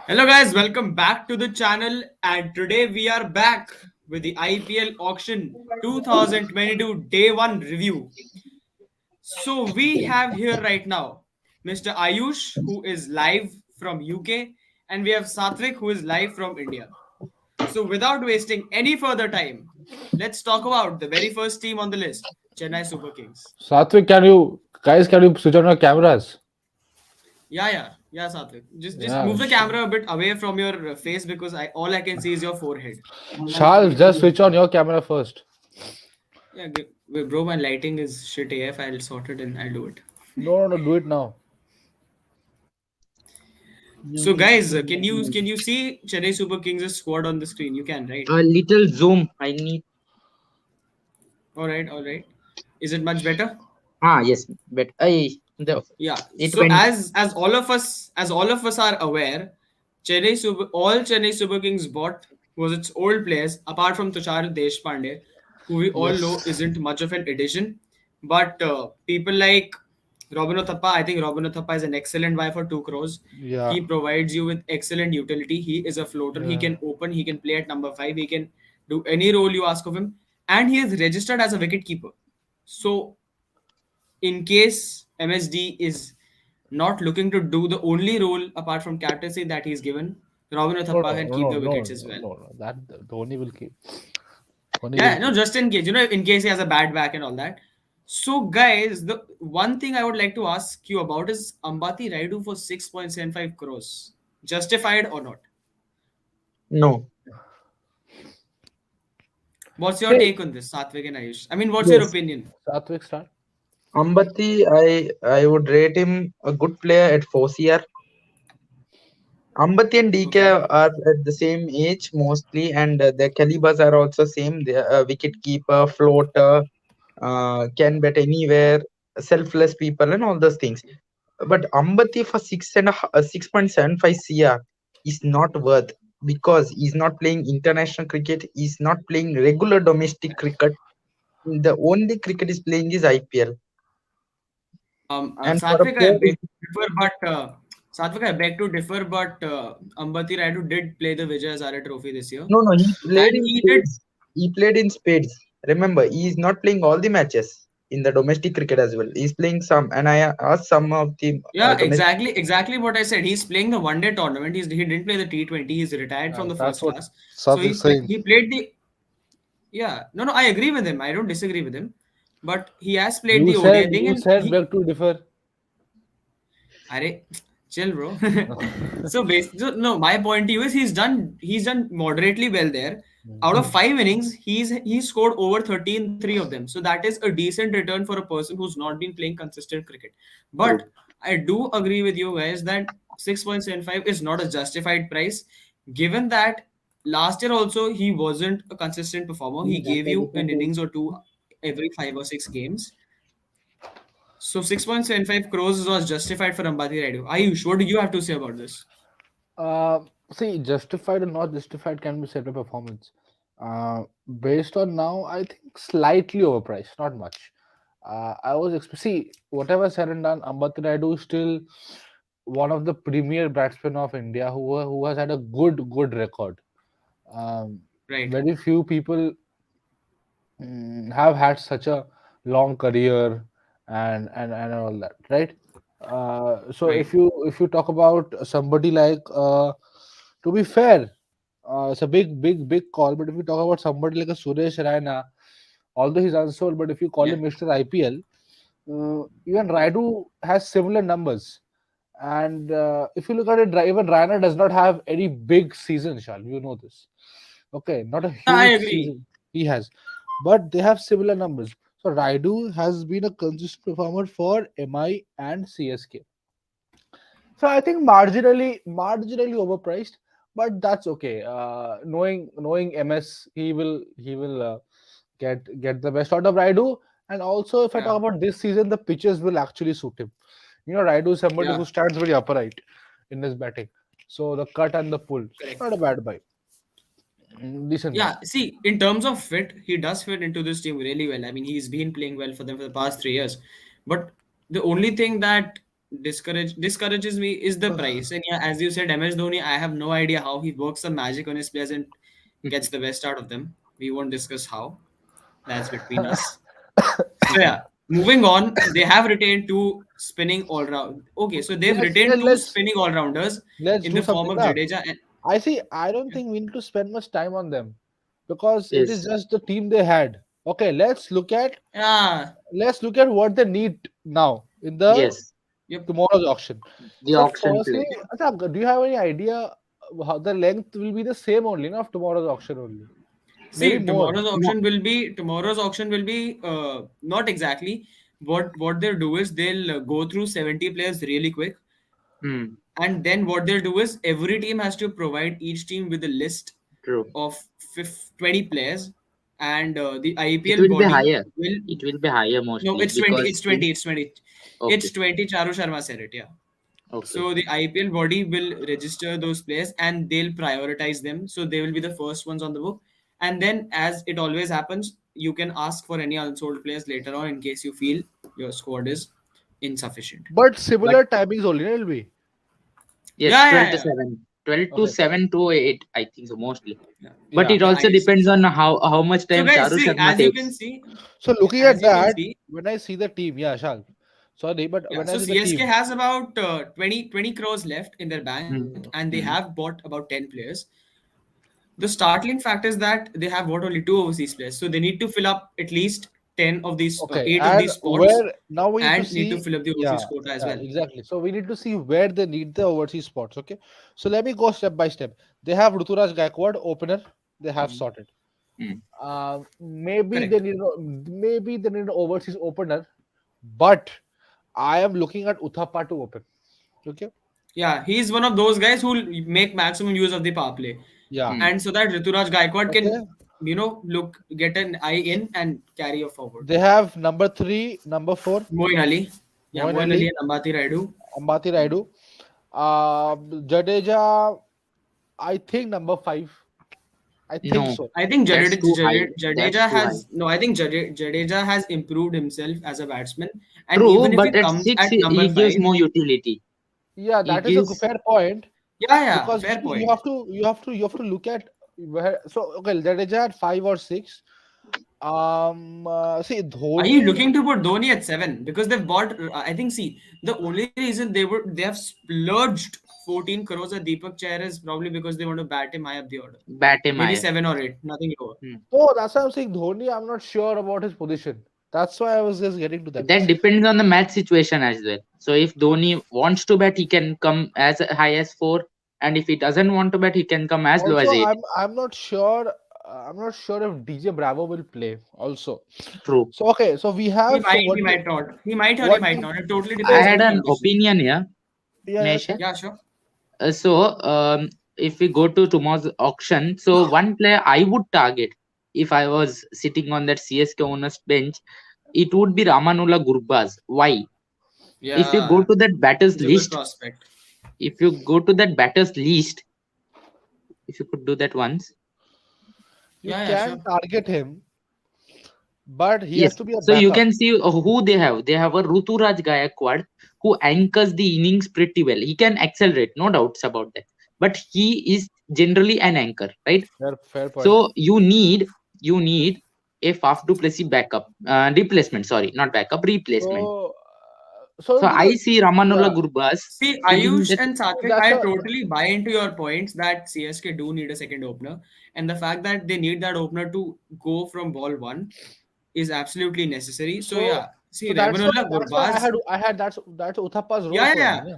Hello guys, welcome back to the channel and today we are back with the IPL Auction 2022 Day 1 review. So we have here right now Mr. Ayush who is live from UK and we have Satvik who is live from India. So without wasting any further time, let's talk about the very first team on the list, Chennai Super Kings. Satvik, can you switch on your cameras? Yeah, Satvik. Just Yeah, move the camera a bit away from your face because I all I can see is your forehead. Shal, just switch on your camera first. Yeah, bro, my lighting is shit AF. I'll sort it and I'll do it. No, do it now. So, guys, can you see Chennai Super Kings' squad on the screen? You can, right? A little zoom. I need. All right. Is it much better? Yes, but Yeah. it So, went. as all of us are aware, Chennai Super Kings bought was its old players, apart from Tushar Deshpande, who we all know Yes. isn't much of an addition. But people like Robin Uthappa, I think Robin Uthappa is an excellent buy for 2 crores. Yeah. He provides you with excellent utility. He is a floater. He Yeah. can open. He can play at number 5. He can do any role you ask of him, and he is registered as a wicket keeper. So in case MSD is not looking to do the only role apart from captaincy that he's given, Robin No, Uthappa no, can no, keep no, the no, wickets as no, well. no, no. That Dhoni will keep. Dhoni will Yeah, no, keep. just in case, in case he has a bad back and all that. So, guys, the one thing I would like to ask you about is Ambati Raidu for 6.75 crores. Justified or not? No. What's your See, take on this, Satvik and Ayush? I mean, what's your Yes. opinion? Satvik start. Ambati, I would rate him a good player at 4 CR. Ambati and DK Okay. are at the same age mostly, and their calibers are also same. They are wicket keeper, floater, can bet anywhere, selfless people, and all those things. But Ambati for 6.75 CR is not worth because he's not playing international cricket. He's not playing regular domestic cricket. The only cricket is playing is IPL. And for a Satvik, I player, beg to differ, but Ambati Raidu did play the Vijay Shankar Trophy this year, no, no, he played and in he did. spades. He played in spades. Remember, he is not playing all the matches in the domestic cricket as well. He's playing some, and I asked some of the Yeah, domestic. exactly what I said. He's playing the one day tournament. He didn't play the T20. He's retired from the That's first what class. So Satvik's saying. he played the. Yeah, no, I agree with him. I don't disagree with him, but he has played You the said ODI thing, you and said beg to differ. Arey, chill, bro. So no, my point to you is he's done moderately well there. Out of 5 innings, he's scored over 13 3 of them. So that is a decent return for a person who's not been playing consistent cricket. True. But I do agree with you guys that 6.75 is not a justified price, given that last year also he wasn't a consistent performer. He gave you an innings or two every 5 or 6 games. So 6.75 crores was justified for Ambati Raidu. Ayush, what do you have to say about this? Uh, See, justified or not justified can be said by performance. Uh, Based on now, I think slightly overpriced, not much. See, whatever said and done, Ambati Rayudu is still one of the premier batsmen of India who has had a good record. Um, Right. Very few people have had such a long career and all that, right? So Right. if you talk about somebody like to be fair, it's a big call, but if you talk about somebody like a Suresh Raina, although he's unsold, but if you call Yeah. him Mr. IPL, even Raidu has similar numbers. And if you look at it, even Raina does not have any big season, Shal. You know this. Okay, not a Yeah, I huge agree. season he has, but they have similar numbers. So Raidu has been a consistent performer for MI and CSK. So I think marginally overpriced, but that's okay. Knowing MS, he will get the best out of Raidu. And also, if I Yeah. talk about this season, the pitches will actually suit him. Raidu is somebody Yeah. who stands very upright in his batting. So the cut and the pull, Correct. not a bad buy. Decent buy. Yeah. See, in terms of fit, he does fit into this team really well. I mean, he's been playing well for them for the past 3 years. But the only thing that discourages me is the price. And yeah, as you said, MS Dhoni, I have no idea how he works the magic on his players and gets the best out of them. We won't discuss how. That's between us. So yeah, moving on, they have retained two spinning all round. Okay, so they've let's retained two let's spinning all rounders let's in do the form something of now. Jadeja and I see. I don't think we need to spend much time on them because it is Yes. just the team they had. Okay, yeah, let's look at what they need now in the Yes. yep. tomorrow's auction. The So, auction firstly, play. Acha, do you have any idea how the length will be the same only, no, of tomorrow's auction only? Maybe See, more. tomorrow's auction will be not exactly what they'll do is they'll go through 70 players really quick, Hmm. and then what they'll do is every team has to provide each team with a list True. of 20 players, and the It IPL will be body higher. will It will be higher no, mostly it's 20, because it's in 20, it's 20, it's okay, 20. Charu Sharma said it, yeah. okay. So the IPL body will register those players and they'll prioritize them. So they will be the first ones on the book. And then, as it always happens, you can ask for any unsold players later on in case you feel your squad is insufficient. But But similar timings only, no, will be. Yes, yeah, 12 yeah, to yeah, 7. 12 to Okay. 7 to 8, I think so mostly. yeah. But Yeah. it also Nice. depends on how much So time guys, Charu see, Sharma takes. So looking at as you can that, see, when I see the team, yeah, Shal. Sorry, but yeah. when I So see the CSK team, has about 20 crores left in their bank, Hmm. and they have Hmm. bought about 10 players. The startling fact is that they have bought only two overseas players, so they need to fill up at least okay, 8 of and these spots, where now we need to and need to see, fill up the yeah, overseas quota as yeah, well. exactly. So we need to see where they need the overseas spots. Okay, so let me go step by step. They have Ruturaj Gaikwad, opener. They have Hmm. sorted. Hmm. Correct. Maybe they need an overseas opener, but I am looking at Uthappa to open. Okay, Yeah, he's one of those guys who will make maximum use of the power play, yeah, Hmm. and so that Rituraj Gaikwad okay. can, look, get an eye in and carry you forward. They have number three, number four, Moin Ali, yeah, Moin Moin Ali Ali, and Ambati Raidu. Ambati Raidu, Jadeja. I think number five. I think No, so. I think that's too high. That's too high. Jadeja has improved himself as a batsman, and True, even if but he at comes 6, at he number gives five, more utility. Yeah, He that is a gives, fair point yeah, yeah, because fair you point. have to look at where. So okay, Jadeja at five or six. See Are you Dhoni. looking to put Dhoni at seven? Because they've bought. I think. See, the only reason they have splurged 14 crores at Deepak Chair is probably because they want to bat him high up the order. bat him Maybe higher. seven or eight, nothing lower. Hmm. No, that's why I'm saying Dhoni. I'm not sure about his position. That's why I was just getting to that. That depends on the match situation as well. So if Dhoni wants to bat, he can come as high as 4, and if he doesn't want to bat, he can come as low as Also, 8. I'm not sure. I'm not sure if DJ Bravo will play. Also, True. so okay. So we have so He might not. He might or he what might we not. It totally I depends on had the an conditions. opinion here, yeah, yeah, sure. Mesha. Yeah, sure. So if we go to tomorrow's auction, so one player I would target if I was sitting on that CSK owners bench, it would be Ramanullah Gurbaz. Why? If you go Yeah, to that batters he's a good list, prospect. if you go to that batters list, if you could do that once. You Yeah, can sure. target him, but he has Yes. to be a So you backup. can see who they have. They have a Ruturaj Gaikwad who anchors the innings pretty well. He can accelerate, no doubts about that. But he is generally an anchor, right? Fair point. So you need a Faf du Plessis backup, replacement. Sorry, not backup, replacement. So, So I see Ramanullah yeah, Gurbaz See, filling Ayush that. and Satvik, that's I a totally buy into your points that CSK do need a second opener, and the fact that they need that opener to go from ball one is absolutely necessary. So so yeah, see, so that's why Rahmanullah I Gurbaz. had that's Uthappa's role Yeah, for me. yeah, Yeah,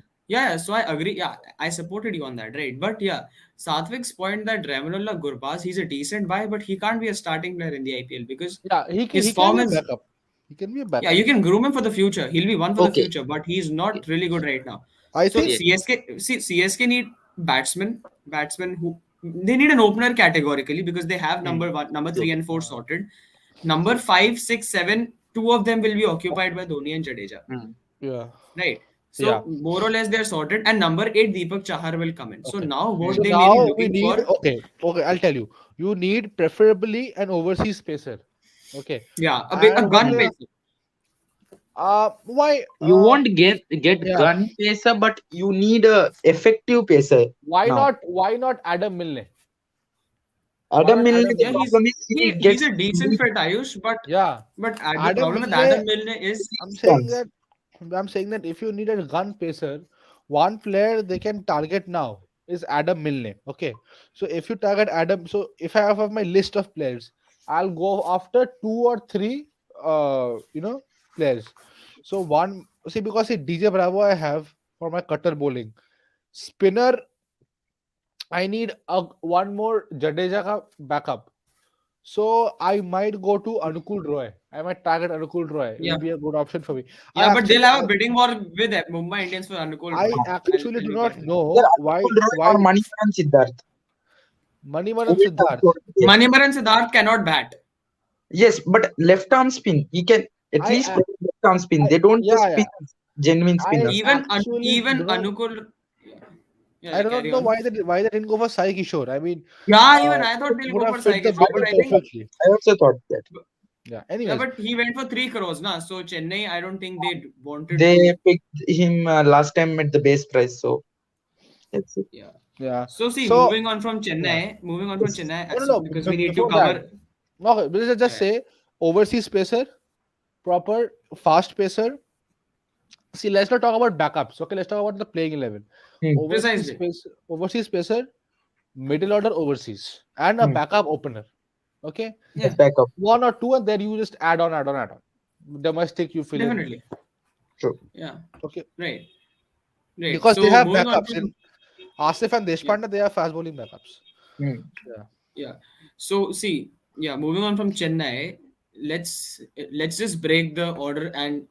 yeah. So I agree. Yeah, I supported you on that, right? But yeah, Satvik's point that Rahmanullah Gurbaz, he's a decent buy, but he can't be a starting player in the IPL because yeah, his he can form be a is. backup. He can be a Yeah, backup. you can groom him for the future. He'll be one for the Okay. future, but he's not really good right now. I So think Yes. CSK need batsmen who they need an opener categorically because they have Hmm. number True. three and four sorted. Number five, six, seven, two of them will be occupied by Dhoni and Jadeja, Hmm. yeah, right? yeah. So more or less they're sorted, and number eight, Deepak Chahar will come in. So Okay. now Hmm. what So they may be now we looking need for, okay. I'll tell you. You need preferably an overseas spacer. Okay, yeah, a and gun pacer. Why? You won't get Yeah. gun pacer, but you need a effective pacer Why now. not? Why not Adam Milne? Why Adam not Milne, Adam the Yeah, Milne? problem is he he's gets a decent injured fit, Ayush, Yeah, but the Adam problem with Milne. Adam Milne is I'm saying runs. that. I'm saying that if you need a gun pacer, one player they can target now is Adam Milne. Okay, so if you target Adam, so if I have my list of players, I'll go after two or three, players. So one, see, because see DJ Bravo I have for my cutter bowling. Spinner, I need a one more Jadeja ka backup. So I might go to Anukul Roy. I might target Anukul Roy. It will yeah, be a good option for me. I yeah, but they'll actually, have a bidding war with Mumbai Indians for Anukul I Roy. I'll actually tell do you not that much. Either know Anukul Roy why or Manimaran Siddharth. Who Manimaran will have Siddharth. to take? Manimaran Siddharth cannot bat. Yes, but left arm spin, he can at I, least I, play left arm spin. I They don't just yeah, spin yeah. genuine I spinners. actually Even do not. Anukul. Yeah, yeah, I yeah, do not carry know on. why they didn't go for Sai Kishore. I mean, Yeah, even uh, I thought they'll would go have for fit Sai the I Kishore, bill but I also thought, think perfectly. I also thought that Yeah. yeah, Anyways, but he went for 3 crores, na. So Chennai, I don't think they wanted they to. picked him last time at the base price. So that's it. Yeah. yeah. So see, So yeah. moving on from Yes. Chennai, No, no, so no. because we need to Before that, cover. okay. Let's just Yeah, say overseas pacer, proper fast pacer. See, let's not talk about backups. Okay, let's talk about the playing 11. Hmm. precisely. Overseas pacer, middle order overseas, and a Hmm. backup opener. Okay, Yes, Yeah, backup. one or two, and then you just add on. Domestic you fill in. definitely. True. Yeah, Okay, right, right. because they So have moving on backups from in Asif and yeah, Deshpande. They have fast bowling backups. Hmm. Yeah. yeah. So see, yeah, moving on from Chennai, let's just break the order and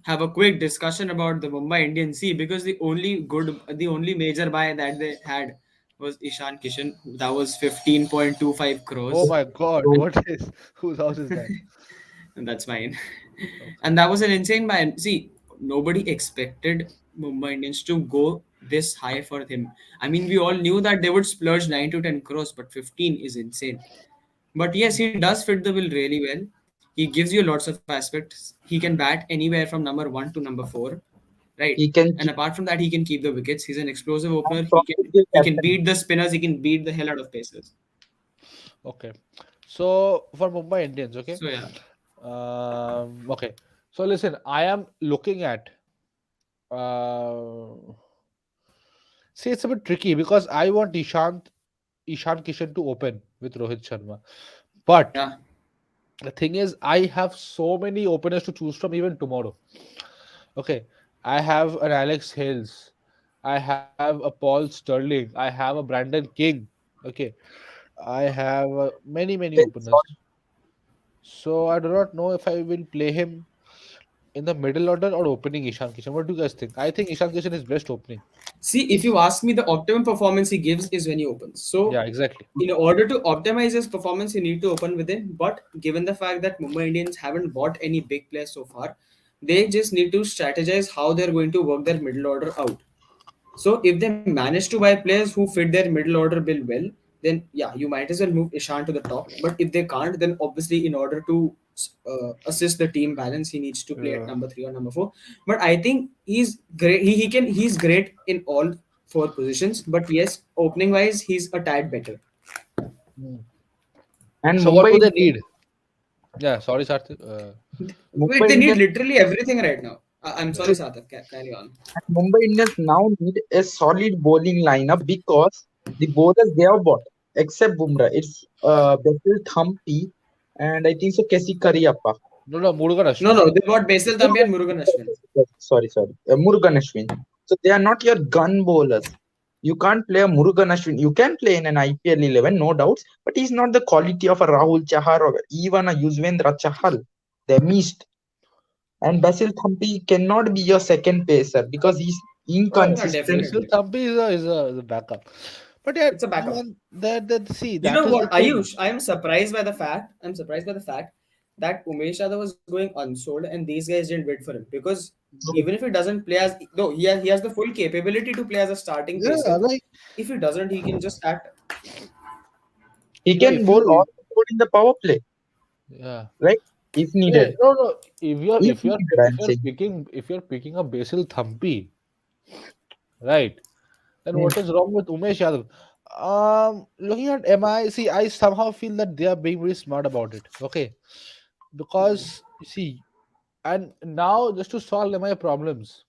have a quick discussion about the Mumbai Indians. See, because the only major buy that they had was Ishan Kishan. That was 15.25 Oh crores. my God! So What is whose house is that? And that's fine. Okay. And that was an insane buy. See, nobody expected Mumbai Indians to go this high for him. I mean, we all knew that they would splurge 9 to 10 crores, but 15 is insane. But yes, he does fit the bill really well. He gives you lots of aspects. He can bat anywhere from number 1 to number 4, right? he can And apart from that, he can keep the wickets. He's an explosive opener. probably be He can captain. beat the spinners. He can beat the hell out of pacers. Okay. So for Mumbai Indians, okay. So yeah, Okay. So listen, I am looking at. Uh, See, it's a bit tricky because I want Ishan Kishan to open with Rohit Sharma, but yeah. the thing is, I have so many openers to choose from even tomorrow. Okay, I have an Alex Hales, I have a Paul Sterling, I have a Brandon King. Okay, I have many openers. So I do not know if I will play him in the middle order or opening Ishan Kishan. What do you guys think? I think Ishan Kishan is best opening. See, if you ask me, the optimum performance he gives is when he opens. So, Yeah, exactly. in order to optimize his performance, you need to open with him. But given the fact that Mumbai Indians haven't bought any big players so far, they just need to strategize how they're going to work their middle order out. So if they manage to buy players who fit their middle order bill well, then yeah, you might as well move Ishan to the top. But if they can't, then obviously in order to assist the team balance, he needs to play at Yeah. number 3 or number 4. But I think he's great. He's great in all 4 positions. But yes, opening wise, he's a tad better. Hmm. And So what Mumbai do they Indians, need? Yeah, sorry, Sarthik. Wait, Mumbai they need Indians, literally everything right now. I'm Yeah. sorry, Satak. Carry on. Mumbai Indians now need a solid bowling lineup because the bowlers they have bought, except Bumrah, it's Basil Thampi and I think so Kesi Kariyappa. No, no, Murugan No, Ashwin. no, they bought Basil Thambi Murugan, and Murugan Ashwin. sorry, Murugan Ashwin. So they are not your gun bowlers. You can't play a Murugan Ashwin. You can play in an IPL 11, no doubts, but he's not the quality of a Rahul Chahar or even a Yuzvendra Chahal. They missed. And Basil Thampi cannot be your second pacer because he's Yeah, inconsistent. Basil definitely. Thampi is a backup. But yeah, It's a backup. man, that see You that know is the what, thing. Ayush? I'm surprised by the fact that Umesh Yadav was going unsold and these guys didn't bid for him because even if he doesn't play as though he has the full capability to play as a starting Yeah, pacer. like If he doesn't, he can just act. He can if bowl you all the ball in the power play, yeah right? if Hey, needed. no, no. If you're If if you're needed, if I'm you're saying. picking if you're picking a Basil Thampi, right? Then Hmm. what is wrong with Umesh Yadav? Looking at MI, see, I somehow feel that they are being very smart about it. Okay, because you see, and now just to solve MI problems,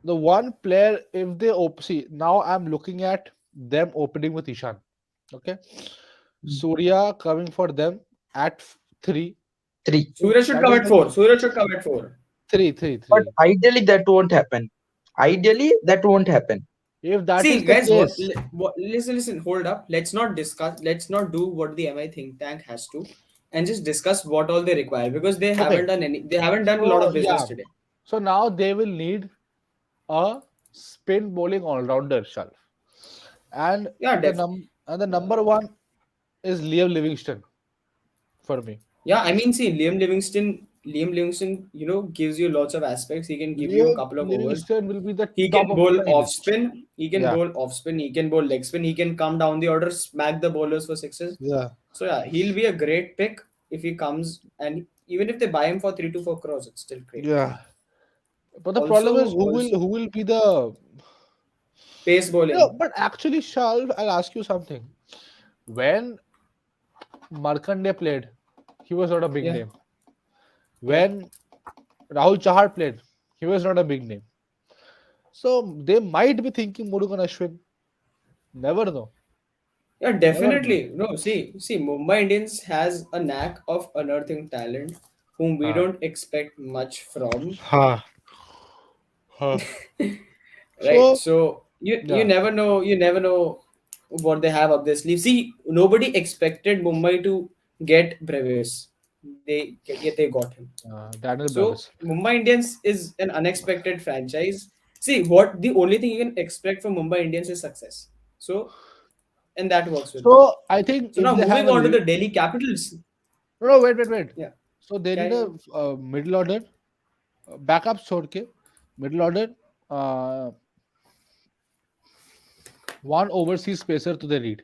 the one player, if they see, now I'm looking at them opening with Ishan. Okay, Surya coming for them at three. Three. If Surya should that come is at the four. Surya should come at four. three, three, But three. ideally, that won't happen. Ideally, that won't happen. If that is See, the guys, case, listen, hold up. Let's not discuss. Let's not do what the MI think tank has to, and just discuss what all they require because they haven't okay. done any. They haven't done a lot So of business yeah, today. so now they will need a spin bowling all rounder, Shalf. And Yeah, the number one is Liam Livingston for me. yeah. I mean, see, Liam Livingston, gives you lots of aspects. He can give you a Liam couple of overs. Livingston will be the He top can of the bowl middle. off spin. He can Yeah, bowl off spin. He can bowl leg spin. He can come down the order, smack the bowlers for sixes. yeah, So yeah, he'll be a great pick if he comes, and even if they buy him for 3 to 4 crores, it's still great. yeah. But the problem is Also, who will be the pace bowling. but actually, Shalf, I'll ask you something. When Markande played, he was not a big Yeah, name. yeah, When Rahul Chahar played, he was not a big name. So they might be thinking Murugan Ashwin. Never know. yeah. Never know. Definitely. No, see, Mumbai Indians has a knack of unearthing talent whom we Huh. don't expect much from. Huh. Huh. Right? So So you yeah, never know. You never know what they have up their sleeve. See, nobody expected Mumbai to get Brevis. Yet they got him. Daniel So Bravis. Mumbai Indians is an unexpected franchise. See, what the only thing you can expect from Mumbai Indians is success. So, and that works with them. So I think So if now they have moving a on to the Delhi Capitals. no, no, wait. Yeah, So they need carry a on. middle order backup छोड़ के middle order uh, one overseas spacer to the lead.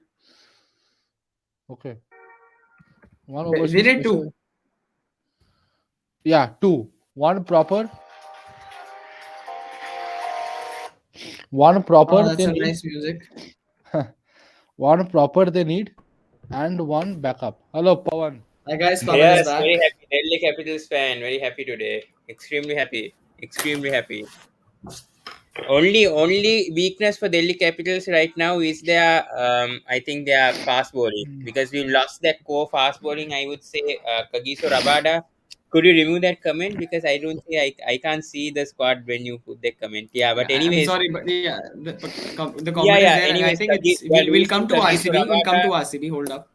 Okay, one They overseas need spacer. two. Yeah, two. One Oh, proper that's they a need. nice music. One proper they need, and one backup. Hello, Pawan. Hi guys, Pavan is Yes, very back. happy. Delhi Capitals fan. Very happy today. Extremely happy. Extremely happy. Only weakness for Delhi Capitals right now is their I think their fast bowling because we lost that core fast bowling. I would say Kagiso Rabada. Could you remove that comment because I don't see I can't see the squad when you put that comment. Yeah, Yeah, but I'm anyways, sorry, but yeah, the comment yeah, is yeah. there. I Anyways, think we are we'll losing come to Kagiso RCB. We'll come Rabada. to RCB. Hold up.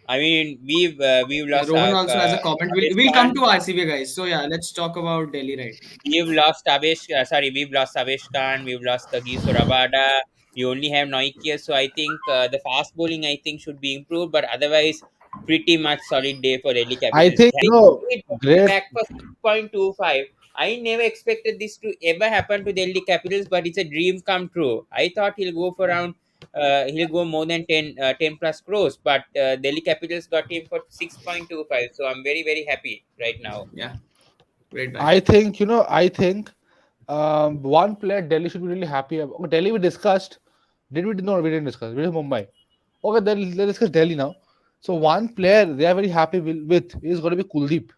I mean, we've Yeah, lost Rohan also has a comment. We'll Avesh we'll come Khan. to RCB guys. So yeah, let's talk about Delhi right now. We've lost Avesh Khan, we've lost Kagiso Rabada. We only have Noikia, so I think the fast bowling I think should be improved, but otherwise, pretty much solid day for Delhi I Capitals. think Having it great. back for 6.25. I never expected this to ever happen to Delhi Capitals, but it's a dream come true. I thought he'll go for around, he'll go more than 10 plus crores, but Delhi Capitals got him for 6.25. So I'm very, very happy right now. Yeah, great buy. I think I think one player Delhi should be really happy about. Okay, Delhi we discussed. Did we? No, we didn't discuss. We did Mumbai. Okay, then let's discuss Delhi now. So one player they are very happy with is going to be Kuldeep.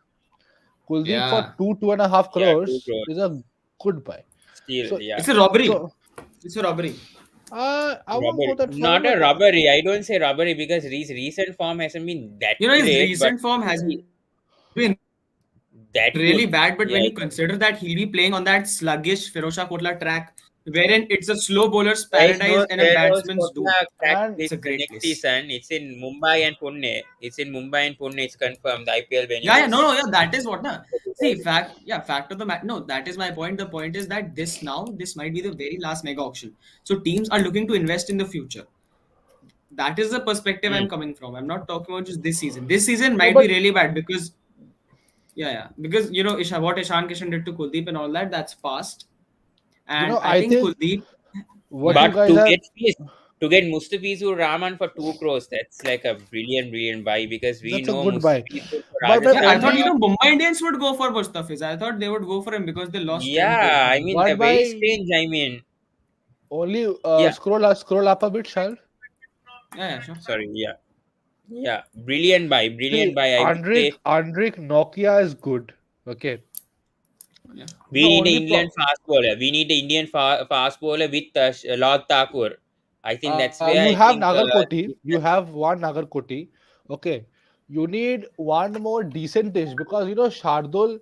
Kuldeep for Yeah, 2.5 Yeah, 2 crores crores. is a good buy. Still, So yeah. it's a robbery. so It's a robbery. I won't go Robbery. that far. Not a Like robbery. I don't say robbery because his recent form hasn't been that His great, but recent form has he- been really bad. But when you consider that he'll that be good. playing on that Yeah. sluggish Firosha Kotla track, wherein it's a slow bowler's paradise and a There is batsman's no doom, Feroz Kotla it's a crack great and this place. next season. It's in Mumbai and Pune. It's in Mumbai and Pune. It's confirmed. The IPL Yeah, yeah, venue no, is. yeah, that is what, na. See, fact of the matter. No, that is my point. The point is that this might be the very last mega auction. So teams are looking to invest in the future. That is the perspective Mm. I'm coming from. I'm not talking about just this season. This season no, might be but really bad because yeah, because what Ishan Kishan did to Kuldeep and all that, that's past. And I I think think Kuldeep, what yeah, you But guys to have get fish. To get Mustafizur Rahman for 2 crores, that's like a brilliant buy because we That's a know good buy. Mustafizur for But my Yeah, I Rajasthan thought only, Royals. Mumbai Indians would go for Mustafiz. I thought they would go for him because they lost Trent Yeah, Bolt. I mean, but very my strange. I mean, only yeah, scroll up a bit, Shal. Yeah, yeah, sure. sorry, yeah, brilliant See, buy. I would say Andrik Nokia is good. Okay. Yeah. The we need an only England pro fast bowler. We need the Indian fast bowler with Lord Thakur. I think that's you where I have think. Nagarkoti. You have one Nagarkoti. Okay. You need one more decentish because Shardul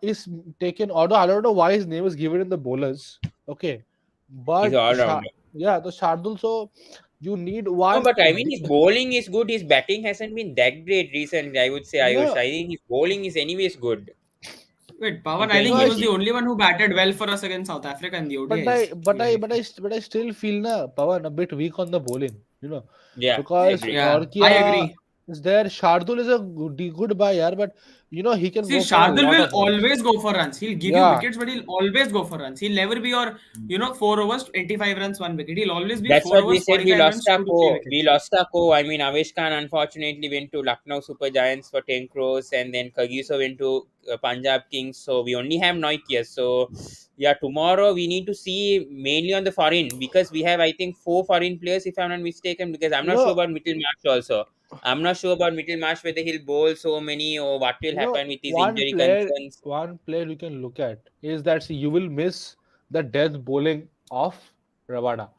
is taken. Although I don't know why his name is given in the bowlers. Okay, He's but all rounder. yeah, the Shardul. So you need No, one. but I mean, his bowling is good. His batting hasn't been that great recently. I would say, Ayush. Yeah, I think his bowling is anyways good Wait, in Pawan, I think he was the 2020. only one who batted well for us against South Africa in the but ODIs. but I still feel Pawan a bit weak on the bowling. Yeah, I Because agree. Yeah, I Norkia agree. is there. Shardul is a good buy, yeah, but he can See, go for a Shardul lot will of runs. always go for runs. He'll give you Yeah, wickets, but he'll always go for runs. He'll never be your, 4 overs, 25 runs, 1 wicket. He'll always be That's 4 what we overs, said. We 45 lost runs, our 2 to 3 co. We wickets. lost our co. I mean, Avesh Khan unfortunately went to Lucknow Super Giants for 10 crores, and then Kagiso went to Punjab Kings. So we only have Noikia. So yeah, tomorrow we need to see mainly on the foreign because we have, I think, 4 foreign players if I'm not mistaken. Because I'm you not sure know, about Middlemarch also. I'm not sure about Middlemarch whether he'll bowl so many or what will happen with his injury concerns. one player you can look at is that see, you will miss the death bowling of Ravada.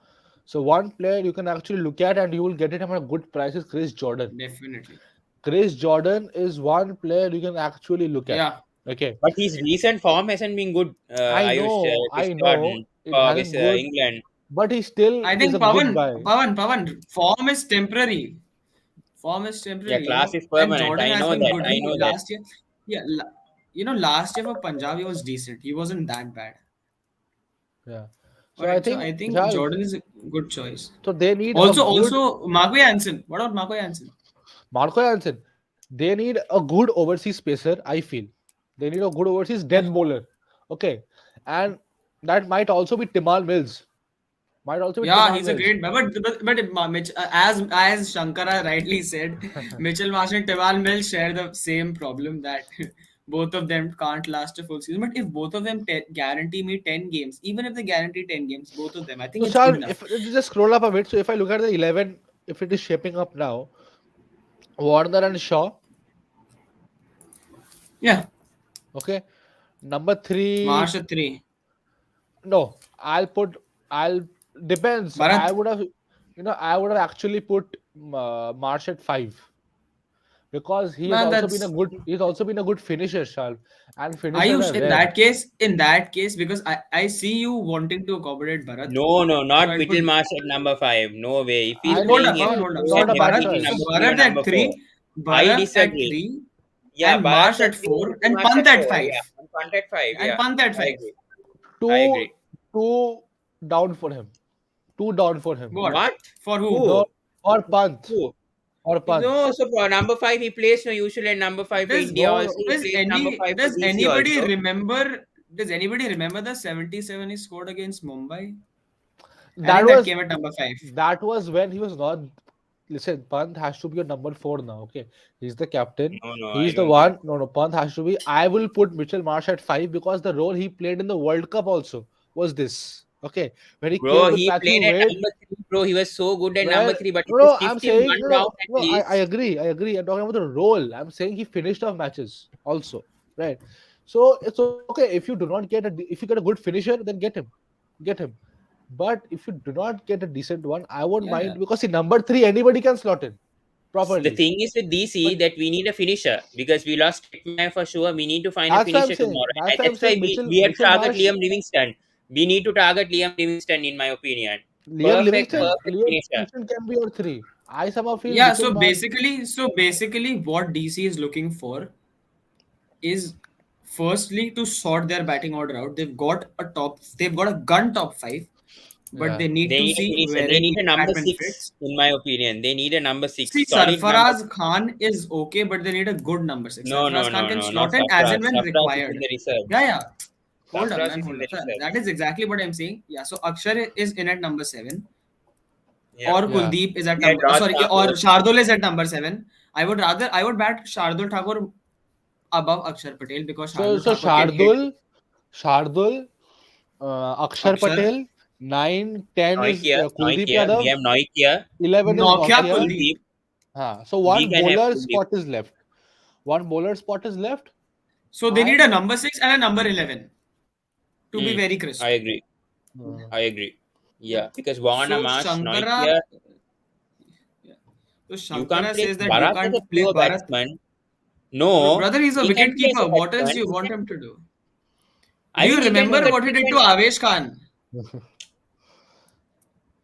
So one player you can actually look at and you will get it at a good price is Chris Jordan. Definitely. Chris Jordan is one player you can actually look at. Yeah. Okay, But his recent form hasn't been good. Ayush, Chris I know Jordan it with hasn't good, England. but he still I is a think good buy. Pawan, form is temporary. Form is Yeah, temporary, class is and permanent. Jordan I has know been that. good. I He know that. last year, yeah, last year for Punjab he was decent. He wasn't that bad. Yeah. So I Alright, so think I think yeah, Jordan is a good choice. so they need a good Also, Marco Jansen. What about Marco Jansen? Marco Jansen. They need a good overseas pacer, I feel. They need a good overseas Yeah, death bowler. Okay. And that might also be Timal Mills. Might also be yeah, Timal he's a Mills. great. But Mitch, as Shankara rightly said, Mitchell Marsh and Teval Mills share the same problem that both of them can't last a full season. But if both of them guarantee me 10 games, even if they guarantee 10 games, both of them, I So think it's good Shah, enough. if just scroll up a bit, so if I look at the 11, if it is shaping up now, Warner and Shaw, Yeah, okay. Number three, Marsh at 3. no, I'll depends. Bharat, I would have actually put Marsh at 5 because man, that's he's also been a good finisher, Shal, and finishers Ayush. are rare. In that case, because I see you wanting to accommodate Bharat, No, so not I'll put. Middlemarch at number 5. No way. If he's I Hold think up, playing Pawan, he's hold up. so, So not a bad definitely Bharat, choice. number 3 or number 4. I Bharat at disagree. 3, Yeah, and Bharat Marsh at at 3 and 4, and Middlemarch Pant at at 4. 5, Yeah, and Punt at 5. and Yeah, Pant at I 5. agree. I Two agree. two down for him. Two down for him. What? What? For who? No, Who? or Pant. Who? Or Pant. No, so for number 5 he plays no usually and number 5 for Does India also. No, He plays number 5 for does DC anybody also. remember? Does anybody remember the 77 he scored against Mumbai? I that think that was came at number 5. that was when he was not. Listen, Pant has to be your number 4 now. Okay, he's the captain. No, I He's the don't think. one. No, Pant has to be. I will put Mitchell Marsh at 5 because the role he played in the World Cup also was this. Okay, when he came Bro, with he Matthew played at Wade. number 3, bro. He was so good at number Well, 3, but if you no, I'm shift him saying one down at I least. agree. I agree. I'm talking about the role. I'm saying he finished off matches also, right? So it's okay if you do not get if you get a good finisher, then get him. But if you do not get a decent one, I won't Yeah, yeah. mind because in number 3 anybody can slot in The properly. thing is with DC But that we need a finisher because we lost Hitman for sure. We need to find a that's why I'm finisher saying. tomorrow. That's And why I'm that's why saying we have to Mitchell target Marsh, Liam Livingston. We need to target Liam Livingston, in my opinion. Perfect Liam finisher. Livingston can be your 3. I somehow feel Yeah, Mitchell so Marsh. basically, what DC is looking for is firstly to sort their batting order out. They've got a gun top 5, but Yeah. they need They to need a see finisher. where They in need a number Batman 6, fits. in my opinion. They need a number See, 6. Solid number Sarfaraz 6. Khan is okay, but they need a good number 6. Sarfaraz Khan can Not slot in as Safraz. and when Safraz is in required. the Yeah, reserves. yeah. Hold up, Safraz man. is in Hold the up. So reserves. that is exactly what I'm saying. Yeah. So Akshar is in at number 7. Yeah. or Yeah. Kuldeep is at Yeah, number. Raj Sorry, or Thakur. Shardul is at number 7. I would bat Shardul Thakur above Akshar Patel because So Shardul Thakur can hit. Shardul, Akshar Akshar, Patel, 9, 10 is Kuldeep Noikia. We Yadav, have Noikia. 11 is We Nokia have Nokia. Kuldeep. Kuldeep. So We one can have bowler Kuldeep. spot is left. One bowler spot is left. So they need a number 6 and a number 11 to be Hmm. very I crisp. agree. Uh, I agree. Yeah. Yeah, because Warner So Marsh, Shankara, Noikia, yeah. So you can't Shankara play says that you Bharat as a can't play pure Bharat. batsman. No, Brother, he's a he can wicket play as keeper. a What else batsman. you want him to do? I Do you mean, he can do remember the what he trick did to and Avesh Khan?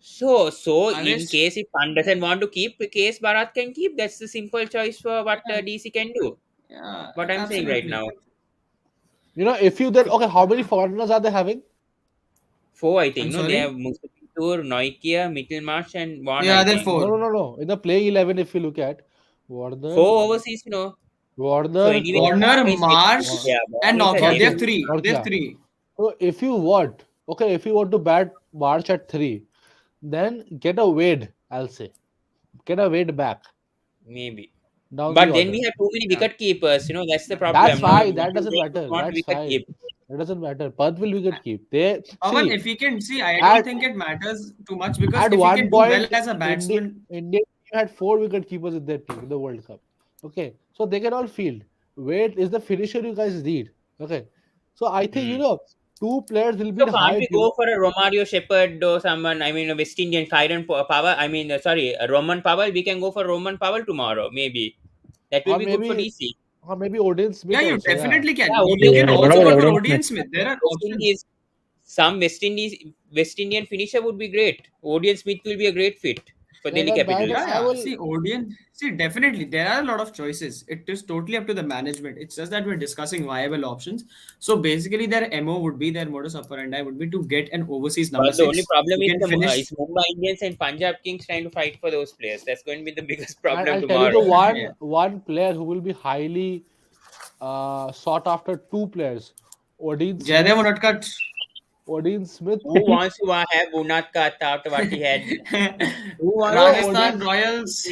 so in Avesh, case if Khan doesn't want to keep, case Bharat can keep. That's the simple choice for what yeah, DC can do. yeah, What I'm saying right absolutely. now. if you then okay, how many foreigners are they having? Four, I I'm think. No, they have sorry. Mustafitur, Noikia, Mittelmarsh, and Warner, Yeah, I they're think. No, no, 4. no, no. In the playing 11, if you look at Warner, Four overseas, So Warner, anyway, Warner, Warner is very good. Marsh, Yeah, and Warner is a Nokia. They damn have good. Nokia, 3. They have Nokia. 3. So if you want to bat March at 3, then get a Wade, I'll say. Get a Wade back Maybe. down the But then order. we have too many Yeah. wicket keepers. That's the That's problem. No, fine. what That do doesn't they matter. want That's wicket fine. keep? That doesn't matter. Perth will wicket keep. They Pawan, see if he can see, I don't at think it matters too much because at if he one can do well point as a India batsman, India had 4 wicket keepers in their team in the World Cup. Okay, so they can all field. Wade is the finisher you guys need. Okay, so I think Hmm. 2 players will be So in can't high we demand. go for a Romario Shepherd or someone? I mean, a West Indian Kyron Power. I mean, sorry, a Roman Powell. We can go for Roman Powell tomorrow. Maybe that will or be good for maybe DC. or maybe Odin yeah, Smith you also. Yeah, definitely can. Yeah, You Odion can Yeah, Smith. what also about go for Evidence Odion Smith? Smith. There are West options. Indies. Some West Indian finisher would be great. Odion Smith will be a great fit for yeah, Delhi that man. Yeah, Capitals. I yeah. will. See, Odeon. See, definitely there are a lot of choices. It is totally up to the management. It's just that we're discussing viable options. So basically, their MO would be their modus operandi would be to get an overseas number But the only 6 problem who is can the finish. is Mumbai Indians and Punjab Kings trying to fight for those players. That's going to be the biggest And problem I'll tell you the tomorrow. Yeah. one player who will be highly sought after. 2 players, Odin Jaydev Smith. Unatkat. Odin Smith. Who wants to have Unatkat after what he had? Who wants to have Rajasthan Odin. Unatkat? Royals.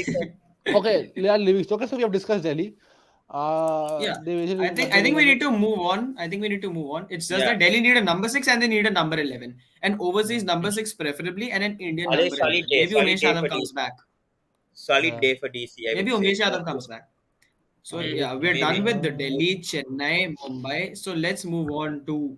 Okay, they are leaving. Okay, so we have discussed Delhi. Yeah, They basically I wanted think we 11. need to move on. I think we need to move on. It's just Yeah, that Delhi need a number 6 and they need a number 11. An Yeah. overseas number 6 preferably and an Indian number solid 11. day, Maybe solid Umesh day Yadav for comes DC. back. Solid Yeah. day for DC, I Maybe would say. Umesh Yadav comes back. So Okay. yeah, we're done Maybe with the Uh, Delhi, Chennai, Mumbai. So let's move on to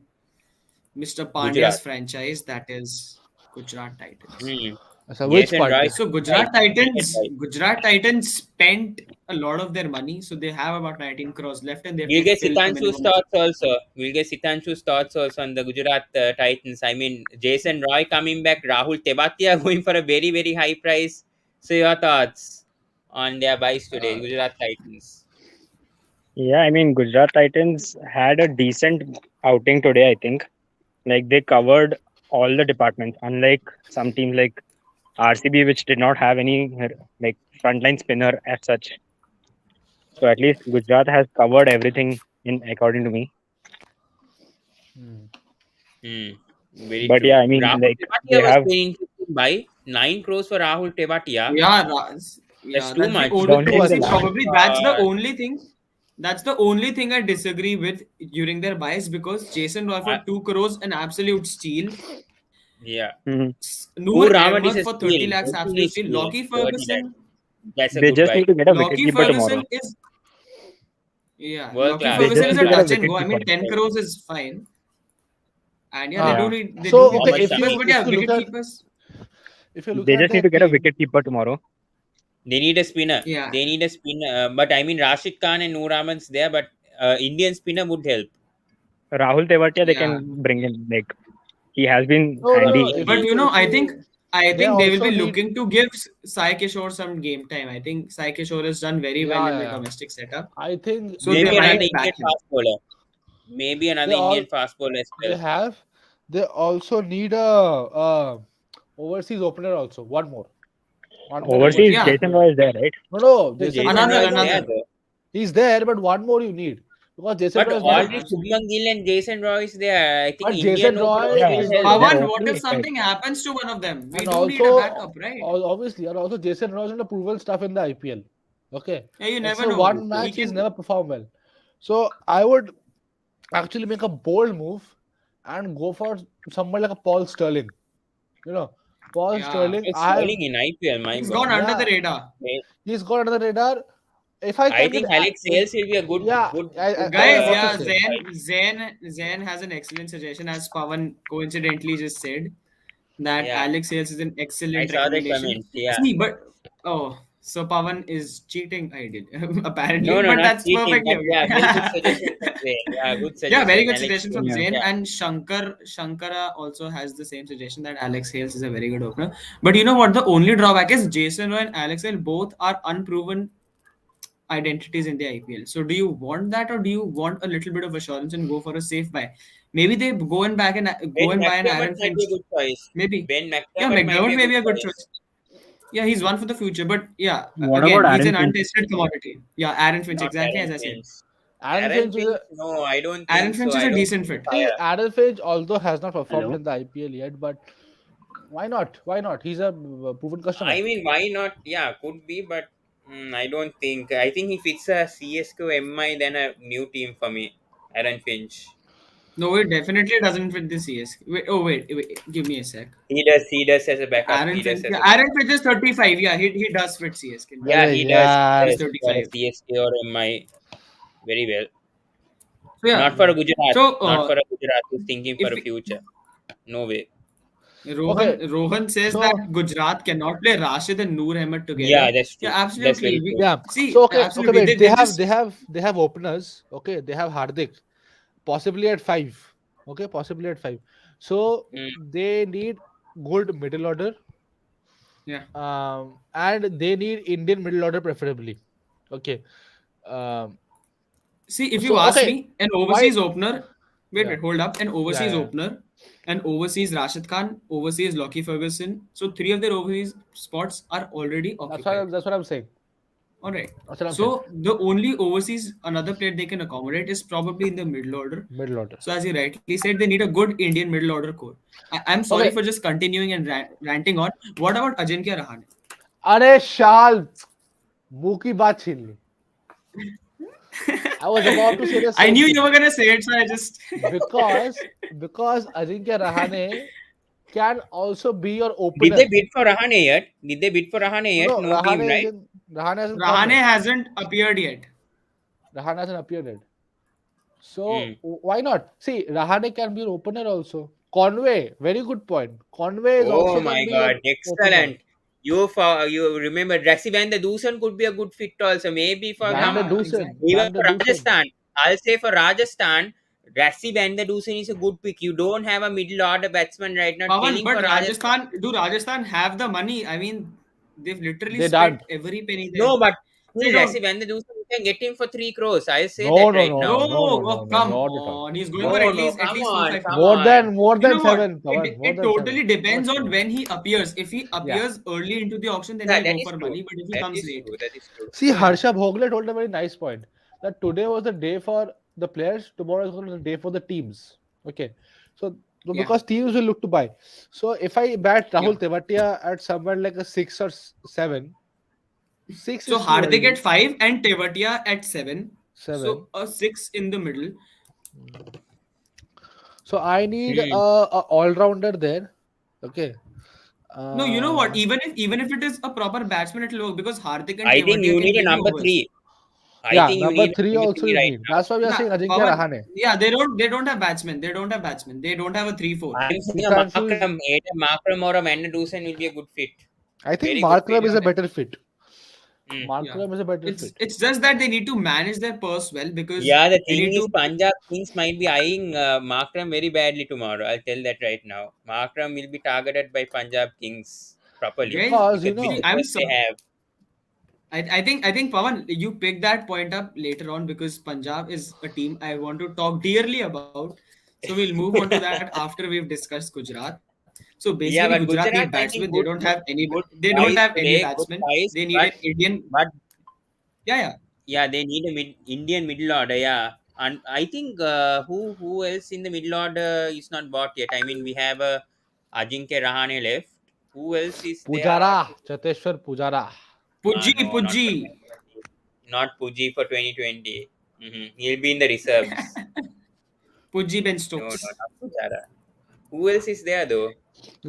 Mr. Pandya's Gujarat. franchise, that is Gujarat Titans. Hmm. so which Jason part? Roy, So advice. Gujarat Titans spent a lot of their money. So they have about 19 crores left and they have We'll to get fill a Sitanshu's minimum of. thoughts also. We'll get Sitanshu's thoughts also on the Gujarat Titans. I mean, Jason Roy coming back, Rahul Tebatia going for a very, very high price. So, your thoughts on their buys today, Uh, Gujarat Titans? Yeah, I mean, Gujarat Titans had a decent outing today, I think. Like, they covered all the departments, unlike some teams like RCB, which did not have any like frontline spinner as such. So at least Gujarat has covered everything in according to me. Hmm. Hmm. Very But true. yeah, I mean, Rahul like Tebatia they was have very interesting buy. 9 crores for Rahul Tebatia. Yeah, That's yeah, too that's the much. the only. only thing Too is the See, much. last. probably that's the only thing. That's the only thing I disagree with during their buys because Jason Roy for Uh, 2 crores, an absolute steal. yeah. Mhm. Noor Noor Ahmad is Ahmed a for 30 steal. lakhs, Totally absolute steal. steal. Lockie Dirty that. Ferguson, That's a They good just buy. need to get a Lockie wicketkeeper tomorrow. Ferguson is yeah, World Lockie class. They Ferguson just is need World a to get a class. touch and go. I wicketkeeper. mean, 10 crores is fine, and yeah, they Huh. do Yeah, need So okay, wicket Mohammad if keepers, you but Shami. yeah, if you look wicket at keepers. if you look they at just their need to get a team, wicketkeeper tomorrow. They need a spinner. Yeah, They need a spinner. But I mean, Rashid Khan and Noor Ahmed's there, but Indian spinner would help. Rahul Tewatia they yeah. can bring in. Like he has been no. handy. If But you you know, if you I they think they will also be need. looking to give Sai Kishore some game time. I think Sai Kishore has done very well Yeah, in yeah, the yeah. domestic setup, I think so they Maybe another might they Indian back him. fast bowler. Maybe they another all Indian fast bowler as they well. have. They also need a overseas opener also. One more Hmm. Overseas, overseas Yeah, Jason opener. Roy is there, right? No, So Jason Jason Roy another Roy is is there another. though. he's there, but one more you need. because Jason But Roy is Yeah, not. already absolutely. Shubman Gill and Jason Roy is there. I think But India Jason nobody Roy Yeah, can is help. not. they're Pavan, what if totally fed. something happens to one of them? We And do need a also, backup, right? obviously, and also Jason Roy is not a proven stuff in the IPL. Okay, Yeah, you it's never a know. one He match he's can. never performed well. So I would actually make a bold move and go for someone like a Paul Sterling. You know, Paul Yeah, Sterling. It's I have, falling in IPL, my he's God. gone under the yeah, radar. Eh, he's got under the radar. If I I can get, think Alex if Sales will be a good, yeah, good, good I was Guys, about to yeah, say. Zain has an excellent suggestion, as Pavan coincidentally just said that Yeah, Alex Hales is an I excellent saw the recommendation. comment. Yeah. See, but oh, so Pavan is cheating, I did apparently, No, no, but not that's cheating, perfectly but yeah, very good okay. suggestion from Zain. Yeah, good Yeah, very suggestion. good Alex suggestion from Sales. Yeah. Zain, Yeah. and Shankara also has the same suggestion that Alex Hales is a very good opener. But you know what? The only drawback is Jason Roy and Alex Hales both are unproven identities in the IPL. So do you want that, or do you want a little bit of assurance and go for a safe buy? Maybe they go Ben and buy an McDermott Aaron might be Finch. a good choice. Maybe. Ben Yeah, McDermott might be McDermott a may good be a good choice. choice. Yeah, he's one for the future. But yeah, What again, about he's Aaron an Finch? untested commodity. Yeah, Aaron Finch, Not exactly Aaron as I said. Finch. Aaron Aaron Finch is Finch, a no, I don't Aaron think so. Finch is I a don't decent think fit. see fire. Aaron Finch, although has not performed Hello. in the IPL yet, but why not? Why not? He's a proven customer. I mean, why not? Yeah, could be, but I don't think. I think if it's a CSK MI, then a new team for me. Aaron Finch. No, it definitely doesn't fit the CS. Wait, oh, wait, give me a sec. He does. He does as a backup. Aaron He does Finch, as yeah, a Aaron backup. Finch is 35. Yeah, he does fit CSK now. Yeah, अरे he does. He यार He's does for a 35. CSK or MI very well. So yeah, Not for a Gujarat. so Not for a Gujarat who's thinking for if a future. No way. okay, Rohan says that so Gujarat cannot play Rashid and Noor Ahmed Yeah, together. that's Yeah, true. That's absolutely. very We true. yeah, see, so okay, absolutely. wait, They just they have openers. Okay, they have Hardik, possibly at five. Okay, possibly at five. So Mm. they need good middle order, yeah. and they need Indian middle order preferably. Okay, um, See, if you so ask okay, me, an why? overseas opener, Yeah, hold up, an yeah, overseas yeah. opener, an overseas Rashid Khan, overseas Lockie Ferguson. So three of their overseas spots are already occupied. That's what I'm saying. All right. That's what I'm saying. So the only overseas another player they can accommodate is probably in the middle order. Middle order. So as you rightly said, they need a good Indian middle order core. I'm sorry Okay. for just continuing and ranting on. What about Ajinkya Rahane? अरे शाल मुंह की बात छीन ली. I was about to say the I same knew thing you were gonna say it, so I just because Ajinkya Rahane can also be your Did they opener. bid for Rahane yet? Did they bid for Rahane yet? No, No team, right? Rahane hasn't come Rahane yet. hasn't appeared yet. Rahane hasn't appeared yet. So Mm. why not? See, Rahane can be an opener also. Conway, very good point. Conway is Oh also can my be God, an opener. excellent. You remember Rassi Van the Doosan could be a good fit also. Maybe for Van der Yeah, some Dusen, exactly. even Van der for Dusen. Rajasthan. I'll say for Rajasthan, Rassi Van the Doosan is a good pick. You don't have a middle order batsman right now. Pawan, Telling but for Rajasthan. Rajasthan have the money? I mean, they've literally They spent don't. every penny there. No, but They still don't. Rassi Van the Doosan, you can get him for 3 crores. I'll say No, that no, right no, No, no, now. no, no, oh, no, no, come not at all. on. He's going for No, no, at come least four, on, five come crores. on. More You than know what? seven, Pawan, more It than seven. totally depends Not on sure. when he appears. If he Yeah. appears early into the auction, then Yeah, he'll that go is for true. money. But if he That comes is late, true. That is true. See, so yeah, Harsha Bhogle told a very nice point that today was the day for the players, tomorrow is going to be the day for the teams. Okay. So yeah, because teams will look to buy. So if I bat yeah. Rahul Tewatia at somewhere like a six or seven, six So is too Hardik at early. five and Tewatia at seven. Seven. So a six in the middle. So I need Hmm. a all rounder there. Okay. No, you know what? Uh, Even if it is a proper batsman, it'll work because Hardik and I think Tewatia you can need a give you number overs. three. I yeah, think you number need three a number also three you right need. now. That's why we are Yeah, saying Ajinkya Pavan. Rahane. Yeah, they don't have batsmen. They don't have batsmen. They don't have a 3-4. I'm saying a Sitanshu is. Markram, either Markram or a Van der Dusen will be a good fit. I think Very good fit. Markram is Yeah, a better fit. Hmm. yeah. Markram is a better fit. It's just that they need to manage their purse well because Yeah, the they thing need is, to. Punjab Kings might be eyeing Markram very badly tomorrow. I'll tell that right now. Markram will be targeted by Punjab Kings properly Guys, Because because with see, the I'm players they so. have. I think Pawan, you picked that point up later on because Punjab is a team I want to talk dearly about. So we'll move on to that after we've discussed Gujarat. So basically, Yeah, Gujarat but need Gujarat, batsmen. I They think don't have good they don't price have any today, good batsmen. price, They need an Indian. but Yeah, yeah. yeah, they need a Indian middle order. Yeah, and I think who else in the middle order is not bought yet. I mean, we have Ajinkya Rahane left. Who else is there? Pujara, Cheteshwar Pujara. No, not Puji. for 2020. Not Puji for 2020. He'll be in the reserves. Puji Ben No, no, Stokes. not Pujara. Who else is there though?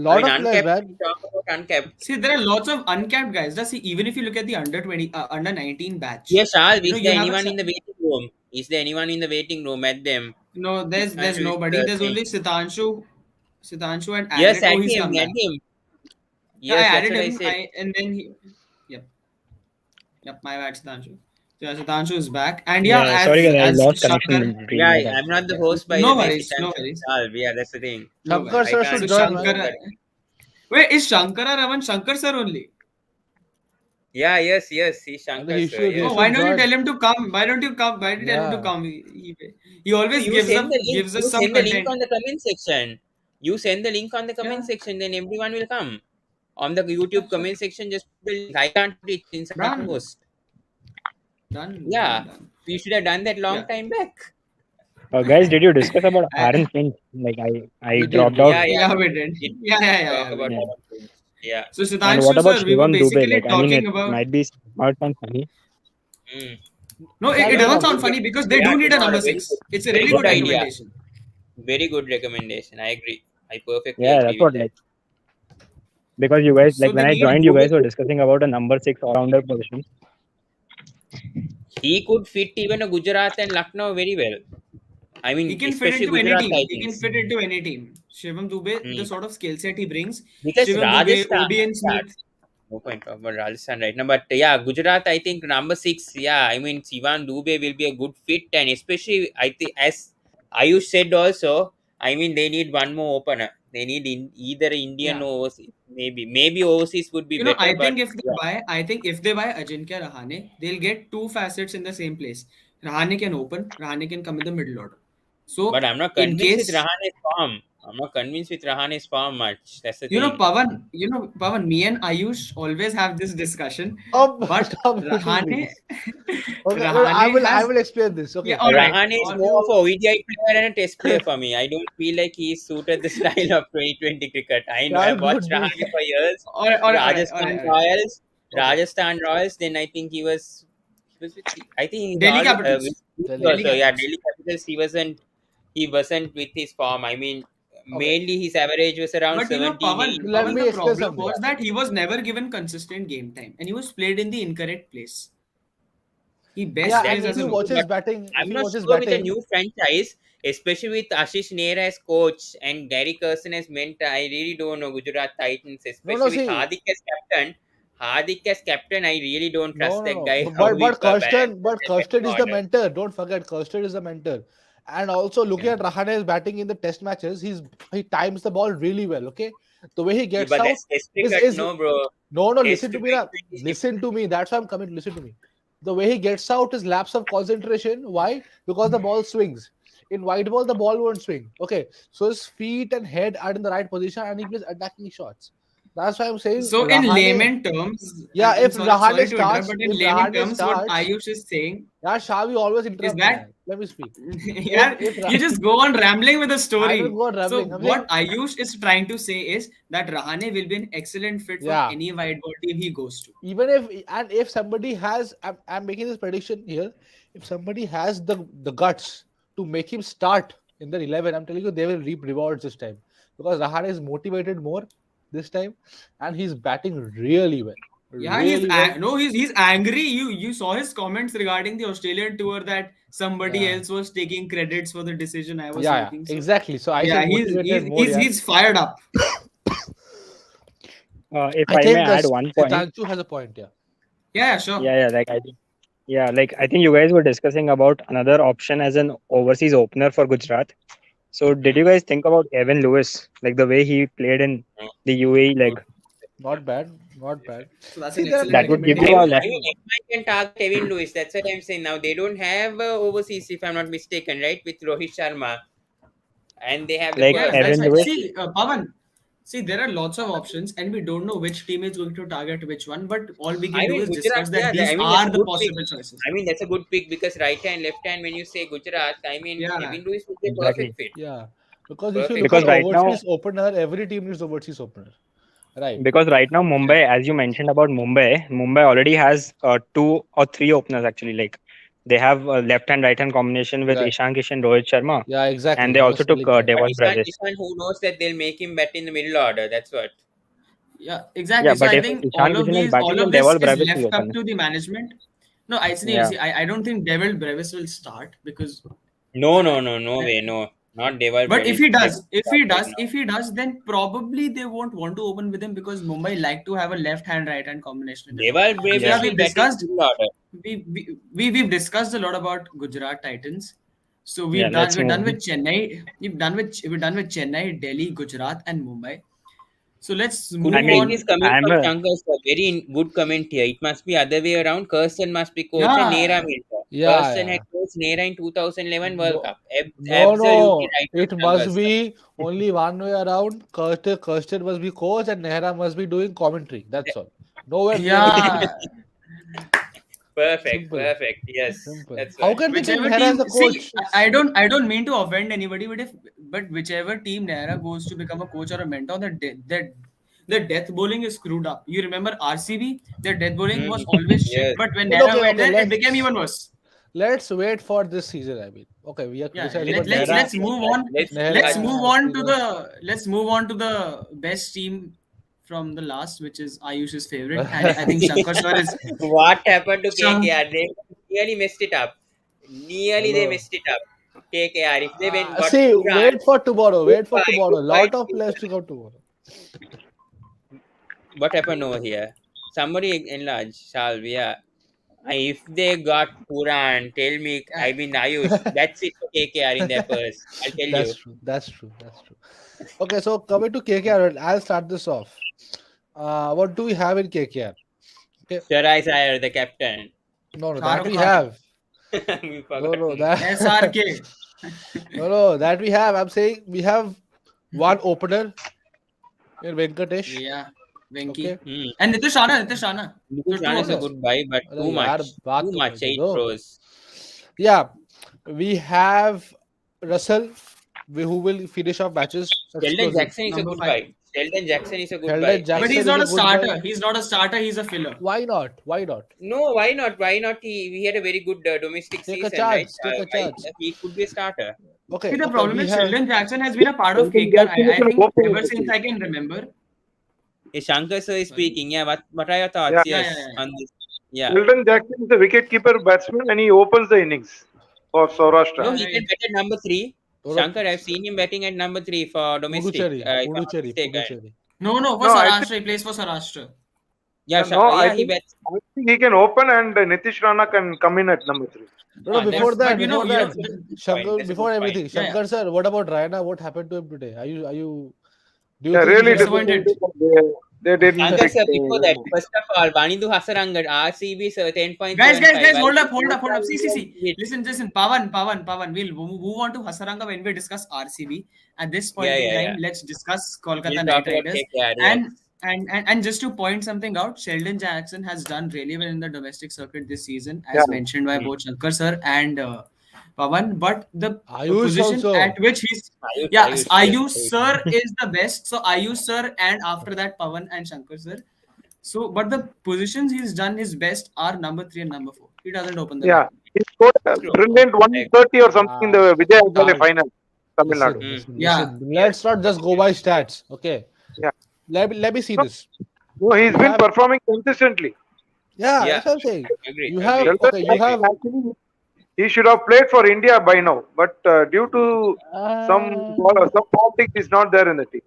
I Lot mean, of players, uncapped. We man. talk about uncapped. See, there are lots of uncapped guys. Just see, even if you look at the under 20, under 19 batch, Yes, Shal, you know, is you there have a anyone in the waiting room? Is there anyone in the waiting room at them? no. There's Anshu is nobody. There's saying. only Sitanshu and Yes, added. Oh, at he's him, come at back. him. Yeah, I Yes, that's added what I him. said. I and then he. Yep, yep. My bad, Sitanshu. So yeah, Sitanshu is back, and yeah, Yeah, sorry guys, I as lost connection Shankar. between Yeah, my time. I'm not the Yeah, host by the no way. worries, no Sitanshu worries, Vishal. Yeah, that's the thing. no Shankar worries. I sir can't should So join, speak man. over Shankar. that. Wait, is Shankara Raman Shankar sir only? Yeah, yes, he's I think Shankar sir. he Oh, Yes. why should don't you join. tell him to come? Why don't you come? Why don't you tell him to Yeah. come? He So always you send the link. gives You us some send the link content. on the comment section. You send the link on the comment Yeah, section, then everyone will come. On the yeah, YouTube sure. comment section, just put the link. I can't put it inside my Done, post. done, Yeah, done, done. we should have done that long Yeah, time back. Guys, did you discuss about I, Aaron Finch? Like I We did, dropped we out. did. yeah, we did. Did Yeah, yeah, yeah, talk yeah, we about Yeah. did. Aaron Finch. Yeah. So And what Sudhanshu about sir, we were Shivam Dubé? basically Like I mean, talking it about. might be smart and funny. Mm. No, it Can be doesn't Shivam sound funny. Dubé. funny because they Yeah, do need a tomorrow. number six. It's a Very really good good Yeah, idea. recommendation. Very good recommendation. I agree. I perfectly yeah, agree that's with what that. like because you guys So like they when I need joined, you Dubey. guys were discussing about a number six all rounder position. He could fit even a Gujarat and Lucknow very well. I He mean, can fit especially into any Gujarat team. He can Titans. fit into any team. Shivam Dubey, the Mm. sort of skill set he brings. Because Shivam Dubey, Rajasthan, Odean yeah, Smith. no point talking about Rajasthan right now. But yeah, Gujarat, I think number six. Yeah, I mean, Sivan Dubey will be a good fit, and especially I think as Ayush said also, I mean they need one more opener. They need either Indian Yeah. or overseas. Maybe overseas would be You know, better, but yeah. I think if they buy Ajinkya Rahane, they'll get two facets in the same place. Rahane can open, Rahane can come in the middle order. But So I'm not in convinced with case Rahane's form. I'm not convinced with Rahane's form much. That's the thing. Pavan, me and Ayush always have this discussion, but Stop hitting me. Rahane, Okay, well, Rahane I has will explain this. yeah, Okay. all right, Rahane is all more of You a ODI player and a test player for me. I don't feel like he's suited the style of 2020 cricket. I know I've can't watched put me. Rahane for years. all right, all right, all right, all right, Rajasthan all right. Royals, Okay, Then I think he was with I think he's Delhi all Capitals, with Delhi Delhi also Capitals. yeah Capitals. Delhi Capitals. He wasn't with his form. I mean Okay, mainly his average was around but 17, 18. Let Pavan, the me explain problem something. was that he was never given consistent game time, and he was played in the incorrect place. He best Yeah, plays and That's if as a you true, watch local. his but batting, if I'm you not watch his sure with a batting, new franchise, especially with Ashish Nehra as coach and Gary Curson as mentor. I really don't know Gujarat Titans, no, especially with see, Hardik as captain. Hardik as captain, I really don't trust that no. guy. But How but, we but balance Kirsten, the but batting Kirsten is the order. mentor. Don't forget, Kirsten is the mentor. And also looking Yeah, at Rahane's batting in the test matches, he times the ball really well. Okay, the way he yeah, gets but out that's test is cricket, is no, bro. no. Test Listen to to me now. 2020 is Listen different. to me. That's why I'm coming. Listen to me. The way he gets out is lapse of concentration. Why? Because the ball swings. In white ball, the ball won't swing. Okay, so his feet and head are in the right position, and he plays attacking shots. That's why I'm saying So in Rahane. layman terms, Yeah, I'm if sorry, Rahane sorry to interrupt, starts, but in if layman Rahane terms, what starts, Ayush is saying yeah, Shavi always is interrupt me, that man. Let me speak. If yeah, if you just go on rambling with a I don't story. go on So rambling. I'm saying, what Ayush is trying to say is that Rahane will be an excellent fit for yeah, any white ball team he goes to. even if somebody has, I'm making this prediction here. If somebody has the guts to make him start in the 11, I'm telling you they will reap rewards this time because Rahane is motivated more this time, and he's batting Yeah, really well. no, he's angry. You saw his comments regarding the Australian tour that somebody Yeah, else was taking credits for the decision I was yeah, making. So exactly. So I said yeah, motivated more. Yeah, he's fired up. If I I may think add one point, Yeah, Sitanchu has a point. Yeah. yeah, sure. yeah, like I think, yeah, like I think you guys were discussing about another option as an overseas opener for Gujarat. So did Mm, you guys think about Evan Lewis, like the way he played in mm, the UAE, good. like Not bad, not bad. So that's See, an there are excellent that many, would give many you I a mean, recommendation. lot. I mean, MI can target Kevin Lewis. That's what I'm saying. Now they don't have overseas, if I'm not mistaken, right? With Rohit Sharma, and they have the Like Yes, purse. that's Evan right. Lewis, See, Pavan. See, there are lots of options, and we don't know which team is going to target which one. But all we I can do mean is Gujarat, discuss yeah. that these I mean that's are a the good pick. possible choices. I mean that's a good pick because right hand, left hand. When you say Gujarat, I mean Yeah, Kevin Lewis would be a Exactly. perfect fit. Yeah, because if you Perfect look Because at fit. right now, overseas opener, every team needs overseas opener, right? yeah, Mumbai, as you mentioned about Mumbai already has two or three openers actually. Like they have a left hand right hand combination with Right. Ishan Kishan, Rohit Sharma, Yeah, and exactly. they I also was took telling that. But Devon Bravis. Ishan, who knows that they'll make him bat in the middle order? That's what. yeah, Yeah, exactly. So but I if think Ishan Kishan is all batting, then of this Devon is Bravis will left up open. to the management. No, I see. Yeah, I don't think Devil Brevis will start because No, I, no, no, no I, way, no. Not Deval but Brevis. Brevis start right now. if he does, then probably they won't want to open with him because Mumbai like to have a left hand, right hand combination in the top. Deval So yeah, Brevis yeah. will bat in the middle order. we've discussed a lot about Gujarat Titans. So Yeah. Let's we're move done on. with Chennai. We're done with Chennai, Delhi, Gujarat, and Mumbai. So let's Could I you move take mean, this on. comment I'm from a Shankar? Sir? Very good comment here. It must be other way around. Kirsten must be coach and Nehra Yeah, mentor. Yeah, Kirsten yeah. had coached Nehra in 2011 World No, Cup. no, Absolutely no. right from It Shankar. must Sir. be only one way around. Kirsten must be coach and Nehra must be doing commentary. That's all. Nowhere near the field. yeah. Perfect, Simple. perfect. Yes, Simple. that's How what. can we take Whichever Nehra as team, a see, coach? It's I don't mean to offend anybody, but whichever team Naira goes to become a coach or a mentor, the death bowling is screwed up. You remember RCB? Their death bowling was Mm, always shit, yes. but when but Naira okay, went okay. there, it became even worse. Let's wait for this season. I mean, okay, we are Yeah, decided, but Let's Nehra, let's see, move Raj. on. Let's see, Nehra, Let's Raj. move on you to know, the best team from the last, which is Ayush's favorite, and I think Shankar sir is What happened to Shank. KKR? They nearly messed it up. Nearly they hello. messed it up. KKR. If they went got See, Puran, wait for tomorrow. Wait for goodbye, tomorrow. goodbye Lot to of players KKR. to come tomorrow. What happened over here? Somebody enlarge Salvia. If they got Puran, tell me, I mean Ayush, that's it for KKR in their purse. I'll tell That's you. true. That's true. That's true. Okay, so coming to KKR, I'll start this off. What do we have in KKR? Okay, Sharai Sayer, the captain. no, no, that Shahrukh we Khan, have. We No, no, forgotten. that SRK. no, no, that we have. I'm saying we have one opener in Venkatesh. Yeah, Venki. Okay, Hmm. And Nitish Rana. So Nitish two Rana of is a no, us. good buy, but अरे यार बात Too तो much, करने 8 दो. crores. Yeah, we have Russell, who will finish off matches Sheldon explosive. Jackson is a Number good five. buy. Sheldon Jackson is a good Sheldon buy. But Jackson he's is not a a good buy. starter. He's not a starter. He's a filler. Why not? Why not? No, why not? Why not? He had a very good domestic Take a season, right? chance. Take a Why chance. he could be a starter. See, Okay, the okay. problem We is have Sheldon Jackson has been a part of Sheldon KKR. Jackson is I an think opener in ever the since team. I can remember. Hey, Shankar sir is Sorry. speaking. Yeah, what are your thoughts? Yeah, Yes, on this. Yeah. Sheldon Jackson is a wicket-keeper batsman, and he opens the innings for Saurashtra. No, Yeah, he can right. bat at number three. Toro- Shankar, I've seen him batting at number three for domestic, if I'm not mistaken. Puducherry. No, for No, I think Saurashtra. He plays for Saurashtra. Yeah, no, yeah, he bats. I think he can open, and Nitish Rana can come in at number three. No, no. But Before that, That's a good point. Shankar. That's a good Before point. everything, yeah, yeah. Shankar sir. What about Raina? What happened to him today? Do you Yeah, think he really should have? Disappointed. disappointed that they didn't Shankar pick sir, before that, him. first of all, Vanidu Hasarangan, RCB sir, Guys, 10.75. I hold think up, hold up, both hold are up. Indian See. hit. Listen. Pavan. We'll move on to Hasaranga when we discuss RCB. At this Yeah, point in yeah, yeah. time, let's discuss We'll Kolkata talk Knight about Riders. KKR, yes. And just to point something out, Sheldon Jackson has done really well in the domestic circuit this season, Yeah, as mentioned by Hmm. both Shankar sir and Pavan. But the Ayush position also. at which he's Ayush, yes. Ayush sir is the best. So Ayush sir, and after that Pavan and Shankar sir. So, but the positions he's done his best are number three and number four. He doesn't open the yeah. batting. He scored a True. brilliant I agree. 130 or something in Uh, the Vijay Shankar uh, final, Tamil Nadu. listen, Hmm. listen, Yeah, listen. Yes, Let's not just go yes, by yes. stats. Okay. Yeah. Let me see No, this. no, he's We been have. performing consistently. Yeah, Yeah, that's what I'm saying. agree, You have. agree. Sheldon Okay. I You agree. have. Jackson actually he should have played for India by now, but due to Uh, some politics, he's not there in the team.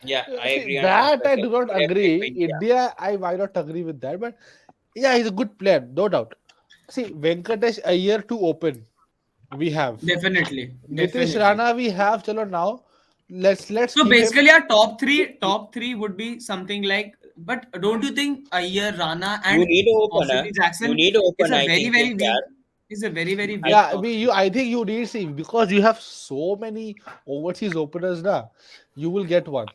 Yeah, I See, agree on that Shankar I sir. do not Could have played for agree. India. India, I might not agree with that, but yeah, he's a good player, no doubt. See, Venkatesh a year to open. We have Nitish definitely. Rana. We have. Chalo now. Let's So keep him. basically, our top three would be something like. But don't you think Iyer, Rana, You and need an possibly opener. You Jackson need an is opener, a I very think, very KKR. weak is a very very I weak Yeah, top three. I think you need see because you have so many overseas openers now. You will get one.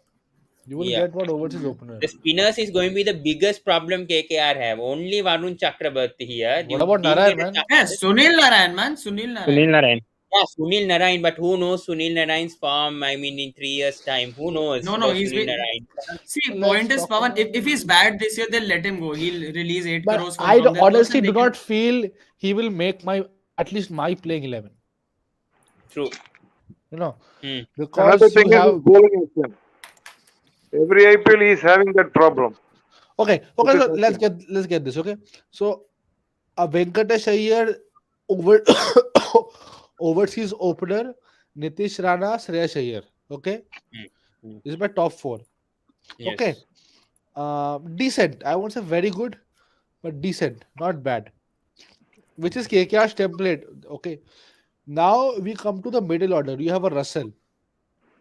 You will Yeah. get what overseas opener. The spinners is going to be the biggest problem KKR have. Only Varun Chakrabarti here. What You about didn't Narayan, get a man? Yes, chance. Sunil Narayan, man. Sunil Sunil Narayan. Narayan. Yeah, Sunil Narayan, but who knows Sunil Narayan's form? I mean, in 3 years' time, who knows No, no, about he's Sunil been. Narayan? See, Let's point is, talk Pawan, if he's about. bad this year, they'll let him go. He'll release 8 But crores I from their books honestly and do they can. not feel he will make my at least my playing 11. True. You know, Hmm. Another because you thing is his have bowling action. Every IPL he is having that problem with okay. his So action. let's get this. Okay, so a Venkatesh Iyer over overseas opener, Nitish Rana, Shreyas Iyer. Okay, Hmm. Hmm. this is my top four. Okay, Yes. decent. I won't say very good, but decent, not bad. Which is KKR's template. Okay, now we come to the middle order. You have a Russell.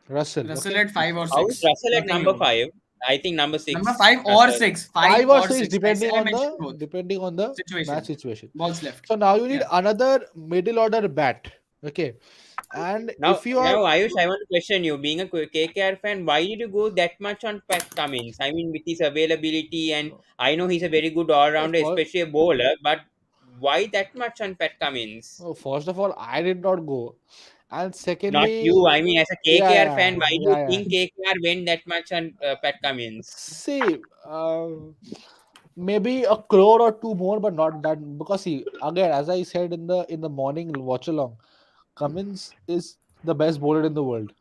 Russell Okay, at 5 or How is 6. Russell at Nothing number wrong. 5? I think number Number 6. 5 or Russell. 6. 5 five or or six 6. I mentioned both. depending on the match Situation. situation. Balls left. So now you need Yeah. another middle order bat. Okay, and Now, if you now, are Ayush, I want to question you. Being a KKR fan, why did you go that much on Pat Cummins? I mean, with his availability, and I know he's a very good all-rounder, first, especially a bowler. But why that much on Pat Cummins? first of all, I did not go, and Not you. secondly, I mean, as a yeah, KKR fan, why do you yeah. think KKR went that much on Pat Cummins? See, maybe a crore or two more, but not that because see again, as I said in the morning watch along, Cummins is the best bowler in the world.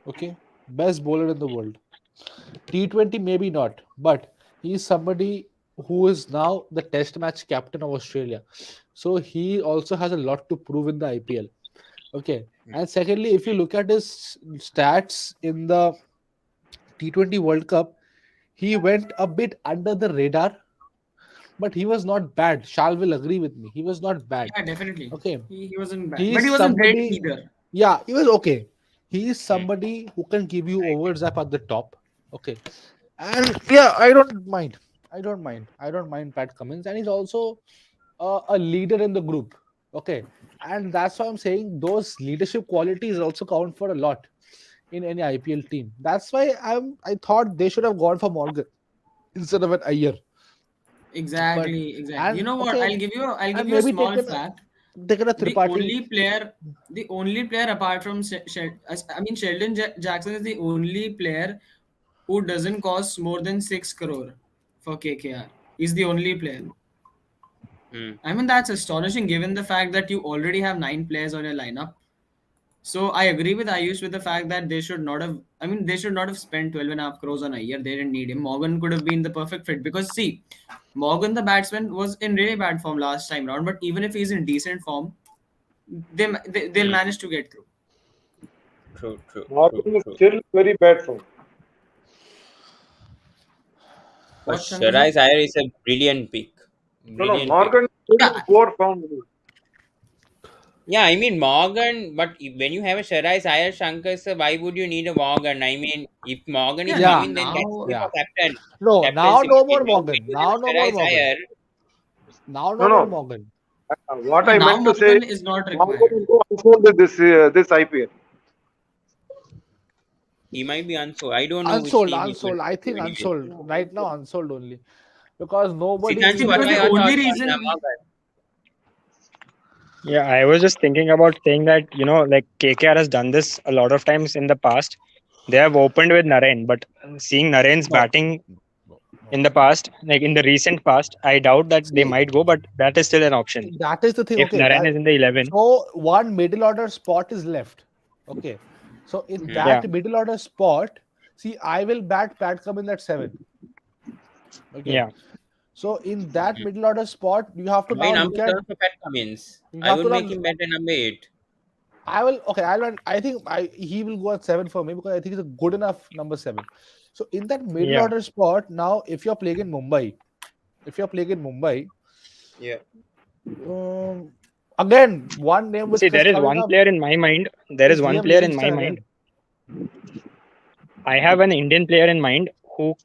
Okay, best bowler in the world. T20 maybe not, but he is somebody who is now the Test match captain of Australia. So he also has a lot to prove in the IPL. Okay, and secondly, if you look at his stats in the T20 World Cup, he went a bit under the radar, but he was not bad. Shal will agree with me. He was not bad. Yeah, definitely. Okay, He wasn't bad. he But is he wasn't great somebody. either. Yeah, he was okay. He is Hmm. somebody who can give you overzap at the top. Okay, and yeah, I don't mind. I don't mind Pat Cummins, and he's also a leader in the group. Okay, and that's why I'm saying those leadership qualities also count for a lot in any IPL team. That's why I thought they should have gone for Morgan instead of an Iyer. But Exactly, exactly. You and know what? okay, I'll give and you a maybe small fact. taken a The Tripathi. only player, apart from I mean Sheldon Jackson is the only player who doesn't cost more than 6 crore for KKR. He's the only player. Hmm. I mean that's astonishing given the fact that you already have 9 players on your lineup. So I agree with Ayush with the fact that they should not have. I mean, they should not have spent 12.5 crores on a year. They didn't need him. Morgan could have been the perfect fit because see, Morgan the batsman was in really bad form last time round. But even if he's in decent form, they'll Hmm. manage to get through. True, true, true, Morgan is true. still very bad form. But What Shankar sir? Shiraz Iyer is a brilliant pick. No, no, Brilliant pick. Morgan is still in Yeah, poor form. Yeah, I mean Morgan, but when you have a Shiraz Iyer Shankar, sir, why would you need a Morgan? I mean, if Morgan is yeah. Yeah, coming, then that's Now, only yeah. for captain. No, now Captaincy no maybe. more Now when Morgan. you have Now a no more Shiraz Morgan. Iyer, Now No, no more no. Morgan. What I now meant to say, Morgan is not Morgan required. will go unsold with this IPL. he might be unsold. I don't know which Unsold, team he's going unsold. I to go think anyway. unsold. Right now, unsold only. Because See, Srikanshi, nobody what because are the your will. only thoughts on reason, Morgan? Yeah, I was just thinking about saying that, like KKR has done this a lot of times in the past. They have opened with Narain, but seeing Narain's No, batting no, no. in the past, like in the recent past, I doubt that they See, might go, but that is still an option. that is the thing. If Okay, Narain is in the 11, so one middle order spot is left. Okay, so in Hmm. yeah, that middle order spot, see, I will bat Pat Cummins at 7. Okay, yeah. so in that Hmm. middle order spot, you have to My now look number at. 7 for Pat Cummins. You I have would to make now. him better number 8. I will okay. I think he will go at 7 for me because I think it's a good enough number 7. So in that middle Yeah. order spot, now if you're playing in Mumbai, Yeah. um, again one name which See, is there is coming one up player in my mind. There is is one Liam player in my Livingston mind. again. I have an Indian player in mind who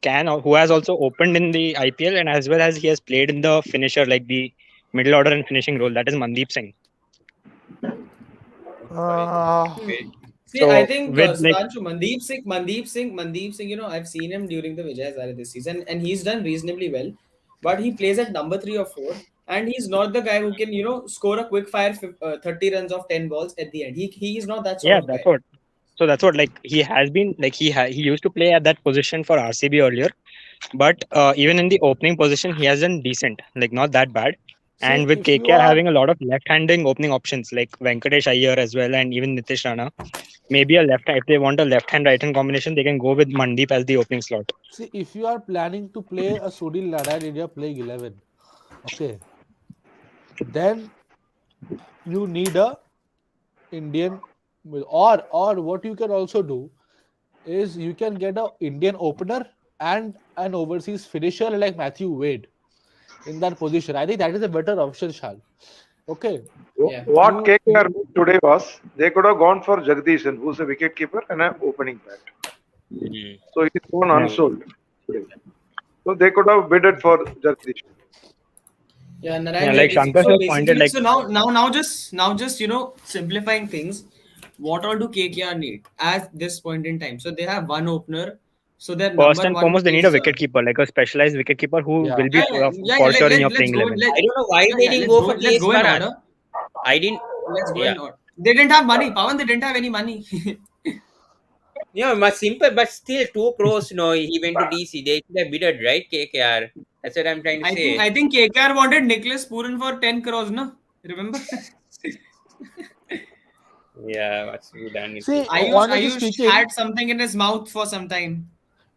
has also opened in the IPL and as well as he has played in the finisher, like the middle order and finishing role. That is Mandeep Singh. Fine. Uh, Okay. See, I So think with like Sudhanshu, Mandeep Singh. I've seen him during the Vijay Hazare this season, and he's done reasonably well. But he plays at number 3 or 4, and he's not the guy who can, score a quick fire 30 runs off 10 balls at the end. He is not that sort yeah, of that's guy. what. So that's what like he has been like he used to play at that position for RCB earlier, but even in the opening position he has done decent, like not that bad. See, And with if you KKR are having a lot of left-handing opening options like Venkatesh Iyer as well, and even Nitish Rana, maybe a left if they want a left-hand right-hand combination, they can go with Mandeep as the opening slot. see if you are planning to play a Sunil Narine in your playing 11, okay, then you need a Indian or what you can also do is you can get a Indian opener and an overseas finisher like Matthew Wade in that position. I think that is a better option, Shal. Okay, Yeah. What you KKR did today was they could have gone for Jagdishan, who's a wicket keeper and an opening bat. Mm. So he's gone Yeah. unsold today. So they could have bidded for Jagdishan. Yeah, Yeah, Narayan like Jagdishwar. Shankar So has pointed, basically, like so now just simplifying things. What all do KKR need at this point in time? So they have one opener. So their first number and one foremost they need a is wicket keeper, like a specialized wicket keeper who yeah. will be yeah, yeah, yeah, yeah. for sure in your Let's playing go. 11. I don't know why they didn't Let's go go. for Let's KS go in Bharat. order. I didn't. Let's go Yeah. in order. They didn't have money, Pawan. They didn't have any money. Yeah, much simple, but still 2 crores. No, he went to DC. They should have bidded, right? KKR. That's what I'm trying to I think say. I think KKR wanted Nicholas Pooran for 10 crores. No, remember? Yeah, what's to be done with See, KKR? honestly Ayush speaking, had something in his mouth for some time.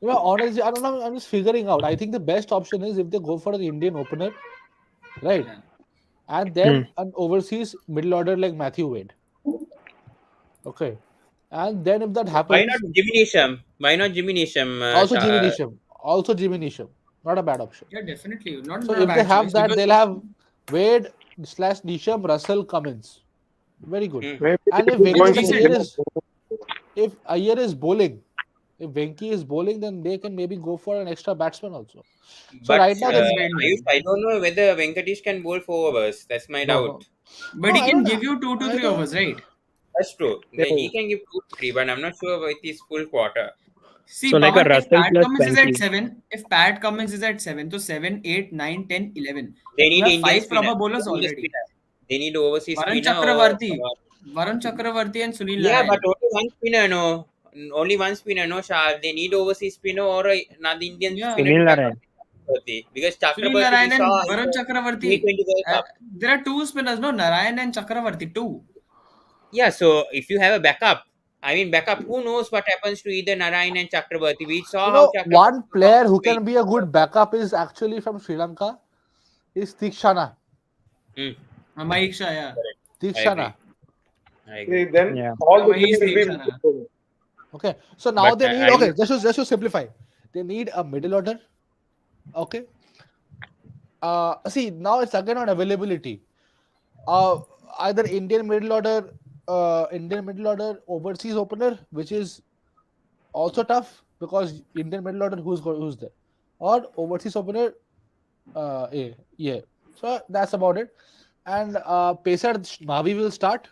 honestly, I don't know. I'm just figuring out. I think the best option is if they go for an Indian opener, right, Yeah. and Hmm. then an overseas middle order like Matthew Wade. Okay, and then if that Why not happens, Jimmy Neesham? Why not Jimmy Neesham? also Jimmy Neesham, not a bad option. Yeah, definitely. Not, So not a if they bad have choice that, because they'll have Wade slash Neesham, Russell, Cummins. Very good. Hmm. Maybe And if they're it's going Venki for decent. Iyer is if Iyer is bowling, if Venki is bowling, then they can maybe go for an extra batsman also. So But right now That's the very Ayush, true. I don't know whether Venkatesh can bowl 4 overs. That's my no no doubt. But no he I can don't give you two to I three don't overs, right? That's true. yeah. He can give 2 to 3, but I'm not sure with his full quarter. See, So like a Pawan, Russell plus Venki. If Pat Cummins is at 7, so 7, 8, 9, 10, 11. They You need have Indian five spinner. proper They bowlers need a already. spinner. They need overseas Varun spinner or Chakravarti. Varun Chakravarti and Sunil yeah, but Narayan. only one spinner, no. Only one spinner, no, Shah. They need overseas spinner or another Indian Yeah. spinner to Sunil back up Narayan. Chakrabarti. Because Sunil Chakrabarti we Narayan saw and in Varun the Chakravarti. T20 World Cup. There are two spinners, no? Narayan and Chakravarti, two. Yeah, so if you have a backup, I mean backup, who knows what happens to either Narayan and Chakrabarti? We saw how Chakrabarti one performed player in who Spain. can be a good backup is actually from Sri Lanka is Tikshana. Hmm, Mahik Shah, yeah. correct. I agree. Tikshana. I agree. Then Yeah. all the three He's will be Shah. bowling. Okay. So now But they need I'm okay, just to simplify. They need a middle order. Okay. See now it's again on availability. Uh either Indian middle order overseas opener, which is also tough because Indian middle order who's there, or overseas opener. Yeah. So that's about it. And pacer Mavi will start.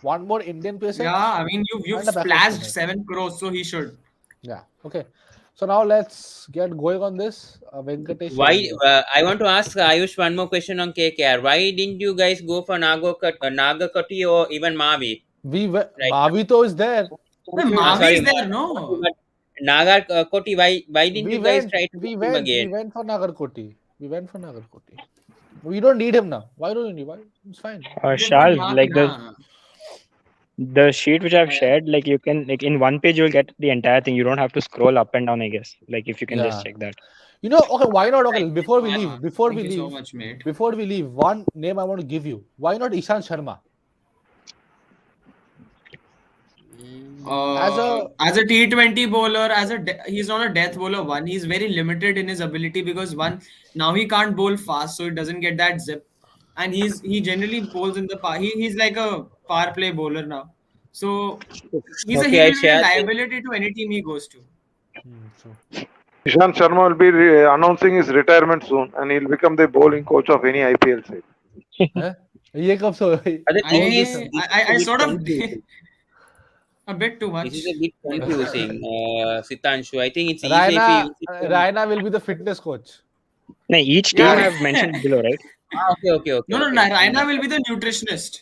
One more Indian pacer Yeah, I mean, you've and a backup splashed spinner. 7 crores, so he should. Yeah. Okay. So now let's get going on this. Venkatesh, you're why on board. I want to ask Ayush one more question on KKR. Why didn't you guys go for Nagakoti or even Mavi right Mavito is there. The Okay. Mavi Sorry, is there, Mavi, no? but Nagarkoti. Why didn't We you guys went. try to We get him went. We again? went for Nagarkoti. We went for Nagarkoti. We don't need him now. Why don't we need? Why? It's fine. They've got Shal, Mavi, like na. the sheet which I've Yeah. shared, like you can like in one page you'll get the entire thing. You don't have to scroll up and down, I guess. Like if you can just Yeah. check that. Okay. Why not? Okay. Thank you Before so we much. leave. Before Thank we you so leave. much, mate. Before we leave, one name I want to give you. Why not Ishan Sharma? As a As a T20 bowler, he's not a death bowler. One, he's very limited in his ability because now he can't bowl fast, so he doesn't get that zip. And he generally bowls in the power. He's like a power play bowler now, so he Okay, I will be a share this. liability to any team he goes to. so Ishant Sharma will be announcing his retirement soon, and he'll become the bowling coach of any IPL side. huh? ये कब so But the how thing is is, this? this is I a bit sort of confusing. A bit too This is much. a bit What do you say? confusing, Sitanshu. I think it's easier if we Raina, use it from. Raina will be the fitness coach. No, each Yeah. team Because I've mentioned below, right? Ah, okay, okay, okay, No, no, no. okay. Raina will be the nutritionist.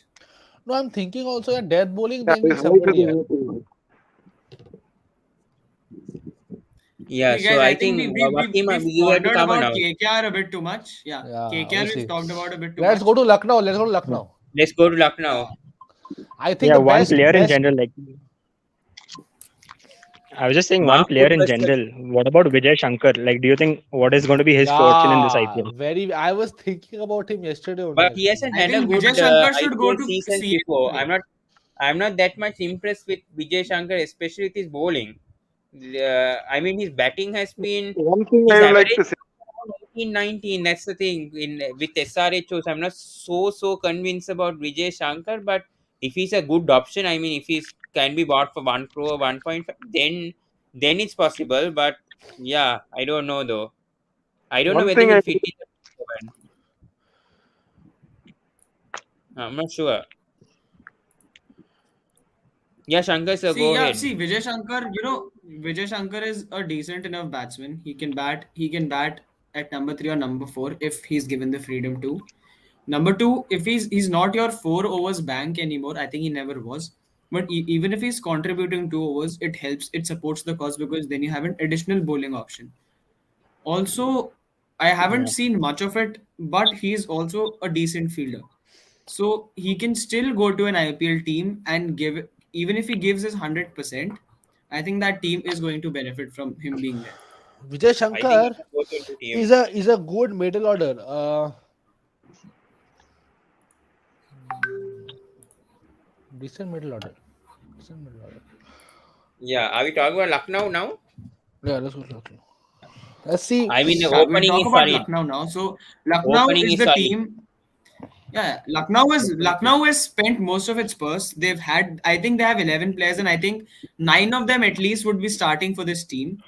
no, I'm thinking also at death bowling Yeah, they his need wife is somebody. in UP. Yeah, See, so guys, I I think think what team we've you have to pondered cover about now? KKR a bit too much. Yeah, Yeah, KKR we've obviously. talked about a bit too Let's go much. to Lucknow. Let's go to Lucknow. Let's go to Yeah. Lucknow. I think Yeah, the one best player in best general. Like I was just saying, one Mark player would in versus. general. What about Vijay Shankar? Like, do you think what is going to be his fortune in this Yeah, IPL? very. I was thinking about him yesterday only But he actually. hasn't I had a think good Vijay Shankar should go IPL to seasons before. CA. I'm not that much impressed with Vijay Shankar, especially with his bowling. I mean, his batting has been One thing his I would like average to say, around 18, 19. That's the thing in with SRHOs. I'm not so convinced about Vijay Shankar, but if he's a good option, I mean, if he's can be bought for 1 crore, 1.5, then it's possible. But yeah, I don't know though. I don't know one whether thing I he'll fit in the 11. I'm not sure. Yeah, Shankar, sir, See, go yeah, ahead. see, Vijay Shankar, Vijay Shankar is a decent enough batsman. He can bat at number three or number four if he's given the freedom to. Number two, if he's not your 4 overs bank anymore, I think he never was. But even if he's contributing 2 overs, it helps, it supports the cause because then you have an additional bowling option. Also, I haven't Yeah. seen much of it, but he's also a decent fielder. So he can still go to an IPL team and give, even if he gives his 100%, I think that team is going to benefit from him being there. Vijay I think he Shankar can go to the team. is a good middle order. Decent middle order. Decent middle order. Yeah, are we talking about Lucknow now? Yeah, let's go to Lucknow. Let's see. I mean, the Yeah, we'll opening talk is about solid. Lucknow now. So Lucknow Opening is is the solid. team. Yeah, Lucknow has spent most of its purse. They've had, I think they have 11 players, and I think nine of them at least would be starting for this team.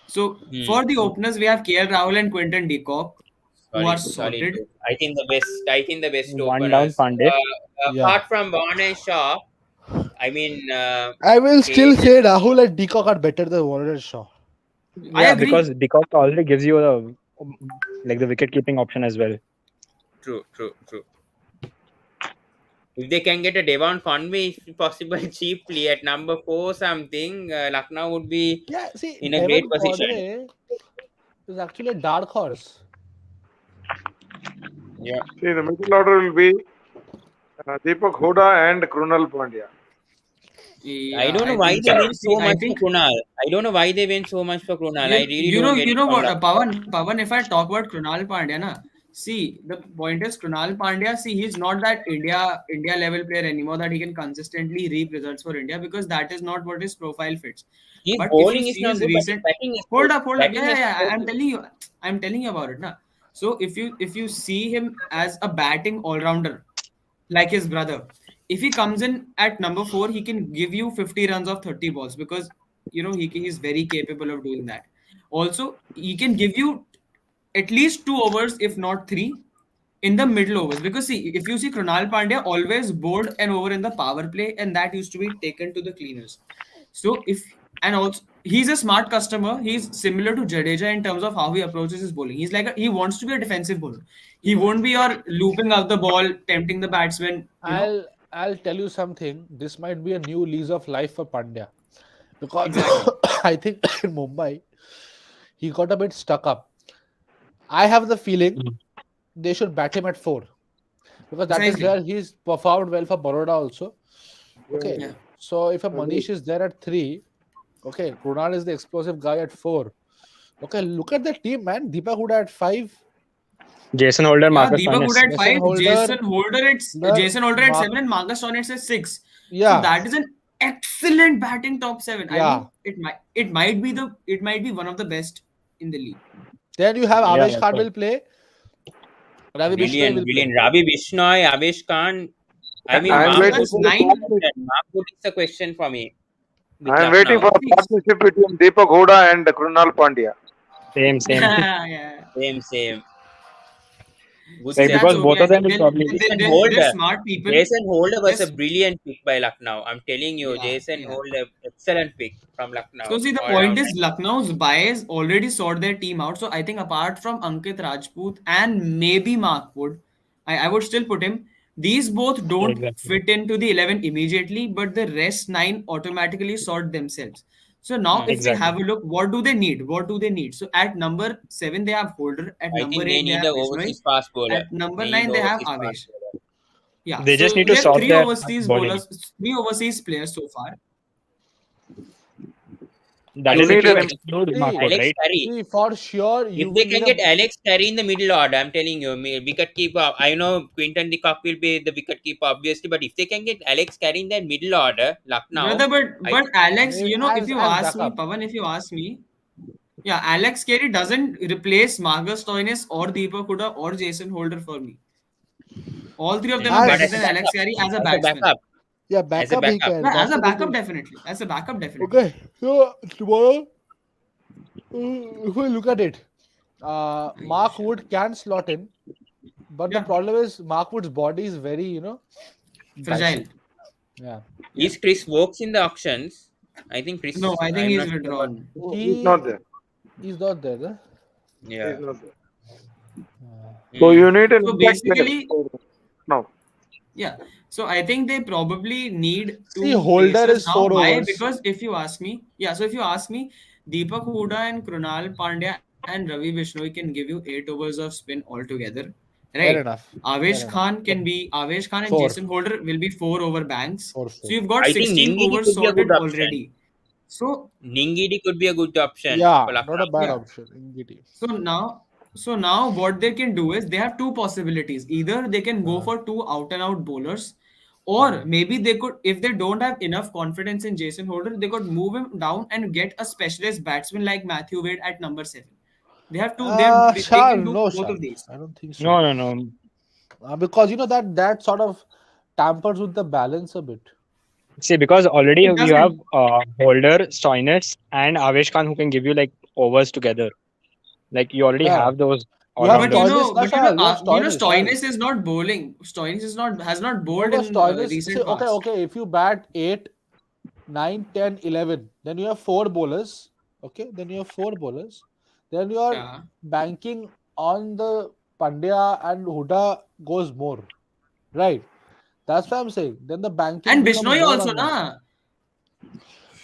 So Hmm. for the openers, we have KL Rahul and Quinton de Kock, who are Solid. sorted. Bro. I think the best One down openers. Pandey. Yeah. Apart from Vaughan and Shaw, I mean, I will still KL. say Rahul and Deacock are better than Warner and Shaw. I Yeah, because agree. Decock already gives you a like the wicket keeping option as well. True. If they can get a Devon Conway, if possible, cheaply at number four something, Lucknow would be Yeah, see, in a great Devon position. Conway is actually a dark horse. Yeah. see the middle order will be Deepak Huda and Krunal Pandya. I Yeah, don't know I why think they so. went See, so I much for think Kunal. I don't know why they went so much for Kunal. I really don't get you it know from what, Lucknow. Pawan. If I talk about Krunal Pandya, na, see the point is Krunal Pandya. See, he's not that India level player anymore that he can consistently reap results for India because that is not what his profile fits. His But if you bowling is see not his good, but his recent, batting is good. hold up, Batting yeah, has yeah, to yeah. go to. I'm telling you about it, na. So if you see him as a batting all rounder, like his brother. If he comes in at number four, he can give you 50 runs of 30 balls because he's very capable of doing that. Also, he can give you at least 2 overs, if not three, in the middle overs. Because see, if you see Krunal Pandya always bowled an over in the power play, and that used to be taken to the cleaners. So if and also he's a smart customer. He's similar to Jadeja in terms of how he approaches his bowling. He wants to be a defensive bowler. He won't be your looping out the ball, tempting the batsman. I'll tell you something. This might be a new lease of life for Pandya because Exactly, I think in Mumbai he got a bit stuck up. I have the feeling Mhm. they should bat him at four because that is precisely. where he's performed well for Baroda also. Okay, Yeah, so if a Agreed. Manish is there at three, okay, Krunal is the explosive guy at four. Okay, look at the team, man. Deepak Huda at five, Jason Holder, yeah. Marcus Deepak Huda Stoinis. at Jason five, Holder, the Jason Holder at Mark. seven, and Marcus Stoinis at six. So Yeah, that is an excellent batting top seven. I yeah. mean, it might be one of the best in the league. Then you have Yeah, Avesh that's Khan right. will play. Ravi Bishnoi Brilliant, will brilliant. play. Ravi Bishnoi, Avesh Khan. I mean, I am See, Mark waiting Wood that's for is the the nine. partnership. question. Mark Wood is the question for me with I am waiting Lucknow. for a partnership between Deepak Huda and Krunal Pandya. Same. Yeah, yeah. Same. See, Like, that's because okay. both I of think them will probably. Jason they're Holder. smart people. Jason Holder was a Yes, brilliant pick by Lucknow. I'm telling you, yeah, Jason yeah. Holder, excellent pick from So Lucknow, see, the all point rounder. is Lucknow's bias already sort their team out. So I think apart from Ankit Rajput and maybe Mark Wood, I would still put him. These both don't Exactly. fit into the 11 immediately, but the rest nine automatically sort themselves. So now Hmm. if we Exactly. have a look, what do they need? What do they need? So at number 7 they have Holder, at I number think they 8 they need have a Bishnoi, overseas fast bowler. at number They need 9 they have overseas fast Avesh. bowler. Yeah, They just so need to they have sort three their overseas bowling. bowlers, three overseas players so far. That I You is think need if you an even exclude See, Markwood, Alex right? Curry. see, for sure you If they will can need get a. Alex Curry in the middle order, I'm telling you, wicket keeper. I know Quinton de Kock will be the wicket keeper, obviously, but if they can get Alex Curry in that middle order, Lucknow, Brother, but I but think Alex, Maybe you know, if you as ask me, backup. Pavan, if you ask me, yeah, Alex Carey doesn't replace Marcus Stoinis or Deepak Huda or Jason Holder for me. All three of I them are know, but better As than Alex Carey as a as a batsman. backup, yeah, as a backup he backup. can. Yeah, as That's a what it backup, is. definitely. As a backup, definitely. Okay, so tomorrow, if we look at it, Yeah, Mark sure. Wood can slot in, but the Yeah, problem is Mark Wood's body is very, fragile. dicey. Yeah, Yeah. Is Chris Wokes in the auctions? I think No, Chris. I think I'm he's not sure about. withdrawn. He's not he there. is not there. Huh? He's Yeah. not there. Uh, So Mm. you need an So impact player basically, now. yeah. So I think they probably need See, two Holder pacers is now. four Why? overs. Because if you ask me, yeah. So if you ask me, Deepak Huda and Krunal Pandya and Ravi Bishnoi can give you 8 overs of spin altogether, right? Fair enough. Fair enough. Avesh Khan and Four, Jason Holder will be 4 over banks. So four. you've got I think 16 Ningidi overs could be a good sorted option. already. So Ningidi could be a good option for Yeah, not a Lucknow. bad yeah. option in GT. So now what they can do is they have two possibilities. Either they can go Uh, for two out and out bowlers, or maybe they could, if they don't have enough confidence in Jason Holder, they could move him down and get a specialist batsman like Matthew Wade at number 7. They have two, they Shah, can do no, both Shah. of these. I don't think No, so. no, no. Because that sort of tampers with the balance a bit. See, because already It you have doesn't. Holder, Stoinis, and Avesh Khan who can give you like overs together. Like you already Yeah, have those you have But you all-rounders. know, Stoinis, but you know, Nasha. You have Stoinis, Shah. Stoinis is not bowling. Stoinis is not has not No, bowled but in Stoinis. See, recent okay, past. okay. If you bat 8, 9, 10, 11, then you have four bowlers. Okay, then you have four bowlers. Then you are Yeah, banking on the Pandya and Huda goes more. Right. That's what I'm saying. Then the banking and becomes Bishnoi more also, on them. na.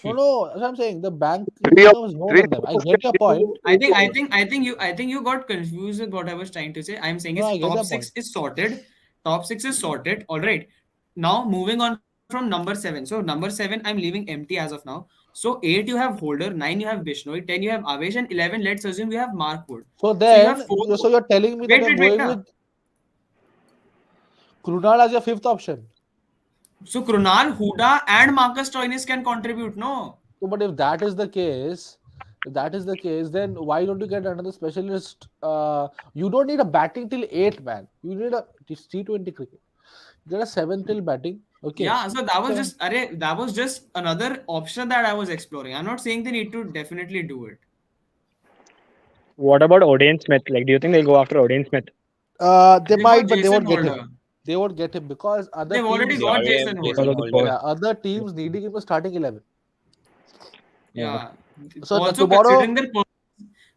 No, that's what I'm saying. The banking Three of becomes more three on them. I overs get can your give point. you 8 overs. I think you got confused with what I was trying to say. I'm saying No, is I get top your point. six is sorted. Top six is sorted. All right. Now moving on from number 7. So number 7, I'm leaving empty as of now. So 8 you have Holder, 9 you have Bishnoi, 10 you have Avesh, and 11 let's assume you have Mark Wood. So So you have then, four. so you're telling me that Wait, you're wait, wait. going Na. with Krunal as your fifth option. So Krunal, Huda, and Marcus Stoinis can contribute. No. So, but if that is the case, then why don't you get another specialist? You don't need a batting till 8, man. You need a it's T20 cricket. You get a 7 till batting. Okay. Yeah, so that was Okay. just that was just another option that I was exploring. I'm not saying they need to definitely do it. What about Odean Smith? Like, do you think they'll go after Odean Smith? They They got might, but they Jason won't get Holder. him. They won't get him because other They've already teams, They got already Jason have Because Holder. Jason of the Holder. cost. yeah, other teams needing him to starting 11. Yeah. Yeah. So Also considering tomorrow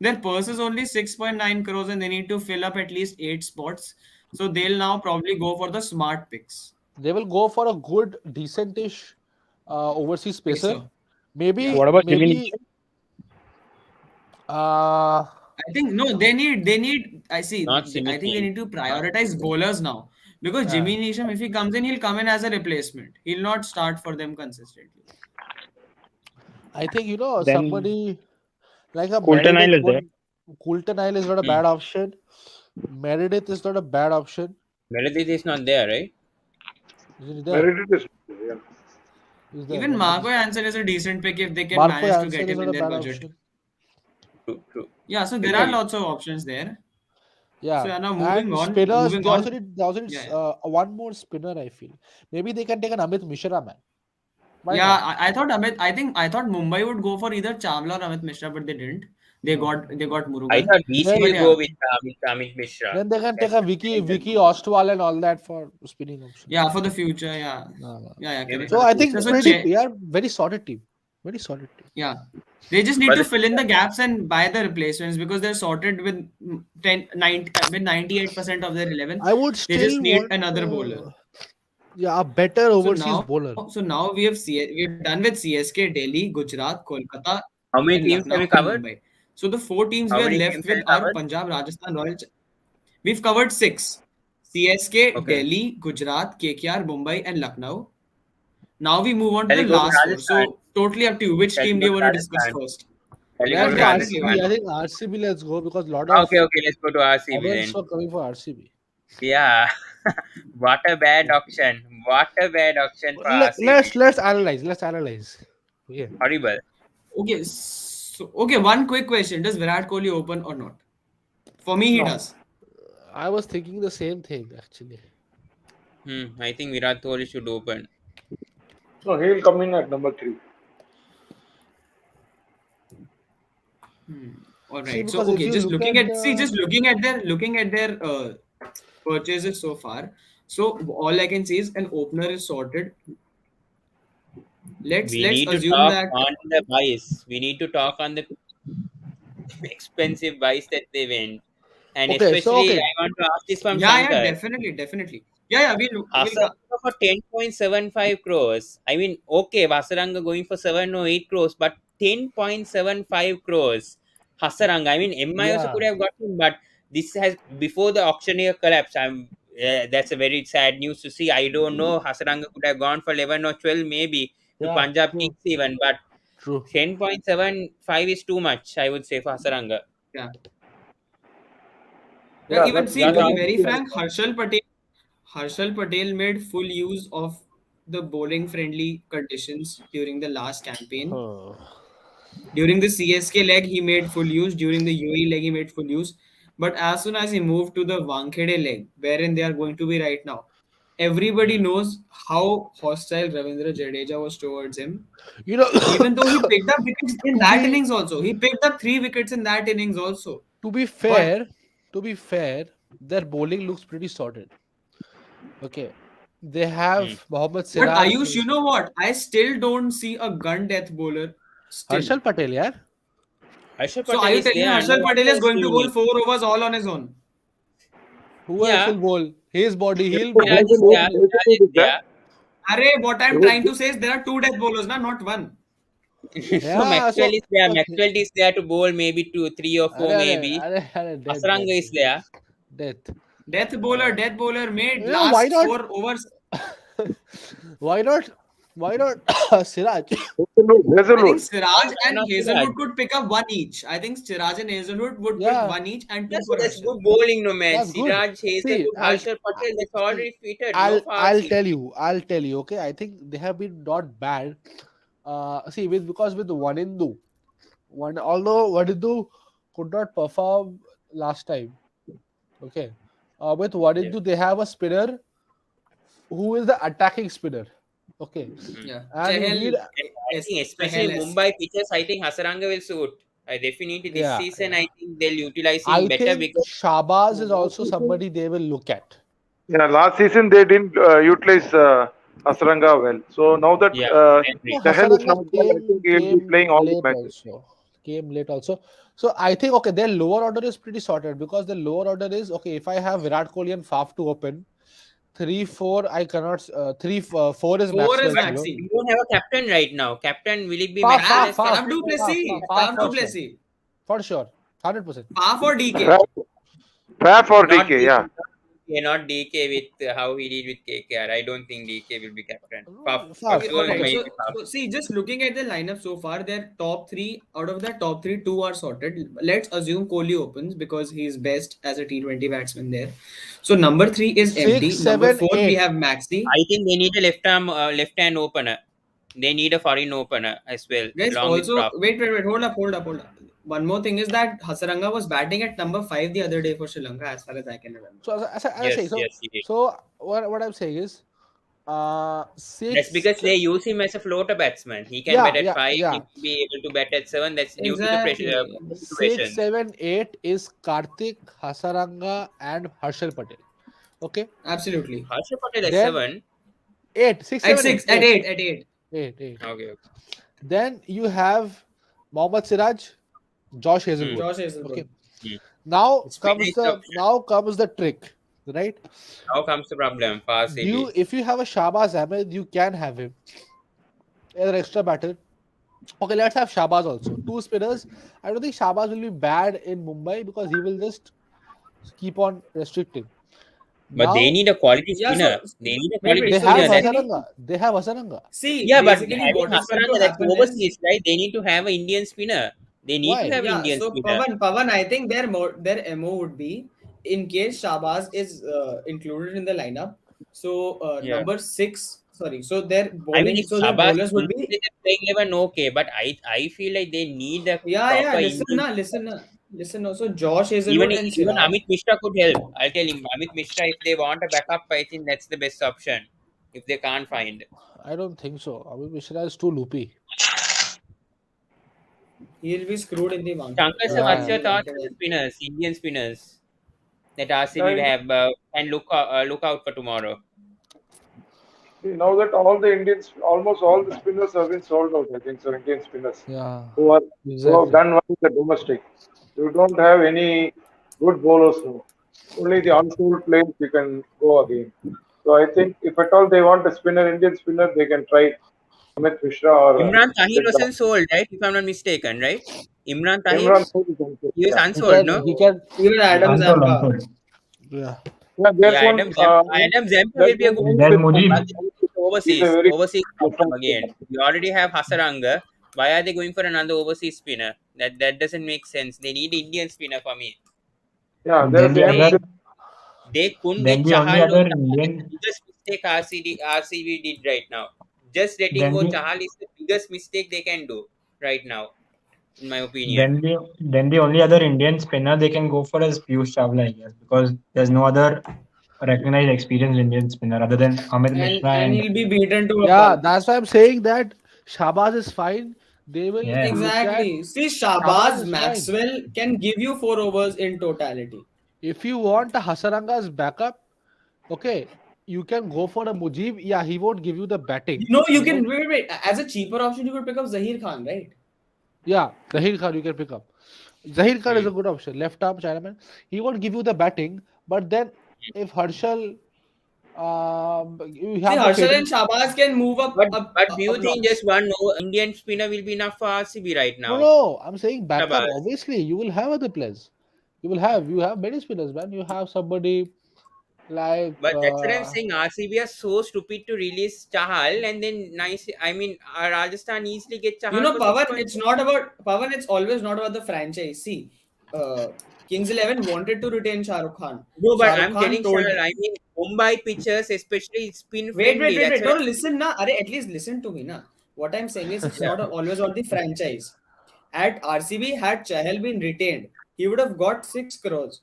their purse is only 6.9 crores and they need to fill up at least 8 spots. So they'll now probably go for the smart picks. they will go for a good, decentish overseas Think pacer. so. Yeah. What about Jimmy Maybe Neesham? uh, I think no, they need. I see. Not I think they Simitin. need to prioritize bowlers now because uh, Jimmy Neesham, if he comes in, he'll come in as a replacement. He'll not start for them consistently. I think Then somebody like a Coulter Meredith Nile is there. would. Coulton Isle is not a Hmm. bad option. Meredith is not a bad option. Meredith is not there, right? Is he there? Meredith is yeah. Is there? Even Then let me Marco see. Jansen is a decent pick if they can Marco manage to get Jansen is him not in a their bad budget. option. True, true. Yeah, so there are Agreed. lots of options there. So Yeah, yeah, now moving and on, spinners. moving on. They also need Yeah, yeah. one more spinner. I feel maybe they can take an Amit Mishra, man. Why Yeah, not? I thought I thought Mumbai would go for either Chawla or Amit Mishra, but they didn't. they got I Murugan. thought DC Then But will yeah, go with Amit Mishra. then they can take That's a the Vicky Ostwal and all that for spinning options. yeah, for the future, yeah, No, no. yeah, yeah, maybe correct. for So the I So think future. so pretty Che, yeah, very solid team. Very solid team. yeah, they just need But to the fill in the gaps and buy the replacements because they're sorted with 98% of their 11. I would They just still need want another bowler. yeah, a better So overseas now, bowler. so now we're done with CSK, Delhi, Gujarat, Kolkata, how many and teams have Lucknow we and covered? Mumbai. So the four teams How we are many left teams have with we are covered? Punjab, Rajasthan, We've covered six: CSK, Okay. Delhi, Gujarat, KKR, Mumbai, and Lucknow. Now we move on to Shall the we go to last four. Rajasthan? So totally up to you. Which Shall team we do go you to want to discuss Rajasthan? first? Shall we Yeah, go to Let's go definitely. Why RCB. I not? think RCB. Let's go because a lot of Okay, let's go to RCB comments then. were coming for RCB. Yeah. What a bad auction. What a bad auction for RCB. Let's analyze. Let's analyze. Yeah. Horrible. Okay. So okay, one quick question: does Virat Kohli open or not? For me, he No. does. I was thinking the same thing actually. I think Virat Kohli should open. No, he will come in at number 3. Hmm. All See, right. So because if okay, you just look looking at at see, the just looking at their purchases so far. So all I can say is an opener is sorted. Let's We let's need to assume talk that on the buys. We need to talk on the expensive buys that they went. And okay, so especially, okay, I want to ask this from yeah, yeah, Shankar. definitely. Yeah, yeah, we'll Hasaranga for 10.75 crores. I mean, okay, Hasaranga going for 7 or 8 crores, but 10.75 crores. Hasaranga. I mean, MI also yeah, could have gotten, but this has before the auctioneer collapse. That's a very sad news to see. I don't know. Hasaranga could have gone for 11 or 12 maybe to yeah, Punjab true, Kings even, but true. 10.75 is too much, I would say, for Hasaranga. yeah. Yeah, Yeah, even that's see, Your to that's be thoughts? very something. frank, Harshal Patel made full use of the bowling friendly conditions during the last campaign. Huh. During the CSK leg, he made full use. During the UAE leg, he made full use. But as soon as he moved to the Wankhede leg, wherein they are going to be right now, everybody Hmm. knows how hostile Ravindra Jadeja was towards him. You know, Even though he picked up wickets in to that be innings also, he picked up 3 wickets in that innings also. to be But fair, to be fair, their bowling looks pretty sorted. Okay, they Hmm. have Mohammad but Siraj, Ayush, you know what? I still don't see a gun death bowler still. Harshal Patel, yeah. Aishar So are Patel you is telling me there. And Harshal what Patel is else going do to you bowl need? 4 overs all on his own? Who else Yeah, will bowl? His body, he'll Siraj bowl. is there. Siraj is there. What I'm trying to say is there are 2 death bowlers, not one. So Yeah, Maxwell so is there. Maxwell is there to bowl maybe 2, 3 or 4 maybe. death, death, Asaranga is there. death. Death bowler made Yeah, why last not? 4 overs. Why not? Why not Siraj? I think Hazelwood. Siraj Why and not Siraj? Hazelwood could pick up one each. I think Siraj and Hazelwood would pick Yeah, one each and Yeah, two so for that's Harshal. good bowling, no man. that's good. Siraj, See, Hazelwood, Harshal Patel, that's see, already fitted. No falsing. I'll tell you. Okay, I think they have been not bad. See, because with Wanindu, although Wanindu could not perform last time. Okay, with Yeah. Wanindu they have a spinner who is the attacking spinner. Okay, Hmm. Yeah, and you need Chahel, And I think especially Chahel esque. Mumbai pitches, I think Hasaranga will suit. Definitely this yeah, season, yeah. I think they'll utilize him I better think because Shabazz is Last also season, somebody they will look at. yeah, last season they didn't utilize Asranga well. So now that yeah, I No, agree. Chahal is Hasaranga not there, I think he will be playing all the matches. came late also. So I think okay, their lower order is pretty sorted because the lower order is okay. If I have Virat Kohli and Faf to open, 3-4 I cannot. 3-4 is 4 is Maxwell's But below. Maxi. we don't have a captain right now. Captain, will it be Faf, Maxwell Faf, as Faf, Faf, Faf captain? du Plessis. Faf Faf du for sure, Plessis. for sure, 100%. Faf or DK. Faf, Faf or Not DK, DK, yeah. not DK with how he did with KKR. I don't think DK will be captain. For Faf. Okay, all sure, it right. Okay, might So, be Faf. so see, just looking at the lineup so far, their top three out of the top three, two are sorted. Let's assume Kohli opens because he's best as a T20 batsman there. So number three is six, empty. Number seven, four we eight. have Maxi. I think they need a left hand opener. They need a foreign opener as well, Guys, along with also Prof. wait, hold up. One more thing is that Hasaranga was batting at number 5 the other day for Sri Lanka, as far as I can remember. So as I say, Yes, yes, he did. so what I'm saying is That's Six. because they use him as a floater batsman. He can bat Yeah, at yeah, 5. He yeah. will be able to bat at 7. That's due to the pressure Exactly. Six, situations. 7, 8 is Karthik, Hasaranga, and Harshal Patel. Okay. Absolutely. Harsha Patel at Then 7. eight, six, At seven, eight, six, at eight, eight, at eight. eight, eight. Okay. Then you have Mohammad Siraj, Josh Hmm. Hazelwood. Josh Okay. Hazelwood. Hmm. Now Spinner comes is the the option. now comes the trick, right? Now comes the problem for RCB. If you have a Shahbaz Ahmed, you can have him as an extra batter. Okay, let's have Shahbaz also. Two spinners. I don't think Shahbaz will be bad in Mumbai because he will just keep on restricting. But they Now need a quality Yeah, so spinner. They need a wait, quality wait. they So have spinner. That basically, Hasaranga. They have Hasaranga. see, Yeah, but basically having what is going to Hasaranga, that's happen is, overseas, right? They need to have an Indian spinner. They need to Why? have yeah, Indian so spinner. Pavan, I think their MO would be in case Shabazz is included in the lineup. So Yeah. number six, sorry. So their I mean, bowling, if so their Shabazz bowlers would included be, in the playing 11, okay. But I feel like they need a yeah, yeah. proper Listen, Indian na, listen, spinner. na, listen. Na. So Josh Even Hazelwood and even Siraj. Amit Mishra could help. I'll tell him, Amit Mishra, if they want a backup, I think that's the best option. If they can't find. I don't think so. Abhi Mishra is too loopy. He'll be screwed in the market. Shankar sir, what's Yeah. your In thoughts on the wanted. spinners, Indian spinners that RCB will And have and look out for tomorrow? see, now that all the Indians, almost all the spinners have been sold out, I think so, Indian spinners Yeah. who are who have Exactly. done well in the domestic. You don't have any good bowlers now. Only the untold players you can go again. So I think if at all they want a spinner, Indian spinner, they can try Amit Mishra or Imran Tahir Sid Dhawan. wasn't sold, right? If I'm not mistaken, right? Imran Tahir, Imran Khan is untold. he was Yeah. He unsold, can. no? He can. Even Adam Untold, Zampa. untold. Yeah. Yeah, Yeah, Adam Zampa there's will be a one good And young there's option. spinner. But Mujib. it's He's a overseas, very overseas problem good again. We already have Hasaranga. Why are they going for another overseas spinner? That doesn't make sense. They need Indian spinner for me. Yeah, Then there's the young They other, spinner. they couldn't then get the only Chahal. No, other Chahal is the Indian, biggest mistake RCB did right now. Just letting then go the Chahal is the biggest mistake they can do right now, in my opinion. then the only other Indian spinner they can go for is Piyush Chawla, I guess, because there's no other recognized experienced Indian spinner other than Amit Mishra And and he'll be beaten to a Yeah. pulp. That's why I'm saying that Shahbaz is fine. They will yeah. look at Exactly. See, Shahbaz Shahbaz is fine. Maxwell can give you 4 overs in totality. If you want a Hasaranga's backup, okay, you can go for a Mujib. Yeah, he won't give you the batting. You know, you You can know. wait. As a cheaper option, you could pick up Zahir Khan, right? Yeah, Zahir Khan you can pick up. Zahir Khan is Hmm. a good option. Left arm Chinaman. He won't give you the batting, but then if Harshal, you See, have the Harshal and fading. Shahbaz can move But do you up think notch. just one Indian spinner will be enough for RCB right No, now? no, I'm saying backup. Shabazz. Obviously, you will have other players. You have many spinners, man. You have somebody like But that's what I'm saying. RCB are so stupid to release Chahal and then nice. I mean, Rajasthan easily get You Chahal know, for Pavan, 6 point. it's not about Pavan. It's always not about the franchise. See, uh, Kings 11 wanted to retain Shah Rukh Khan. No, Shah but Rukh I'm Khan telling told. Chahal. I mean, Mumbai pitchers, especially spin Wait, wait, friendly. wait, That's wait. what No, I'm saying. listen, na. Are at least listen to me, na. What I'm saying is, it's Yeah. not always on the franchise. At RCB, had Chahal been retained, he would have got 6 crores.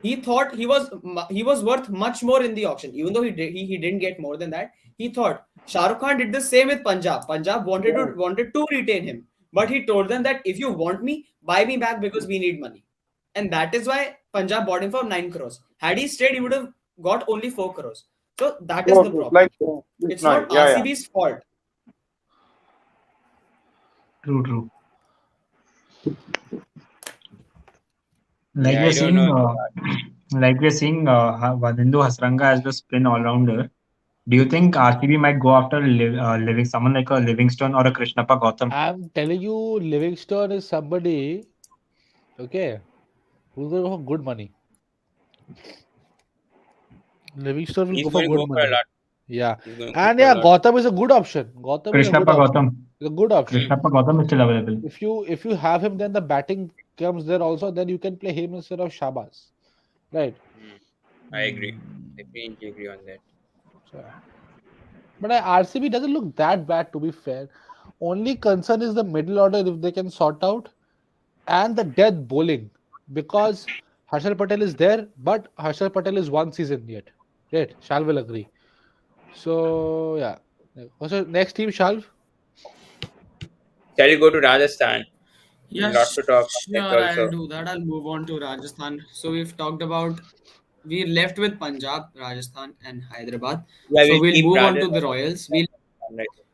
He thought he was worth much more in the auction, even though he didn't get more than that. He thought Shah Rukh Khan did the same with Punjab. Punjab wanted to retain him, but he told them that if you want me, buy me back because we need money, and that is why Punjab bought him for 9 crores. Had he stayed, he would have got only 4 crores. So that is So the it's problem. like it's It's nine. not Yeah, yeah. RCB's fault. True, true. Like Yeah, we're I don't know seeing, about that. Vadindu Hasranga as the spin all rounder. Do you think RCB might go after living someone like a Livingston or a Krishnappa Gautam? I'm telling you, Livingstone is somebody, okay, who's going to go for good money. Livingstone will He's go for going to good go for a money. lot. Yeah. He's going to go And for a yeah, lot. Gautam is a good option. Gautam is a good Krishnappa option. Gautam. It's a good option. Hmm. Krishnappa Gautam is still available. If you have him, then the batting comes there also. Then you can play him instead of Shabazz, right? Hmm. I agree. Definitely agree on that. So, but RCB doesn't look that bad to be fair. Only concern is the middle order if they can sort out and the death bowling because Harshal Patel is there, but Harshal Patel is one season yet. Right? Shall will agree. So yeah. What's the next team, Shalv? Shall we go to Rajasthan? Lot Yes, to talk on that sure, I'll also. do that. I'll move on to Rajasthan. So we've talked about, we left with Punjab, Rajasthan, and Hyderabad. Yeah, So we'll we'll keep move on to the Rajasthan Royals. We'll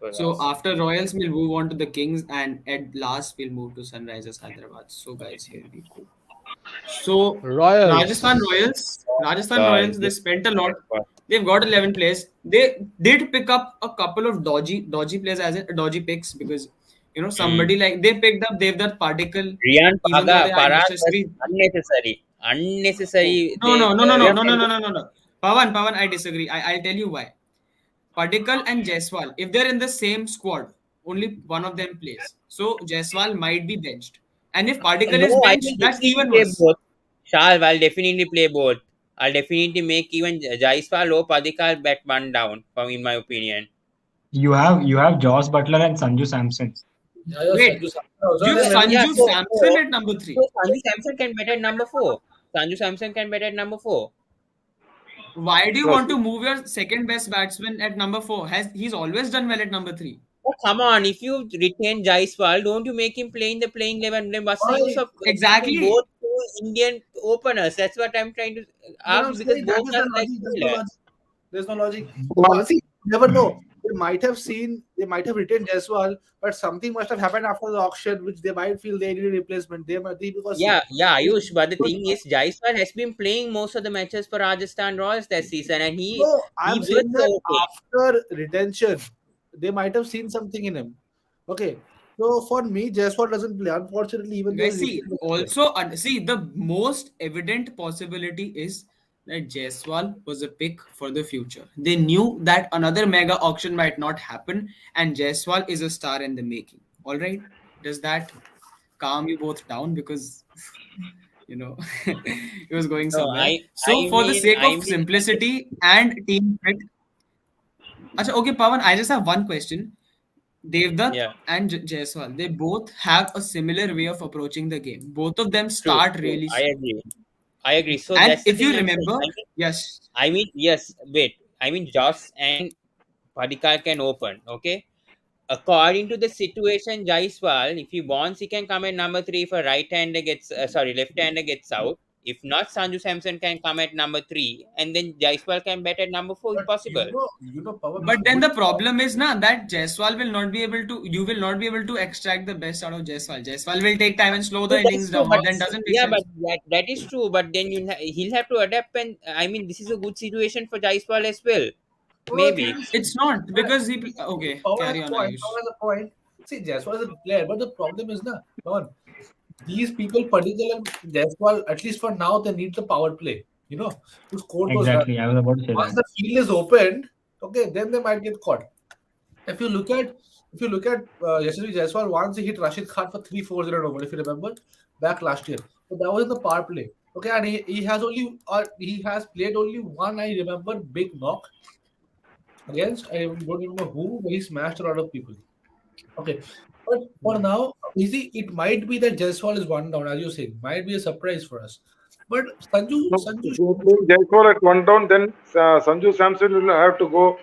for So last. after Royals, we'll move on to the Kings, and at last, we'll move to Sunrisers Hyderabad. So guys, here we go. So Royals. Rajasthan God, Royals, they this spent a lot. was They've got 11 players. They did pick up a couple of dodgy players, as in dodgy picks, because hmm. somebody like they picked up Devdutt Particle, Riyan even though they had Parag Mr. was Sri. unnecessary. Unnecessary. No, They no, no, no, no, Riyan no, no, no, Parag, no, no, no. Pawan, I disagree. I'll tell you why. Padikal and Jaiswal, if they're in the same squad, only one of them plays. So Jaiswal might be benched. And if Padikal no, is I will benched, that's definitely even play worse. both. Shal, I'll definitely play both. I'll definitely make even Jaiswal or Padikal bet one down, from in my opinion. You have Josh Butler and Sanju Samson. Yeah, yeah, Wait, Sanju Samson also you on 11. Yeah, Sanju so Samson at number three. Sanju Samson can bet at number four. Sanju Samson can bet at number four. Why do you No, want to see, move your second best batsman at number four? He's always done well at number three. Oh, come on, if you retain Jaiswal, don't you make him play in the playing 11? Then what's the use Why? of keeping both Exactly. two Indian openers? That's what I'm trying to But I'm argue, because saying that both is are the like logic. There's no similar. logic. There's no logic. one, See, you never know. They might have retained Jaiswal, but something must have happened after the auction, which they might feel they need a replacement. They might be because see, Yeah, Ayush. But the thing is, Jaiswal has been playing most of the matches for Rajasthan Royals this season, and no, he I'm saying works that okay. after retention, they might have seen something in him. Okay, so for me, Jaiswal doesn't play. Unfortunately, even though Guys, he's see, retained. also, see, the most evident possibility is that Jaiswal was a pick for the future. They knew that another mega auction might not happen, and Jaiswal is a star in the making. All right? Does that calm you both down? Because, it was going No, somewhere. I So, for the mean, sake of simplicity and team fit, Acha, okay, Pawan, I just have one question. Devdutt yeah, and Jaiswal, they both have a similar way of approaching the game. Both of them true, start true. really I slow. agree. I agree. So And that's the if you thing I'm saying. remember, yes, Yes, wait. I mean, Joss and Padikar can open. Okay. According to the situation, Jaiswal, if he wants, he can come at number three if a right hander gets, left hander gets out. If not, Sanju Samson can come at number three, and then Jaiswal can bet at number four if But possible. Pawan, but then who the problem is now that Jaiswal will not be able to, you will not be able to extract the best out of Jaiswal. Jaiswal will take time and slow the No, that's innings true. down. But Then doesn't make yeah, but sense. that is true. But then he'll have to adapt, and I mean, this is a good situation for Jaiswal as well. No, the thing Maybe. is, see, It's not because see, okay, Pawan has carry a on, point. Ayush. Pawan has a point. See, Jaiswal is a player, but the problem is, na, Pawan, these people, Padikkal and Jaiswal, at least for now, they need the power play, to score those runs. Exactly. I was about to say Once that. the field is opened, okay, then they might get caught. If you look at, Yashasvi Jaiswal, once he hit Rashid Khan for 3 4 in a row, if you remember, back last year. So that was in the power play. Okay, and he has played only one, I remember, big knock against, I don't remember who, but he smashed a lot of people. Okay. But for now, you see, it might be that Jaiswal is one down, as you say. Might be a surprise for us. But no, if you play Jaiswal at one down, then Sanju Samson will have to go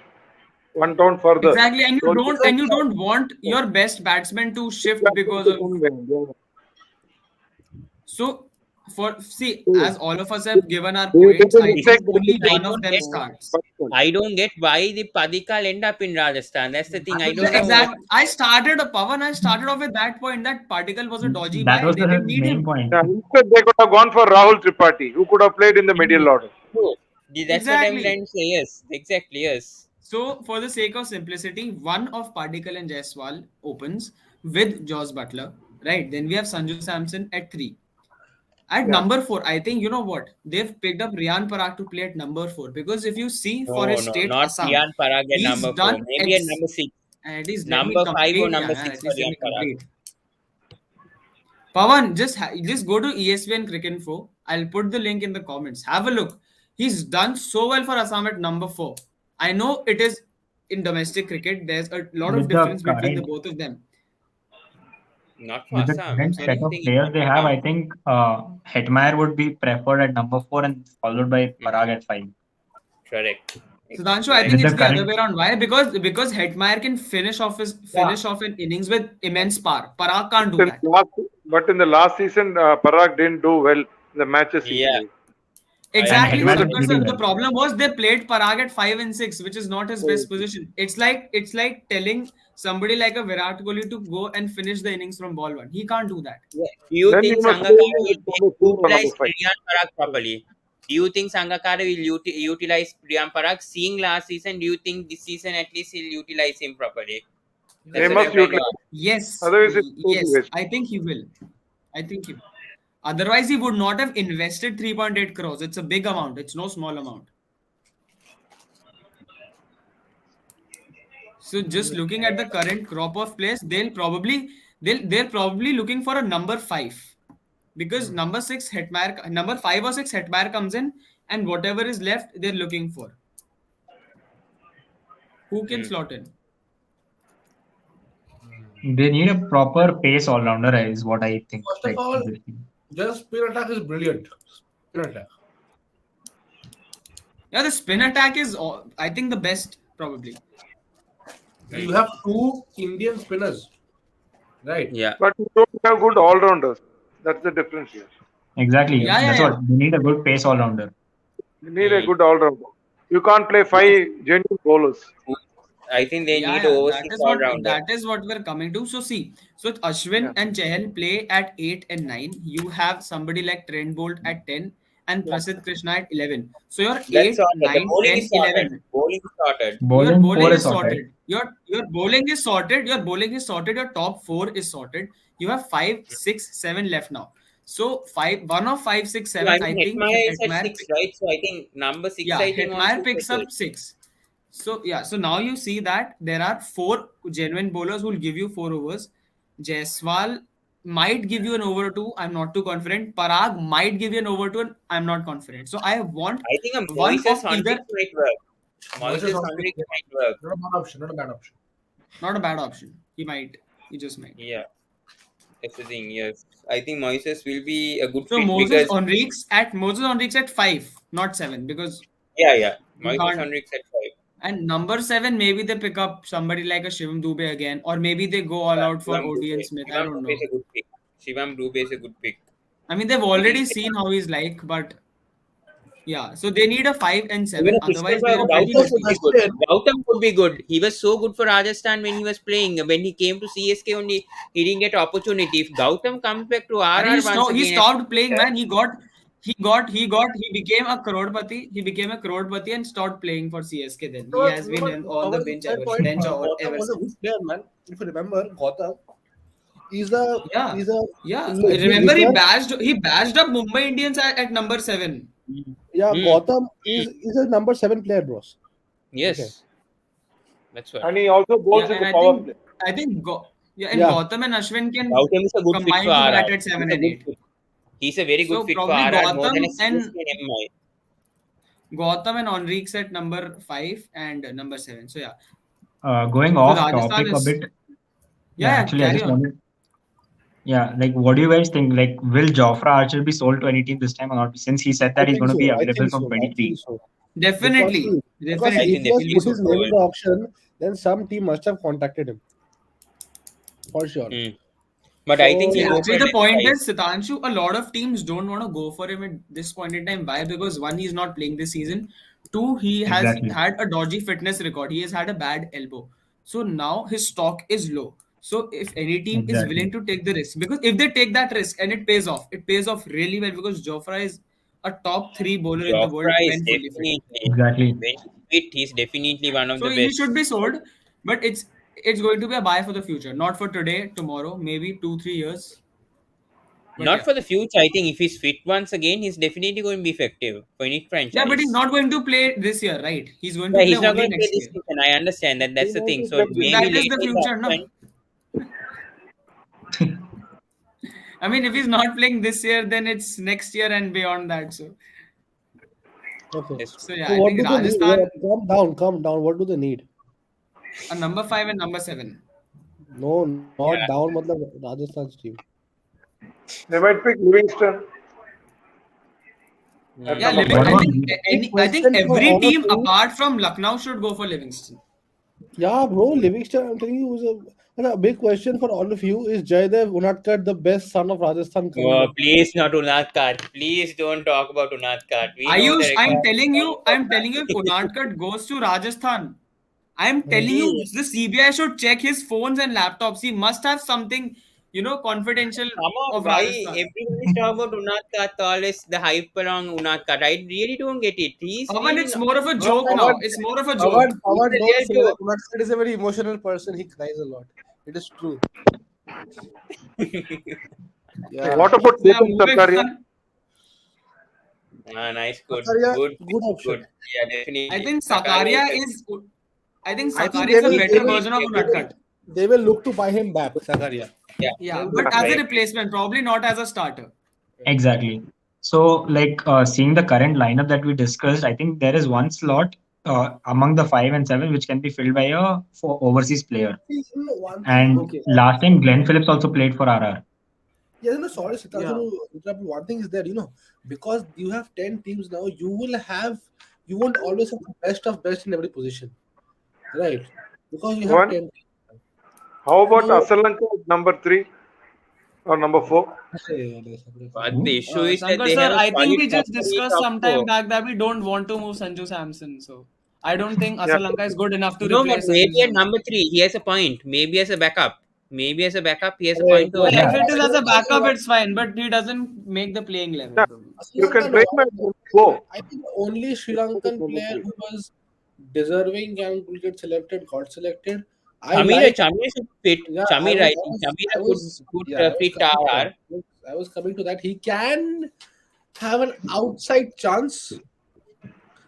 one down further. Exactly, and So you don't want your best batsman to you shift have because to of. come then, yeah. So, for see, So, as all of us have if given our they did points, a I This is think mistake, the they only thing picked I one of don't them get. starts. Buxton. I don't get why the Padikal end up in Rajasthan. That's the thing. I I'm don't The just know. exact. I started Pavan. I started off with that point that Particle was a dodgy That buy. was They the didn't need main him. point. Yeah, instead, they could have gone for Rahul Tripathi, who could have played in the middle order. True. That's what I'm Exactly. trying to say. Yes, exactly. Yes. So, for the sake of simplicity, one of Particle and Jaiswal opens with Josh Butler. Right. Then we have Sanju Samson at three. At Yeah. number four, I think you know what? They've picked up Riyan Parag to play at number four because if you see for No, his no, state not Assam, Riyan Parag at he's number four. done Maybe at X. number six. At least let me Number five or complete. Yeah, number man, six at for least let Riyan me Parag. complete. Pawan, just go to ESPN Cricket Info. I'll put the link in the comments. Have a look. He's done so well for Assam at number four. I know it is in domestic cricket. There's a lot of With the difference between the current both of them. Not for with the Assam. current I set Sorry. of think it's players for they have, Assam. I think Hetmeyer would be preferred at number 4 and followed by Hmm. Parag at 5. Correct. Sudhanshu, I Right. think With it's the the other current, way around. Why? Because Hetmeyer can Yeah. finish off an innings with immense power. Parag can't do But in that. the last, but in the last season, Parag didn't do well in the matches he Yeah, played. I and Exactly. He agree. was So Hetman a is because leading the well. problem was they played Parag at 5 and 6, which is not his best position. It's like telling somebody like a Virat Kohli to go and finish the innings from ball one. He can't do that. Yeah. Do you then he think must play Sangakkara with number will 4 or number utilize 5. Priyam Parag properly? Do you think Sangakkara will utilize Priyam Parag? Seeing last season, do you think this season at least he'll utilize him properly? They That's Yes. what I'm must trying to utilize. ask. Yes, Otherwise, it's totally yes. waste. I think he will. I think he. Otherwise, he would not have invested 3.8 crores. It's a big amount. It's no small amount. So just looking at the current crop of players, they're probably looking for a number five, because number 5 or 6 Hetmire comes in, and whatever is left they're looking for. Who can Hmm. slot in? They need a proper pace all rounder, is what I think. First of Like all, their spin attack is brilliant. Spin attack. Yeah, the spin attack is I think the best probably. You have two Indian spinners, right? Yeah. But you don't have good all rounders. That's the difference here. exactly, Yeah, yeah, that's yeah. what they need, a good pace all rounder. You need a Hmm. good all rounder. You can't play 5 genuine bowlers. I think they Yeah, need yeah, overseas all rounder. that is what we're coming to. So see, so with Yeah. Ashwin and Chahal play at 8 and 9. You have somebody like Trent Bolt at 10 and Yeah. Prasidh Krishna at 11. So your That's 8, sorted. The 9, bowling 10, is sorted. 11. Bowling is sorted. Your Bowling bowling core is is sorted. sorted. Your bowling is sorted. Your bowling is sorted. Your top four is sorted. You have 5, 6, 7 left now. So one of 5, 6, So I 7. I mean, think Hetmeyer is at Hetmire. 6, right? So I think number 6, Yeah, I think on Hetmeyer should picks settle. up 6. So yeah, so now you see that there are 4 genuine bowlers who will give you 4 overs. Jaiswal might give you an over or two. I'm not too confident. Parag might give you an over two. And I'm not confident. So I want I think a one Moises of either. Hendricks might work. Moises Moises Henry, Hendricks might work. not a bad option. Not a bad option. Not a bad option. He might. He just might. Yeah, that's the thing. Yes, I think Moises will be a good So fit because Moses Enrique's at 5, not 7, because yeah, you Moises can't. Hendricks at 5. And number 7, maybe they pick up somebody like a Shivam Dubey again, or maybe they go all Yeah, out for Odean Smith. I Shivam don't Dube is know. a good pick. Shivam Dube is a good pick. I mean, they've If he already seen how he's like, but yeah. So they need a 5 and even 7. a pistol Otherwise, for they're pretty Gautam Moises could lucky. is be best good. player. Gautam could be good. He was so good for Rajasthan when he was playing. When he came to CSK only, he didn't get opportunity. If Gautam comes back to And RR once he again, stopped playing, man. He became a crorepati. He became a crorepati and stopped playing for CSK. Then he has No, been but on the our bench fair point. bench Gautam ever was a good since. player, man. If you remember, Gautam is a Yeah, is a yeah. his Remember, research. he bashed up Mumbai Indians at number 7. Yeah, hmm, Gautam is a number 7 player, bros. Okay. yes, that's what. And he also Yeah, bowls in and the power play. yeah, and Yeah, Gautam and Ashwin can Gautam is a good fit for combine to RR. bat at He's 7 a and good 8. fit. He's a very good So fit for probably RR more than a CSK and MI. Gautam and Enrique's at number 5 and number 7. So yeah. Going So off Rajasthan topic a is, bit. Yeah, yeah, actually, I carry just on. wanted. Yeah, like, what do you guys think? Like, will Jofra Archer be sold to any team this time or not? Since he said I that he's think going to be so. I available think from so. I think 23. so. Because Definitely, see, I if definitely, think he has definitely put definitely his so. name in sold. the auction, then some team must have contacted him for sure. Hmm. But I think See, So he'll go for actually, a the big point price. is, Sitanshu, a lot of teams don't want to go for him at this point in time. Why? Because one, he's not playing this season. Two, he has Exactly. had a dodgy fitness record. He has had a bad elbow. So now his stock is low. So if any team is Exactly. willing to take the risk, because if they take that risk and it pays off really well, because Jofra is a top 3 bowler in the world Jofra is when fully fit. definitely, Exactly. when he's fit, he's definitely one of So the he best. should be sold, but it's going to be a buy for the future, not for today, tomorrow, maybe 2, 3 years. But Not yeah. for the future. I think if he's fit once again, he's definitely going to be effective for any Yeah, but he's franchise. not going to play this year, right? He's going to Yeah, play he's not only going to play next this year. season. I understand that. That's He the wants thing. to So play So this maybe that season. is later the in the future, no? auction, I mean, if he's not playing this year, then it's next year and beyond that. So, okay. that's so true. yeah, So I what think do they need? Rajasthan Calm down, calm down. What do they need? a number 5 and number 7. No, not Yeah, down. Matlab Rajasthan's team. They might pick Livingston. at Yeah, Hmm. number Living. What five. I about think Lee? Big I think question for every all of team you. apart from Lucknow should go for Livingston. Yeah, bro, Livingston, I'm telling you, was a big question for all of you. Is Jaydev Unadkat the best son of Rajasthan coming Oh, up? please not Unadkat. Please don't talk about Unadkat. We know the Ayush, record. I'm telling you, if Unadkat goes to Rajasthan, I'm telling you, Hmm. the CBI should check his phones and laptops. He must have something, confidential Come on, of why Rajasthan. everyone is talking about Unadkat? Always the hype around Unadkat. I really don't get it. Pavan, it's more of a No, joke now. It's more of a joke. He's Pawan, a don't real say that. joke. Unadkat is a very emotional person. He cries a lot. It is true. Yeah. What about So yeah, Chetan moving Sarkaria? on. Nice, good, Zakaria, good, good good. option. Yeah, I definitely. think Sakaria Sakaria is a is. I think I think Sakaria is a he's better he's version of a good. Unadkat. they will look to buy him back, Zakaria. Yeah, They Yeah, will but look Yeah. to as buy a him. replacement, probably not as a starter. Exactly. So, like seeing the current lineup that we discussed, I think there is one slot among the 5 and 7 which can be filled by a for overseas player. See, you know, one thing. And Okay. last time, Glenn Phillips also played for RR. Yeah, no, sorry, Siddharth, Yeah. to interrupt you. One thing is that, because you have 10 teams now, you won't always have the best of best in every position, right? Because you have One. 10 teams. How about So, Asalanka at number three or number four? but the Who? issue is that Shankar they sir, have a I think solid we top just three, discussed top sometime four. back that we don't want to move Sanju Samson. So I don't think Yeah. Asalanka is good enough to No, but replace Sanju maybe at Samson. number three, he has a point. Maybe as a backup. Maybe as a backup, he has a Hey, point over no, Yeah, there. if Yeah. it is as a I think backup, it's fine, but he doesn't make the playing Yeah. 11 for me. You Sri can Lanka, no. train my go. I think the only Sri Lankan Number player three. who was deserving and will get selected got selected. I Chamira, like, Chamira should fit. yeah, Chamira, I think Chamira could I was fit coming to that. RR. I was coming to that. He can have an outside chance,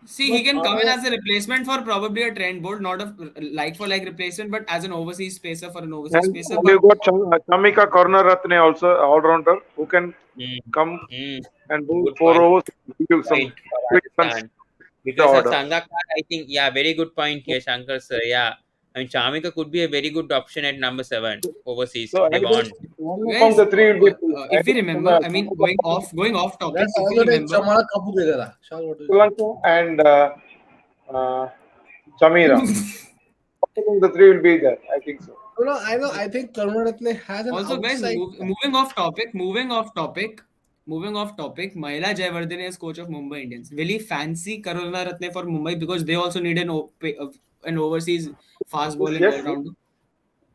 See, he but can come in as a replacement for probably a Trent Bolt, not a like for like replacement, but as an overseas spacer for an overseas spacer. And you But got Chamika Karunaratne also all rounder who can Mm. come Mm. and do Good four point. overs, give you Right some for quick runs Rajasthan. in the Because of order. Sangakkar, I think, yeah, very good point here, Shankar sir. Yeah. I mean, Chamika could be a very good option at number seven overseas So if I they guess want. one among guys, the three will be if we either remember, I mean, going off topic, let's if we also take remember, Chamara Kapu de Dera. Shall, what do you Sri say? Lanka and Chamira. One among the three will be there. I think so. No, no, I know. I think Karunaratne has an also guys, outside. moving off topic. Mahila Jayawardene is coach of Mumbai Indians. Will he fancy Karuna Ratne for Mumbai because they also need an overseas fast Yes, bowling yes. all rounder? I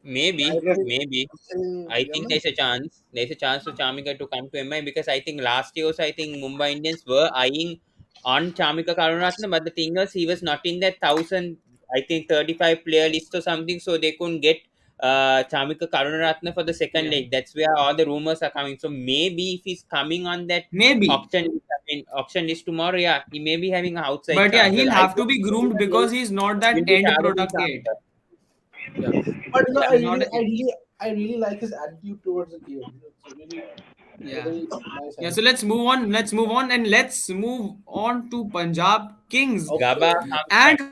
Maybe, Yes. think, maybe. I yeah, think man. there's a chance. There's a chance for Chamika to come to MI because I think last year also I think Mumbai Indians were eyeing on Chamika Karunaratne, but the thing was he was not in that 35 player list or something, so they couldn't get Chamika Karunaratne for the second Yeah, leg. That's where all the rumors are coming. So maybe if he's coming on that maybe. auction list tomorrow, yeah, he may be having an outside But yeah, chance. But he'll I have to don't be think groomed because he's not that he'll be end targeting product yet. Chamika. Yeah, but Yeah. He's not. I really like his attitude towards the game. It's a really Yeah. very nice Yeah. So attitude. let's move on. Let's move on to Punjab Kings. Okay, Gaba okay. comes And back.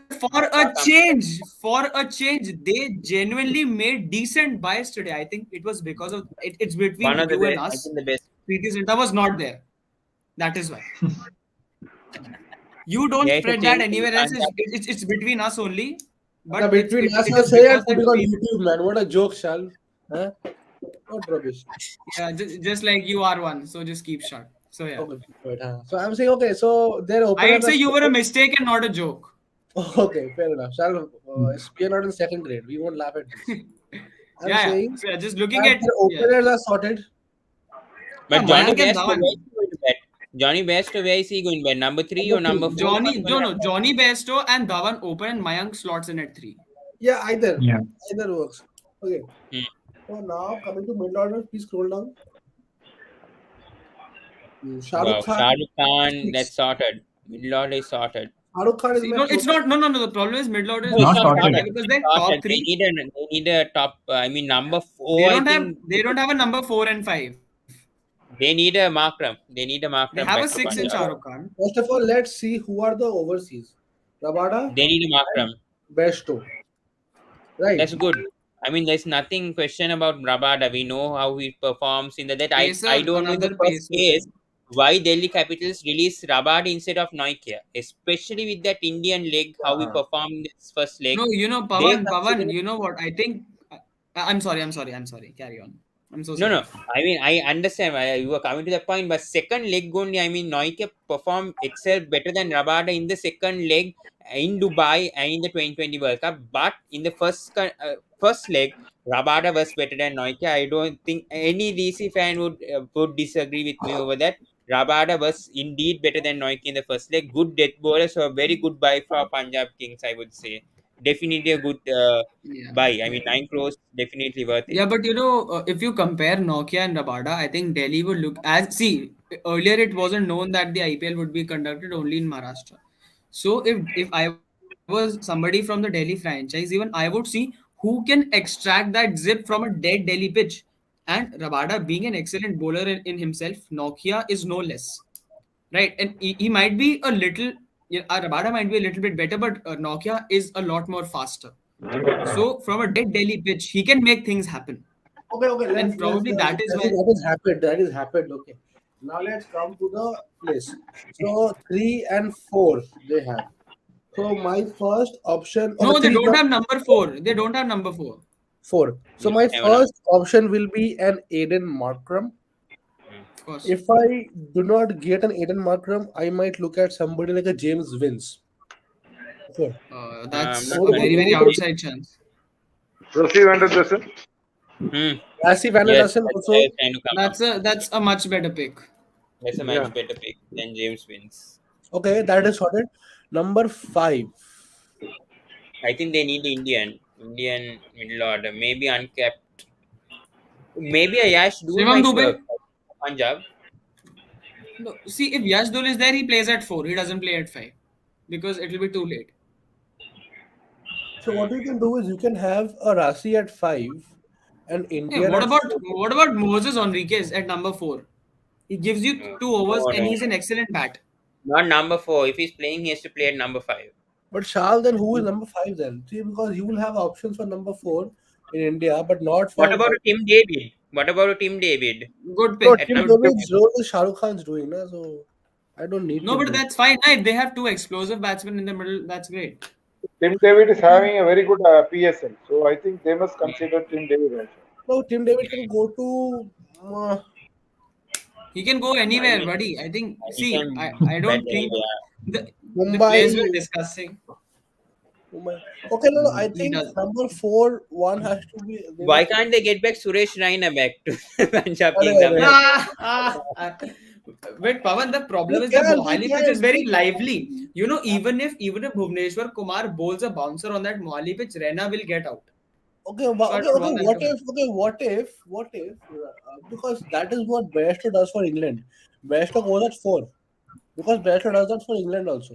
for a change, they genuinely made decent buys today. I think it was because of it, it's between One of the you and best, I us. think the best. Preeti Zinta was not there. That is why. You don't There is a spread that change in anywhere else. Punjab. It's between us only. Now, But between us, I it's say I because put that it on YouTube, man. What a joke, Shal. Huh? What rubbish. yeah, just like you are one. So just keep shut. So yeah, Okay, right, huh? So I'm saying, okay, so their I'd openers are say you were a started. mistake and not a joke. Okay, fair enough. Shal, we are not in second grade. We won't laugh at this. I'm Yeah. saying So yeah, just looking that at their yeah. openers are sorted. Yeah, But Johnny Mayank and Bairstow, where Dhawan. is he going to bet? Johnny Bairstow, where is he going to bet? Number three Number or number three. four? Number Johnny, three. no, no, Johnny Bairstow and Dhawan open and Mayank slots in at 3. Yeah, either. Yeah. Either works. Okay. Hmm. So now coming to middle order, please scroll down. Shah Rukh Wow, Khan, Shah Rukh Khan, six. that's sorted. Middle order is sorted. Shah Rukh Khan is See, my no, it's total. not. No, no, no. The problem is middle order No, is Not it's not not sorted. sorted. Why? sorted. Because It's their top sorted. three, They need a top. I mean, number four. I think they don't have a number 4 and 5. they need a Markram. They need a They Markram have a back to 6 in Punjab. Shah Rukh Khan. First of all, let's see who are the overseas. Rabada They need a and Markram. Besto. Right. That's good. I mean, there's nothing question about Rabada. We know how he performs in the that. I Pacer, don't know in the another first pacer. case. why Delhi Capitals released Rabada instead of Nokia, especially with that Indian leg, how we Uh, performed in this first leg. No, They Pavan, consider. you know what? I think. I'm sorry. Carry on. I'm so No, sorry. no. I mean, I understand why you were coming to the point, but second leg only, I mean, Noike performed itself better than Rabada in the second leg in Dubai and in the 2020 World Cup. But in the first leg, Rabada was better than Noike. I don't think any DC fan would disagree with me over that. Rabada was indeed better than Noike in the first leg. Good death bowler, so a very good buy for Punjab Kings, I would say. Definitely a good Yeah, buy. I yeah. mean, 9 crores, definitely worth it. Yeah, but if you compare Nokia and Rabada, I think Delhi would look as see earlier it wasn't known that the IPL would be conducted only in Maharashtra. So if I was somebody from the Delhi franchise, even I would see who can extract that zip from a dead Delhi pitch. And Rabada being an excellent bowler in himself, Nokia is no less. Right, and he might be a little, Rabada might be a little bit better, but Nokia is a lot more faster. So from a dead Delhi pitch, he can make things happen, Okay, okay, and probably let's that is that why. is happened. That is happened. Okay. Now let's come to the place. So 3 and 4 they have. So my first option, okay, No, they three, don't no, have number four. They don't have number four. 4. So You my never know. first option will be an Aiden Markram. Of course, If I do not get an Aiden Markram, I might look at somebody like a James Vince. Okay. I'm that's not Who a would, very convinced. who very would, outside chance. Rosie Vanderdussen. Hmm. Lassie Van Yes, Anderson that's why I also. was trying to come up. That's a much better pick. That's a Yeah. much better pick than James wins. Okay, that is sorted. Number 5. I think they need Indian middle order. Maybe uncapped. Maybe a Yash Dul Shivam might Dubey. work. Punjab. No, see, if Yash Dul is there, he plays at four. He doesn't play at five because it will be too late. So what you can do is you can have a Rasi at 5 and Hey, Indian at 4. what about Moses Enriquez at number four? He gives you No, two overs no, and no. he's an excellent bat. Not number four. If he's playing, he has to play at number five. But Shal, then who is number 5 then? See, because you will have options for number 4 in India, but not What for. about a Tim David? What about a Tim David Good No, pick. at Tim number Good pick. David's role is Shah Rukh Khan's doing, na, so I don't need No, Tim but David. that's fine. If they have two explosive batsmen in the middle, that's great. Tim David is having a very good PSL, so I think they must consider Tim David also. No, Tim David can go to. He can go two? I anywhere, mean, buddy. I think. he See, can I bet don't think anywhere. the players Mumbai. we're discussing. Mumbai. Okay, no, no. I He think does. number 4, one has to be. They Why must be. can't they get back Suresh Raina back to Punjab Arre, Kings? I'm arre. not. Wait, Pavan. The problem They is the can, they Mohali pitch is can. very lively. Even if Bhuvneshwar Kumar bowls a bouncer on that Mohali pitch, Rena will get out. Okay, So I okay, don't okay. want that What to if? happen. Okay, what if? Because that is what Bairstow does for England. Bairstow goes at 4 because Bairstow does that for England also.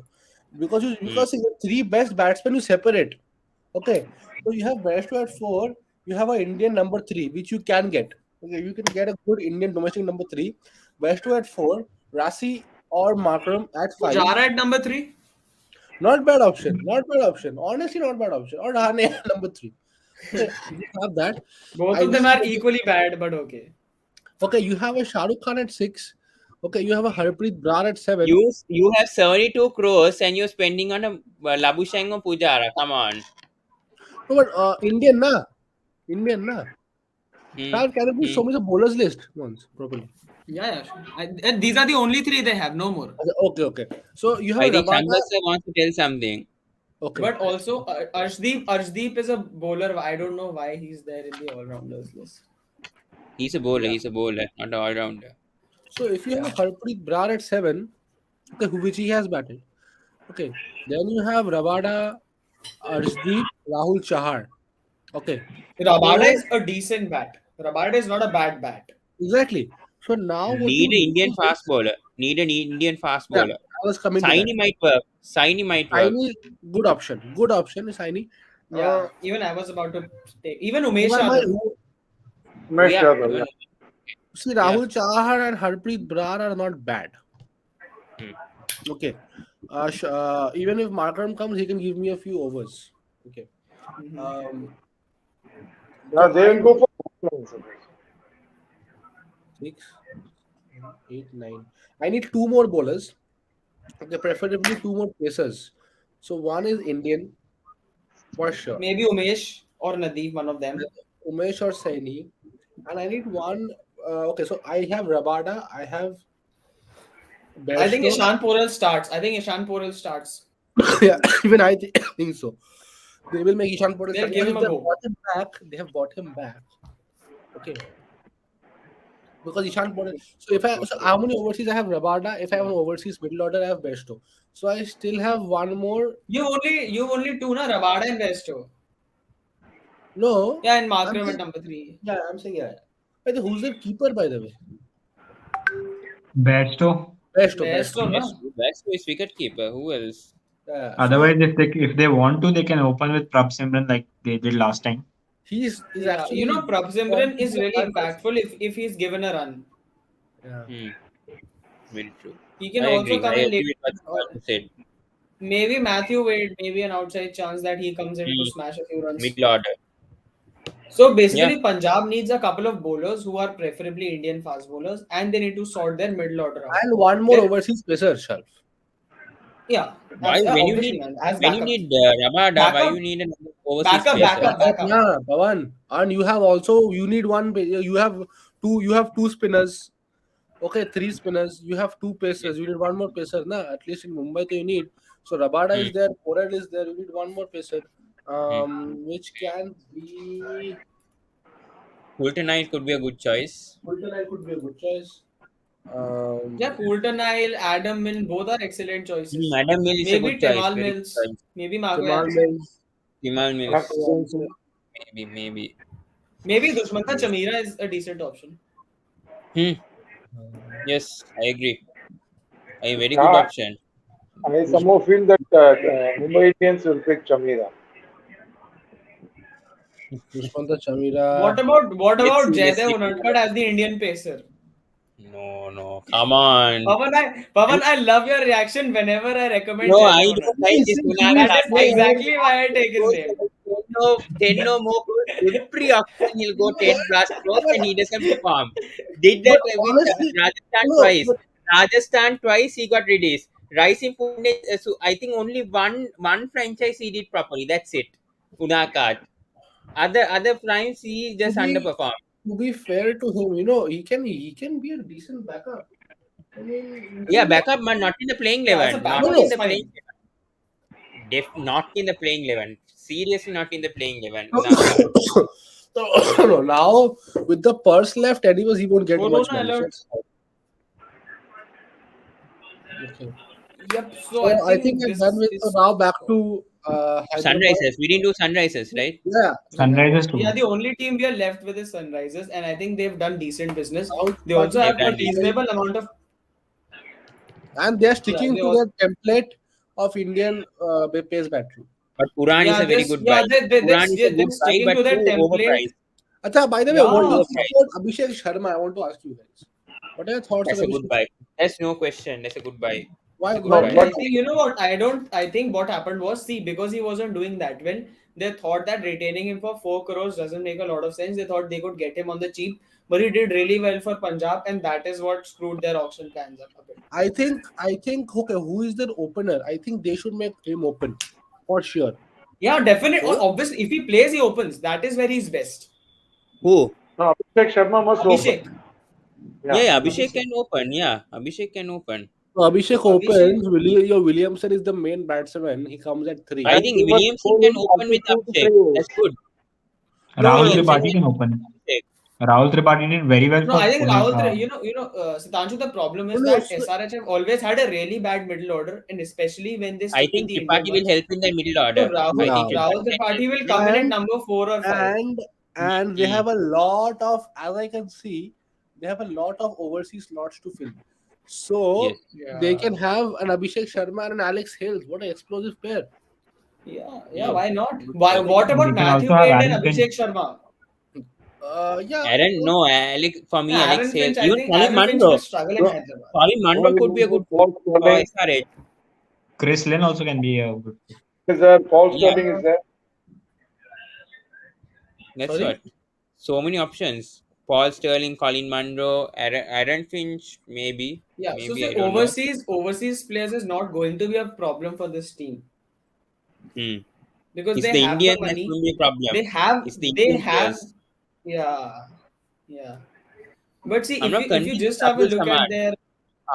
Hmm. Because the three best batsmen you separate. Okay, so you have Bairstow at 4. You have an Indian number 3, which you can get. Okay, you can get a good Indian domestic number 3. Bairstow at 4. Rasi or Markram at 5. Pujara at number three. Not bad option. Not bad option. Honestly, not bad option. Or Rahane at number 3. Okay, you have that. Both I of them will. are equally bad, but okay. Okay, you have a Shah Rukh Khan at 6. Okay, you have a Harpreet Brar at 7. You have 72 crores and you're spending on a Labuschagne or Pujara. Come on. No, but Indian na. Indian na. Hmm. Shah, can you please Hmm. show me the bowlers list once properly? Yeah, yeah, sure. And these are the only three they have, no more. Okay, okay. So you have I think Rabada. Sambas wants to tell something. Okay. But also, Arshdeep is a bowler. I don't know why he's there in the all-rounders list. He's a bowler. Yeah. He's a bowler, not an all rounder. So if you have a Yeah. Harpreet Brar at 7, okay, which he has batted. Okay. Then you have Rabada, Arshdeep, Rahul Chahar. Okay. Rabada So is a decent bat. Rabada is not a bad bat. exactly. So now what Need you an Indian do fast is, bowler. Need an Indian fast yeah, bowler. I was coming to that. Saini might work. Saini might work. Saini, good option. Good option is Saini. Uh, Yeah, even I was about to take even who Umesh am I? Yadav. Oh Umesh yeah, Yadav, even yeah. See, yeah. Rahul Chahar and Harpreet Brar are not bad. Hmm. Okay. Even if Markram comes, he can give me a few overs. Okay. Mhm. Um, Yeah, so they I will go will for 6. 6. 8, 9. I need two more bowlers. Okay, preferably two more pacers. So one is Indian for sure. Maybe Umesh or Nadeep, one of them. Umesh or Saini. And I need one. Okay, so I have Rabada, I have I think Bairstow. Ishan Porel starts. I think Ishan Porel starts. Yeah, even I think so. They will make Ishan Porter They'll start give because if him a they have go. bought him back, they have bought him back. Okay, because Ishan Porter. So how many overseas I have Rabada? If I have an overseas middle order, I have Besto. So I still have one more. You only two na Rabada and Besto. No, Yeah, and I'm Markram at saying, number 3. yeah, I'm saying yeah. By the who's their keeper by the way? Besto. Besto. Besto na. Best is wicket keeper. Who else? Yeah, so Otherwise, if they want to, they can open with Prab Simran like they did last time. he's Yeah, actually Prabhsimran is really impactful if he's given a run. yeah. Hmm. Very true. He can I also agree. I come in late. agree with what you said. Maybe Matthew Wade, maybe an outside chance that he comes in to Hmm. smash a few runs. Middle order. So Yeah. basically, Punjab needs a couple of bowlers who are preferably Indian fast bowlers, and they need to sort their middle order out. And one more Then, overseas player, Sharp. yeah, Why when you obviously, need man, as when you backup, need Rabada, why backup, you need an overseas backup, pacer? backup, backup. Yeah, Pawan. And you have also you need one. You have two. You have two spinners. Okay, three spinners. You have two pacers. You need one more pacer, na? At least in Mumbai, you need. So Rabada Hmm. is there, Porel is there. You need one more pacer, Hmm. which can be Fulton Knight could be a good choice. Fulton. I could be a good choice. Yeah, Coulter Nile, Adam Milne, both are excellent choices. Madam Mill is a Maybe good choice. Temal Very good Mills, choice. maybe Marco Jamal Jansen, Mills. Timal Marco Mills. Jansen. Maybe. maybe Dushmanta Chamira is a decent option. Hmm. Yes, I agree. A very good Yeah, option. I somehow feel that Mumbai Indians will pick Chamira. Dushmanta Chamira. What about Let's Jaydev see. Unadkat as the Indian pacer? No. Come on. Pavan, I love your reaction whenever I recommend No, I Jaydev don't Unadkat. like See, this see, he will That Munaka. is play. exactly why I take his name. 10 or more crores. Every auction he'll go 10 plus crores and he doesn't perform. Did But that with honestly, Rajasthan no. twice. But Rajasthan twice he got released. Rising Pune, so I think only one franchise he did properly. That's it. Unakat. Other primes he to just be underperformed. to be fair to him, he can be a decent backup. I mean, Yeah, usually, backup, but not in the playing Yeah, as a 11. Not no, backup, in he's no, the playing fine. 11. Not in the playing 11. Seriously, not in the playing 11. no. Unakat. No, now with the purse left, anyways, he won't get much Corona money. So alert. it's fine. Okay. Yep. So I So I think think I'm done this with. So is now back to Hyderabad. Sunrisers. We didn't do Sunrisers, right? Yeah, Sunrisers yeah, too. the only team we are left with is Sunrisers, and I think they've done decent business. Rahul They also Tripathi They've have a done is decent. like, reasonable amount of and they are yeah. sticking They to all their template of Indian pace battery. But Puran is yeah a very this good buy. yeah Puran is a they're good buy, sticking but to too their template. overpriced. Acha, by the way, what Too do Yeah, you think overpriced. about Abhishek Sharma? I want to ask you guys. What are your thoughts on That's a good Abhishek? buy. That's no question. That's a good buy. Why? That's a good Why but do buy. you I But think you know what I think what happened was, see, because he wasn't doing that well, they thought that retaining him for 4 crores doesn't make a lot of sense. They thought they could get him on the cheap, but he did really well for Punjab, and that is what screwed their auction plans up a bit. I think okay, who is their opener? I think they should make him open for sure. Yeah, definitely. Okay? Obviously, if he plays, he opens. That is where he's best. Who? no, Abhishek Sharma must open. Abhishek. Yeah, Yeah. yeah, Abhishek Abhishek. can open. Yeah, Abhishek can open. So Abhishek So Abhishek. opens. Your Williamson is the main batsman. He comes at three. I And think we must Williamson bowl can in open with 32 to Abhishek. 3 overs. That's good. No, no, Rahul no. Williamson Tripathi can can open with open. Abhishek. Rahul Tripathi did very well No, for I think Pune. Rahul, Sitanshu, the problem No, is no, that so, SRH have always had a really bad middle order, and especially when they I stick with think the Indian Tripathi will ones. help in the middle So order. I Rahul, think yeah. Rahul Tripathi can help Tripathi will in come in at and number 4 or 5. and they have a lot of, as I can see, they have a lot of overseas slots to fill. Yes. So they Yeah, can have an Abhishek Sharma and an Alex Hales. What an explosive pair! yeah. Yeah. Why not? Good Why? choice. What They about can Matthew also have Wade and Aaron Finch. Abhishek Sharma? Yeah. Aaron, no, Alex, for me, Yeah, Alex Aaron Hale. Finch. I Even think Colin Aaron Finch will Munro. struggle in No, Hyderabad. Colin Munro could be a good Paul Sterling SRH. Chris Lynn also can be a good pick. is there. Paul Yeah, Sterling is there. that's Sorry. what. So many options. Paul Sterling, Colin Munro, Aaron Finch, maybe. Yeah. So Maybe, say I don't know. overseas players is not going to be a problem for this team Hmm. because It's they the have the Indian that's money. going to be a problem. They have It's the they Indian have players. yeah, yeah. But see, I'm not if you convinced just with have a Abdul look at Samad. their,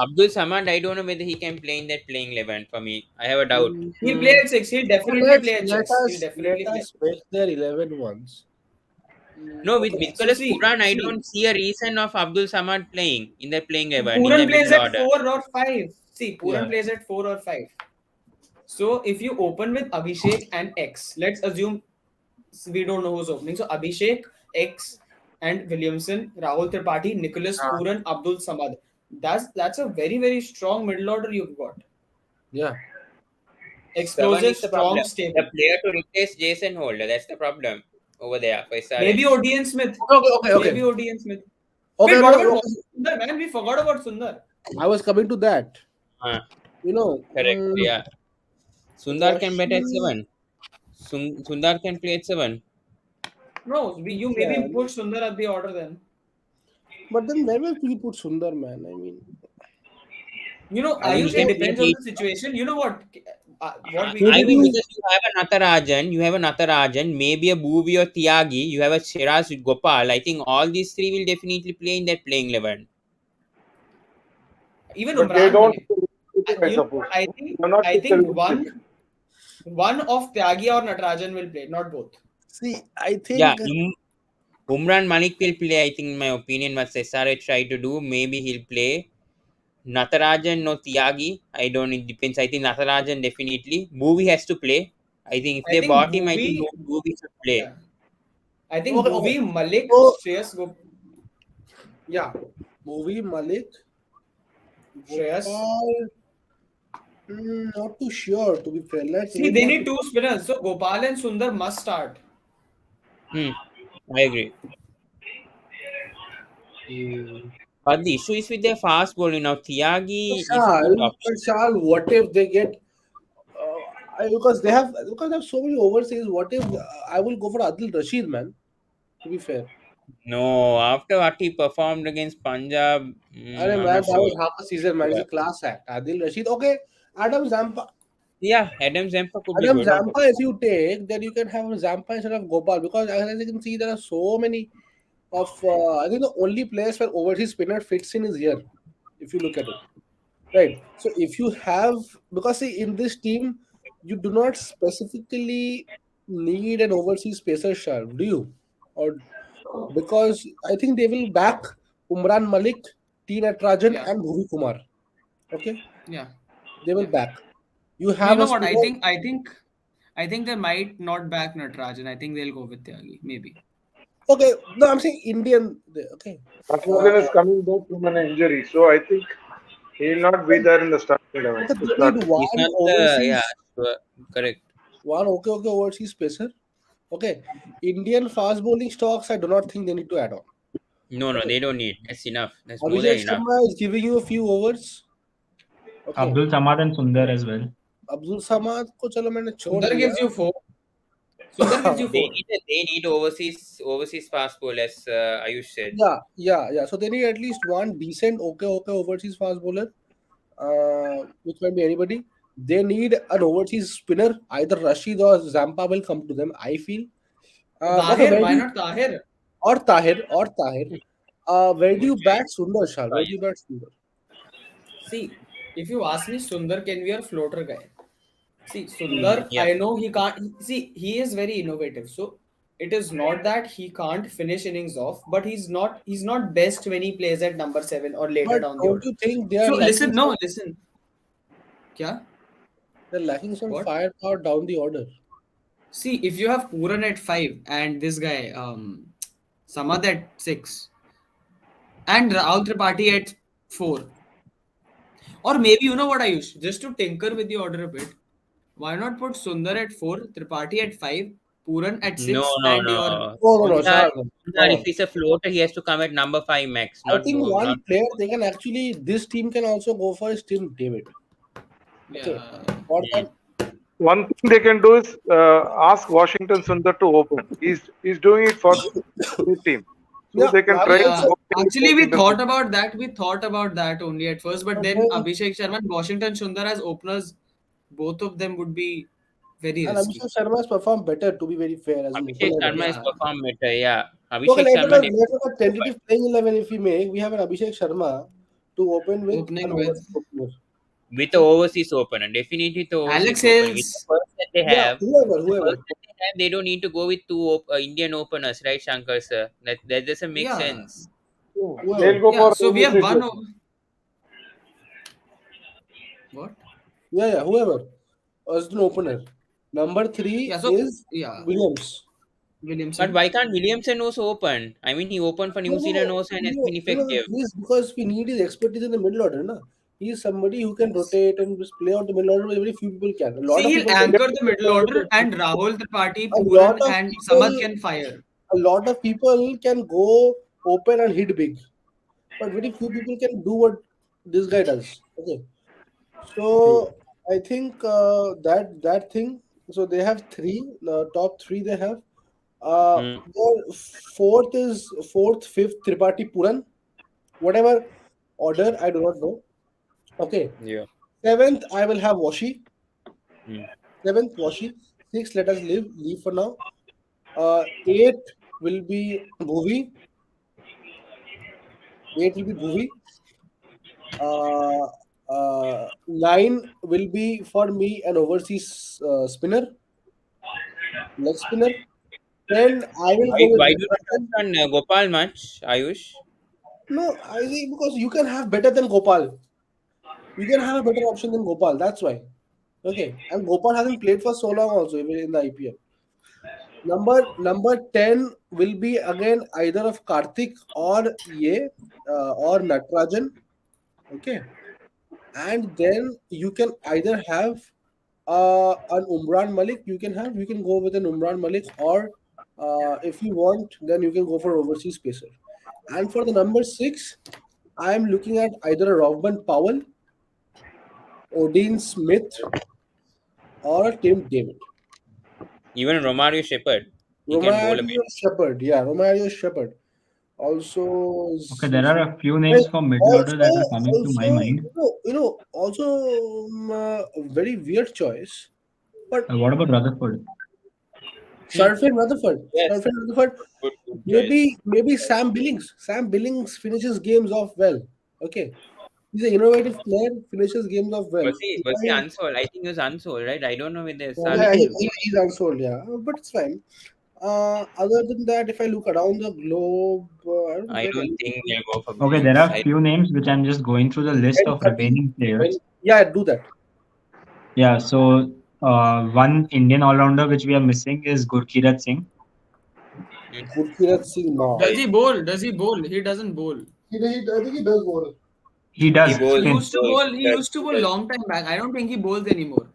Abdul Samad, I don't know whether he can play in that playing 11 for me. I have a doubt. he'll play Mm, at six. He'll so definitely let's play at let six. He'll us let definitely play. us make their 11 once. No, with Okay. So Nicholas see, Puran, I see, don't see a reason of Abdul Samad playing in the playing 11 in the Puran plays middle at order. 4 or 5. See, Yeah. Puran plays at 4 or 5. So if you open with Abhishek and X, let's assume we don't know who's opening. So Abhishek, X, and Williamson, Rahul Tripathi, Nicholas Ah, Puran, Abdul Samad. That's a very strong middle order you've got. yeah. Seven Explosive, is the problem. strong, The stable. player to replace Jason Holder, that's the problem over there for Maybe SRH. Odian Smith. Okay. Maybe Odian Smith. Okay, Wait, what about okay. Sundar, man? We forgot about Sundar. I was coming to that. Uh, You know, Correct, yeah. Sundar can bet at Russian 7. Sundar can play at 7. No, he you maybe can, put Sundar at the order then. but then where will you put Sundar, man? I mean, I mean, he Ayush, it can play depends at on 8. the situation. You know what? What we who can I did mean, do you? is because you have a Natarajan, maybe a Bhuvi or Tyagi, you have a Shiraz Gopal. I think all these three will definitely play in that playing 11. even But they Umran don't Malik. fit, I You know suppose. what? I think They're not I fit the think fit. one of Tyagi or Natarajan will play, not both. See, I Yeah, think Umran Malik will play, I think, in my opinion, what SRH try to do. Maybe he'll play. Natarajan, no Tyagi. I don't, it depends. I think Natarajan definitely. Bhuvi has to play. I think if I they think bought him, I think Bhuvi, Bhuvi should play. yeah. I think okay. Bhuvi, Malik, So Shreyas, yeah, movie Malik, Shreyas. Gopal. Not too sure to be fair. See, Let me they have need to. two spinners. So Gopal and Sundar must start. Hmm, I agree. Hmm. But the issue is with their fast bowling now. Tyagi is a Shal, good but option. Shal, what if they get? Because they have so many overseas. What if I will go for Adil Rashid, man? To be fair, No, after what he performed against Punjab, I I'm man, not that sure. was half a season, man. He's Yeah, a class act. Adil Rashid, okay. Adam Zampa, yeah, Adam Zampa could be Adam good. Zampa. If you take, then you can have Zampa instead of Gopal because as you can see, there are so many of. I think the only place where overseas spinner fits in is here. If you look at it. Right. So if you have, because see, in this team, you do not specifically need an overseas pacer sharp, do you? Or because I think they will back Umran Malik, T. Natarajan, Yeah, and Bhuvi Kumar. Okay, yeah, they will yeah. back. You No, you have a know what? spinner. I think they might not back Natarajan. I think they'll go with Tyagi, maybe. Okay, no, I'm saying Indian. Okay, uh, Natarajan is coming back from an injury, so I think he will not be there in the starting 11 okay, to they need start with. He's one not the, yeah, overseas, sure, correct. one okay overseas pacer. Okay, Indian fast bowling stocks. I do not think they need to add on. No, no, Okay, they don't need. That's enough. That's more than Abhishek enough. Sharma is giving you a few overs. Okay, Abdul Samad and Sundar as well. Abdul समाद को चलो मैंने छोड़ Sundar दिया gives you four. Sundar gives you four. They need overseas fast bowlers. Ayush said. yeah. So they need at least one decent okay overseas fast bowler, which might be anybody. They need an overseas spinner. Either Rashid or Zampa will come to them. I feel. Okay, Tahir, why not Tahir? Tahir. Where do you bat Sundar Shah? Where do you bat Sundar? See, if you ask me, Sundar can be a floater guy. See, Sundar, Yeah. I know he can't. See, he is very innovative. So it is not that he can't finish innings off, but he's not best when he plays at number 7 or later But down the don't order. you think they are So lacking listen, some? no, listen. Kya? They're lacking some What? firepower down the order. See, if you have Puran at 5 and this guy, Samad at 6 and Rahul Tripathi at 4, or maybe you know what, Ayush, just to tinker with the order a bit, why not put Sundar at 4, Tripathi at 5, Puran at No, 6, no, and your no. No, Sundar, Shah. Sundar, if he's a floater, he has to come at number 5 max, I not think more, not. one player they can actually this team can also go for is Tim David. Okay, yeah. for Hmm. that, One thing they can do is ask Washington Sundar to open. He's doing it for the team. So Yeah, they can try Yeah, something actually, without we thought interfering. about that. We thought about that only at first, but but then then Abhishek Sharma and Washington Sundar as openers, both of them would be very and risky. Abhishek Sharma has performed better, to be very fair, as an Abhishek opener. Sharma has Yeah, performed better. Yeah, Okay, Abhishek Sharma let's definitely. look at tentative playing 11 if we make. We have an Abhishek Sharma to open with an opening with overseas opener. With the Okay. overseas opener, definitely the overseas Alex opener. With the Hales. first that they Yeah, have, with the first whoever. that they have, they don't need to go with two Indian openers, right, Shankar sir? That doesn't make Yeah, sense. Yeah. They'll Whoever. go yeah. for So we have overseas one. opener. What? Yeah, whoever. As an opener. Number Yeah. three So is yeah, Williams. But Williamson. why can't Williamson also open? I mean, he opened for New No, Zealand no, also and has been the effective. thing is because we need his expertise in the middle order. Na? He is somebody who can rotate and just play out the middle order, but very few people can. A lot See, of he'll people can. anchor the middle order, and Rahul Tripathi, A lot Pooran, of and Samad people, can fire. a lot of people can go open and hit big, but very few people can do what this guy does. Okay, True. so I think that thing. So they have three, top three they have. Mm, Their fourth, fifth Tripathi Puran, whatever order I do not know. Okay, yeah. seventh I will have Washi. Mm. Seventh Washi. Sixth let us leave for now. Eighth will be Bhuvi. Eight will be Bhuvi. Uh, Nine will be for me an overseas spinner, leg spinner. Then I will Why, go with why do you Natarajan. trust on Gopal much, Ayush? No, I see because you can have better than Gopal. You can have a better option than Gopal. That's why. Okay, and Gopal hasn't played for so long also even in the IPL. Number 10 will be again either of Karthik or Ye or Natarajan. Okay, and then you can either have an Umran Malik. You can go with an Umran Malik, or if you want, then you can go for overseas pacer. And for the number 6, I am looking at either a Robin Powell, Odin Smith, or a Tim David. Even Romario Shepherd, he can bowl a bit. Romario Shepherd, yeah, Romario Shepherd. Also, Okay, there are a few well, names for middle order that also, are coming to my mind. also a very weird choice. But What about Rutherford? Hmm. Yes, Surfing Rutherford, good choice. maybe Sam Billings. Sam Billings finishes games off well. Okay, he's an innovative player, finishes games off well. Was he unsold? I think he was unsold, right? I don't know whether Yeah, Salih. he's unsold. Yeah, but it's fine. Other than that, if I look around the globe, I don't I get don't any. think he'll go for Okay, there Billings. are few names which I'm just going through the list of 10:30. remaining players. Yeah, do that. Yeah, so one Indian all-rounder which we are missing is Gurkirat Singh. Gurkirat Singh, no. Does he bowl? Does he bowl? He doesn't bowl. I think he does bowl. He He does He bowls, spin, used to bowl. He does, used to he bowl does. long time back. I don't think he bowls anymore.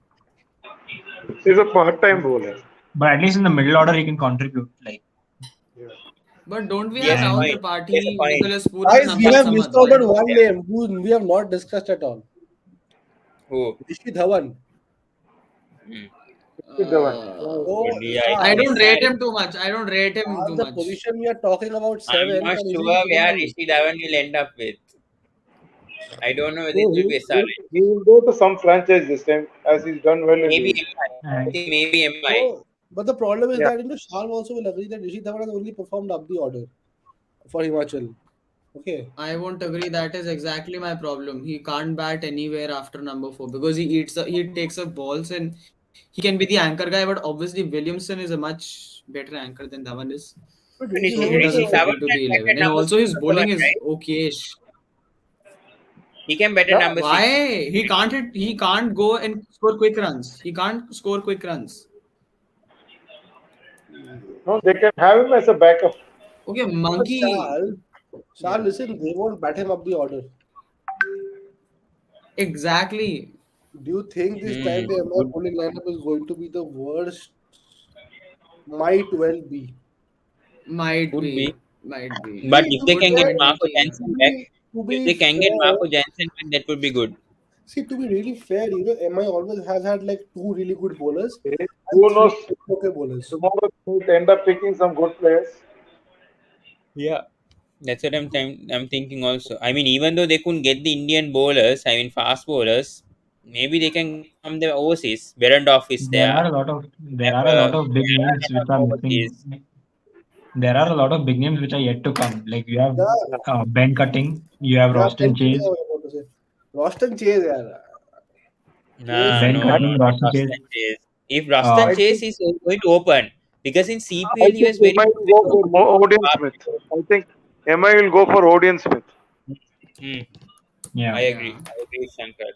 He's a part-time bowler. but at least in the middle order he can contribute. Like, Yeah. But don't we He have has a Rahul and point. He has a Tripathi, point. Nicholas Pooran, Guys, we Nambi have missed Samad? out Why on not? one Yeah. name who we have not discussed at all. Who? Rishi Dhawan. Hmm. With Dhawan. So, Yeah, yeah, I don't it's rate sad. him too much. I don't rate him too the much. position we are talking about I'm seventh not and easily sure taken where by you. Rishi Dhawan will end up with. I don't know whether So it will be SRH. he will go to some franchise this time as he's done well in Maybe the. MI. I and think maybe MI. So, but the problem is Yeah. that Shah also will agree that Rishi Dhawan has only performed up the order for Himachal. Okay. I won't agree. That is exactly my problem. He can't bat anywhere after number four because he takes up balls and he can be the anchor guy. But obviously Williamson is a much better anchor than Dhawan is, But Rishi, so he Rishi doesn't fit Dhawan into can the bat at 11. And number also 6 his or 7, bowling is right? okayish. He can bat at Yeah. number 6. Why he can't hit? He can't go and score quick runs. He can't score quick runs. No, they can have him as a backup. Okay, But monkey. Shah, Yeah, listen, they won't bat him up the order. exactly. Do you think this time Hmm. the MI Good. bowling lineup is going to be the worst? Might well be. Might Could be. be. Might be. But See, if to be they Good can get fair, point, Marco monkey. Jansen back, to if be they can get fair, Marco Jansen back, that would be good. see, to be really fair, MI always has had like two really good bowlers and Who three knows? okay bowlers. Tomorrow they might end up picking some good players. Yeah. That's what I'm thinking also. I mean, even though they couldn't get the Indian bowlers, I mean fast bowlers, maybe they can get from the overseas. Berendorf is there. There are a lot of big Vieira names is which are also missing. overseas. There are a lot of big names which are yet to come. Like you have Yeah, Ben Cutting, you have yeah, Roston Chase, I was about to say. Roston Chase, yeah. Chase, Nah, Ben no, I, no, Cutting, not Roston Chase. Ruston Chase. If Uh, Ruston I Chase think is going to open, because in I CPL he think was they very might good go with for Odion Smith. I think MI will go for Odion Smith. Hmm, yeah. I Yeah. agree. I agree with Shankar.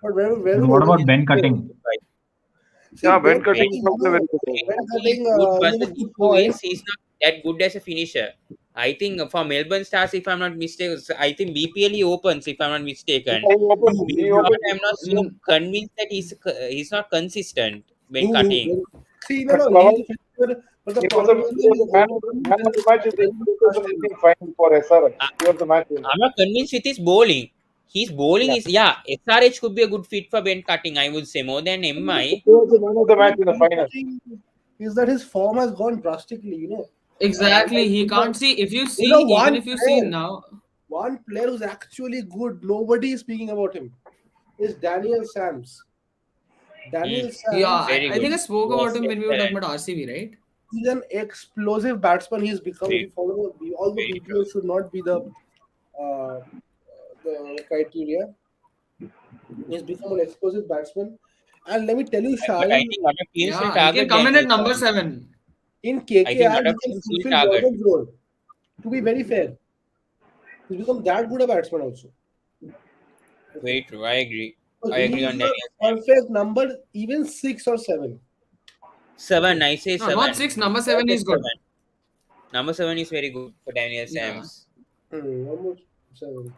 but where And will what Odin about Ben go? Cutting? Right. See, Yeah, Ben Ben Ben Cutting is Cutting, also a very good Cutting, bowler. Ben he's Cutting, good, but he has the a good issue point. is he's not that good as a finisher. I think for Melbourne Stars, if I'm not mistaken, I think BPL he opens, if I'm not mistaken. Yeah, he opens. Who, He Not, opens. I'm not so Mm, convinced that he's not consistent when cutting. See, no, But no, Pawan, he's a finisher, but the he was problem is he that was he's the opening man of the match in the very fast. 2018 final for SRH. I, He was the match winner. I'm not convinced with his bowling. His bowling Yeah, is, yeah, SRH could be a good fit for Ben cutting, I would say, more than MI. he was the man of the match in the Ben final. Cutting is that his form has gone drastically, exactly. Like, He can't see. If you you see, know, even if you see now, one player who's actually good, nobody is speaking about him, is Daniel Sams. Hmm, Daniel yeah, Sams very I good. think I spoke about Yes, him when we were talking excellent. about RCB, right? is an explosive batsman. He's become, if Very, you follow, although very BPO true. should not be uh, the criteria, he's become an explosive batsman. And let me tell you, But I Shal, think a lot of teams will Yeah, he can target come in at Daniel number Sams. 7. in I think a KKR, lot he of can teams will fulfill target. Jordan's role. To be very fair, he's become that good a batsman also. Okay. Very true. I agree. So I he agree is on Daniel a Sams. perfect number, even 6 or 7. Seven, Okay. I say No, not seven. 6. Number 7 is Perfect good. seven. Number seven is very good for Daniel Yeah. Sams. Almost 7.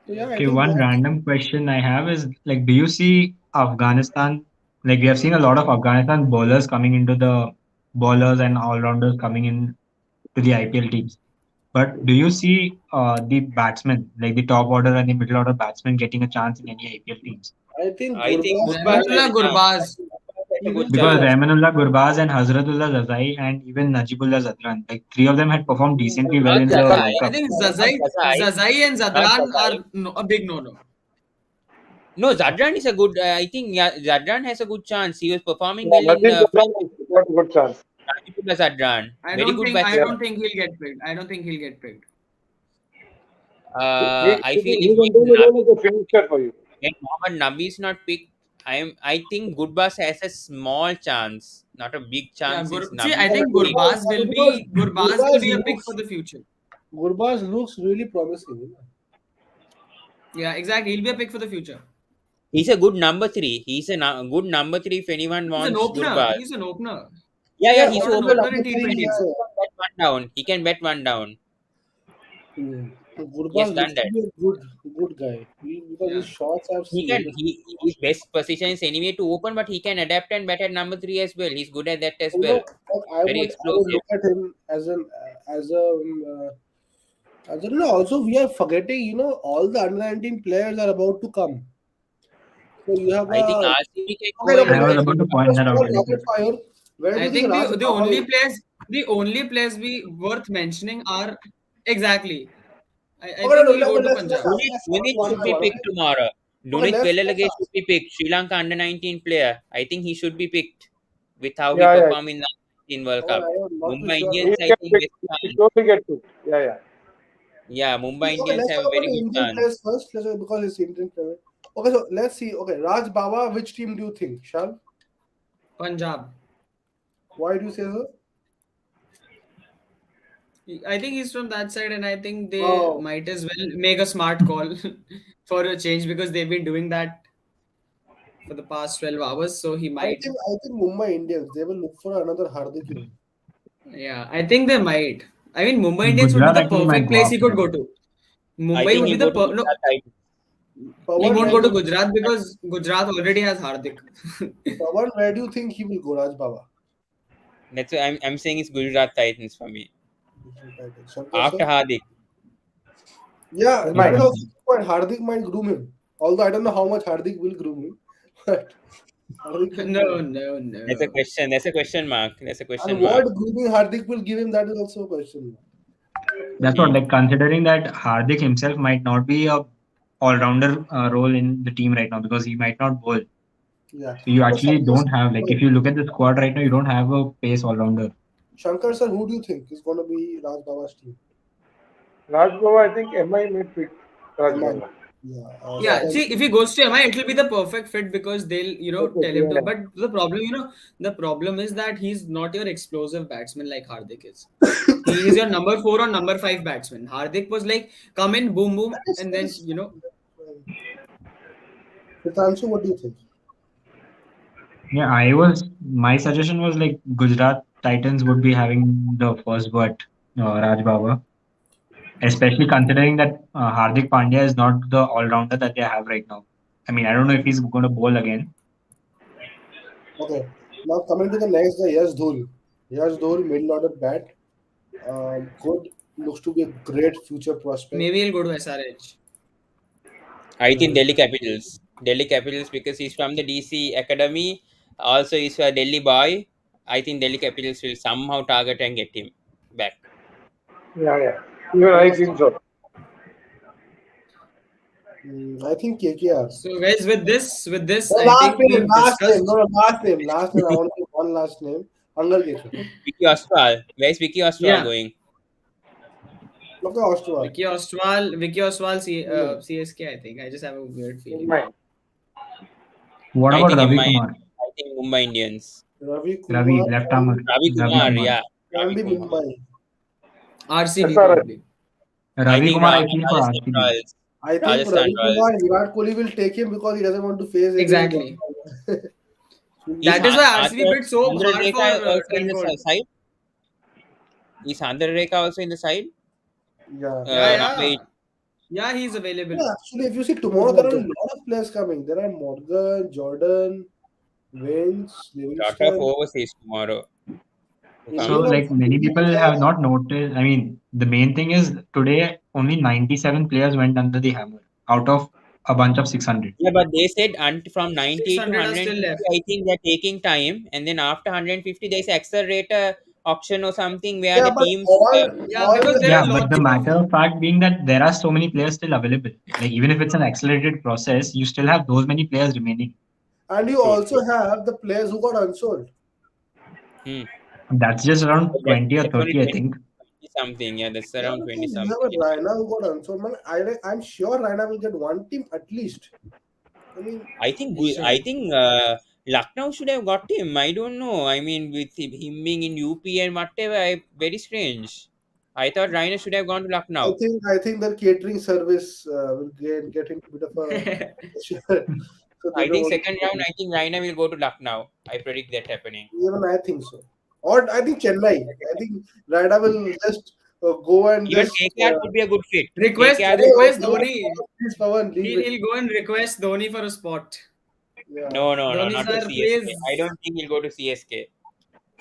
So yeah, I Okay, think one that's random question I have is like, do you see Afghanistan? Like, we have seen a lot of Afghanistan bowlers coming into the bowlers and all rounders coming in to the IPL teams. But do you see the batsmen, like the top order and the middle order batsmen, getting a chance in any IPL teams? I think I think Gurbaz Gurbaaz has will Rahmanullah a chance. Gurbaz. Gurbaaz has a he good will Because play. chance. Rahmanullah Gurbaz and Hazratullah Zazai and even Najibullah Zadran, like three of them had performed decently well Not in the Zazai. World I Cup. think Not Zazai. Zazai and Not Zadran Zazai. are no, a big no-no. No, Zadran is a good. I think, yeah, Zadran has a good chance. He was performing Yeah, well in Nazim Zadran friendly. has got a good chance. Rajput Zadran, I very don't good think I Yeah, batsman. don't think he'll get picked. I don't think he'll get picked. I feel he if can do the role of a finisher for you. When Mohammad Nabi is not picked, I think Gurbaaz has a small chance, not a big Yeah, chance since see, Nabi I is think not picked. Gurbaz will Gurbaz be a pick looks for the future. Gurbaz looks really promising. Yeah, exactly. He'll be a pick for the future. He's a good number three. He's a good number three if anyone He's an wants opener. Gurbaaz. He's an opener. Yeah, yeah, Yeah, He's he's not an opener open. opener number in three. T20s. He can bet one down. He can bet one down. He has Gurbaz done looks to that. be a good guy. Because his Yeah. shots I've He can. seen. His best position is anyway to open, but he can adapt and bat at number three as well. He's good at that as well. Like Very I would explosive. look at him as a also we are forgetting, all the under 19 players are about to come. So you have I think a RCB can go okay, ahead I and was get let's about good to have point a that out small as rapid well. fire. Where do I you think think Raj Baba will the only players we worth mentioning are exactly. I okay, think no, he'll go to Punjab. Dunit one should by be one, okay? picked tomorrow. Okay, Dunit let's Pelelage should ask. be picked. Sri Lanka under 19 player. I think he should be picked with how he Yeah, yeah. performed in the 19 World Okay, Cup. I'm not too Mumbai sure He Indians, now. I can think, pick. best He chance. surely get picked. Yeah, yeah. Yeah, Mumbai Okay, Indians let's have talk a about very the good Indian chance. players first. Because it's Indian player. Okay, so let's see. Okay, Raj Baba, which team do you think, Shal? Punjab. Why do you say so? I think he's from that side, and I think they Oh, might as well make a smart call for a change because they've been doing that for the past 12 hours. So he might. I think Mumbai Indians, they will look for another Hardik. Yeah, I think they might. I mean, Mumbai Indians would be Gujarat the actually might perfect go place he after could him. go to. I Mumbai think would be he'll the go to Gujarat Titans. he Pawan, won't go to Gujarat because Gujarat already has Hardik. Where do you think he will go, Raj Baba? That's why I'm saying it's Gujarat Titans for me. Shankar, sir? After Hardik. Yeah, He that might. is also a good point. Hardik might groom him. Although I don't know how much Hardik will groom him. But Hardik will groom No, him. no, That's a no. question. That's a question mark. That's a And question what mark. grooming Hardik will give him, that is also a question. That's what, like, considering that Hardik himself might not be a all-rounder role in the team right now because he might not bowl. Yeah. So you So actually Shankar, don't have, like, if you look at the squad right now, you don't have a pace all-rounder. Shankar sir, who do you think is going to be Raj Baba's team? Raj Baba, I think MI may pick Raj Am I? Baba. Yeah. Yeah, Second. see, if he goes to MI, it will be the perfect fit because they'll, Okay, tell him to. yeah. But the problem is that he's not your explosive batsman like Hardik is. He is your number 4 or number 5 batsman. Hardik was like, come in, boom, boom, and That then, is. Hitanshu, what do you think? Yeah, my suggestion was like Gujarat Titans would be having the first but Raj Baba, especially considering that Hardik Pandya is not the all-rounder that they have right now. I mean, I don't know if he's going to bowl again. Okay. Now coming to the next guy, Yash Dhul. Yash Dhul, middle order bat. Good. Looks to be a great future prospect. maybe he'll go to SRH. I think Mhm. Delhi Capitals. Delhi Capitals because he's from the DC Academy. Also, he's a Delhi boy. I think Delhi Capitals will somehow target and get him back. Yeah, yeah. Even I Yes. think so. I think KKR. So, guys, with this, No, I last think name, we've last name. No, discussed no, last name. Last name. I want to one last name. Angar Kesar. Vicky Ostwal. Where's Vicky Ostwal yeah, going? Look at Ostwal. Vicky Oswal, Women. CSK. I think I just have a weird feeling. MI. What I about think Ravi MI. Kumar? I think Mumbai Indians. Ravi Ravi, Kumar left armer, Ravi Ravi Kumar, Kumar. yeah. can Ravi be Kumar. Mumbai. RCB SRH. probably. I Ravi think Kumar, I feel for Rajasthan RCB. Royals. I think Rajasthan Ravi Royals. Kumar, Virat Kohli will take him because he doesn't want to face any. Exactly. Is That is why RCB bid so Andhra hard for Rekha also in the Trincode. side? Is Andhra Rekha also in the side? Yeah. Yeah, Number 8. yeah, he's available. Yeah, actually, if you see tomorrow, there are a lot of players coming. There are Morgan, Jordan, Vince, Lot of Livingston, overseas tomorrow to come So, Indian in. like, also. many Indian people have players. not noticed. I mean, the main thing is today only 97 players went under the hammer out of a bunch of 600. Yeah, but they said from 90 to 600 are still 150, left. I think they're taking time, and then after 150, there's accelerator auction or something where Yeah, the but teams. Yeah, all because the there Yeah, are but the lots of matter of fact being that there are so many players still available. Like, even if it's an accelerated process, you still have those many players remaining. and you True, also true. have the players who got unsold. Hmm. That's just around But that, 20 or that's only 30, I 20 think. something. Yeah, that's Yeah, around but 20 you something. have a Raina who got unsold. Man, I'm sure Raina will get one team at least. I mean, he I should. think Lucknow should have got him. I don't know. I mean, with him being in UP and whatever, very strange. I thought Rainer should have gone to I Lucknow. think I think their catering service will get into a bit of a so they I don't think want second round, I think Raina will go to Lucknow. I predict that happening. even I think so. Or I think Chennai. I think Raina will just go and Even just KKR could be a good fit. request KKR hey, will oh, request be. Dhoni. please, Pawan, leave He'll, it. he'll go and request Dhoni for a spot. Yeah. No, no, no, Dhoni not to sir, CSK. I please. don't think he'll go to CSK.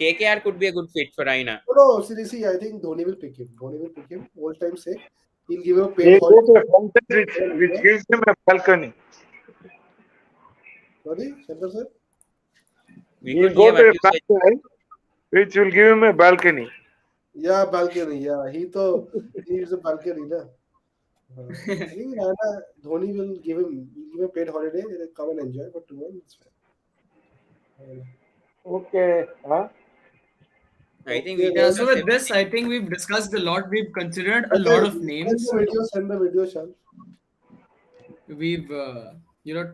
KKR could be a good fit for Raina. No, no, seriously, I think Dhoni will pick him. Dhoni will pick him. Old time sake. He'll give him a paid He'll go holiday. to a fountain which gives him a balcony. Sorry, Shankar sir? We He'll couldn't go hear to what a you said. balcony which will give him a balcony. Yeah, balcony. Yeah, he is a balcony, na. I think Raina, Dhoni will give him a paid holiday. He'll come and enjoy for 2 months. It's fine. Okay. Huh? I think Okay, we Yeah, then. so discussed with this, everything. I think we've discussed a lot. We've considered a Okay, lot of names. send the video, Shan. We've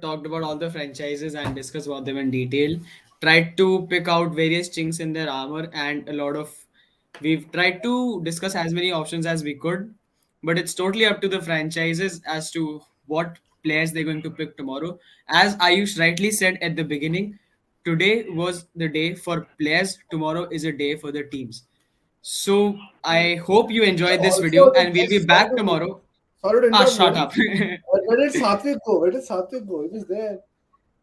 talked about all the franchises and discussed about them in detail. Tried to pick out various chinks in their armor and a lot of. We've tried to discuss as many options as we could, but it's totally up to the franchises as to what players they're going to pick tomorrow. As Ayush rightly said at the beginning, today was the day for players. Tomorrow is a day for the teams. So I hope you enjoyed this video, Also, and we'll be back tomorrow. sorry to Ah, interrupt. shut up. Where did Satvik go? Where did Satvik go? He was there.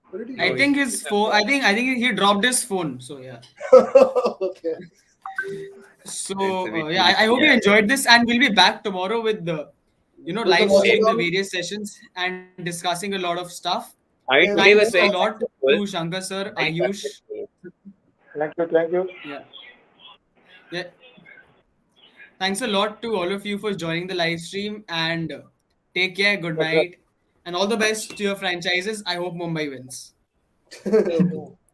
Where did he I No, go? think he's his phone. I think he dropped his phone. So yeah. Okay. it's a So bit yeah, I risky. hope you Yeah. enjoyed this, and we'll be back tomorrow with the With the live watch streaming Same. the along. various sessions and discussing a lot of stuff. I mean, Okay, today Thanks was thank a very you. lot successful. to Shankar sir, Very Ayush. successful. Thank you. Thank you. Yeah, yeah. Thanks a lot to all of you for joining the live stream and take care, good But night, and all the best to your franchises. I hope Mumbai wins. Okay.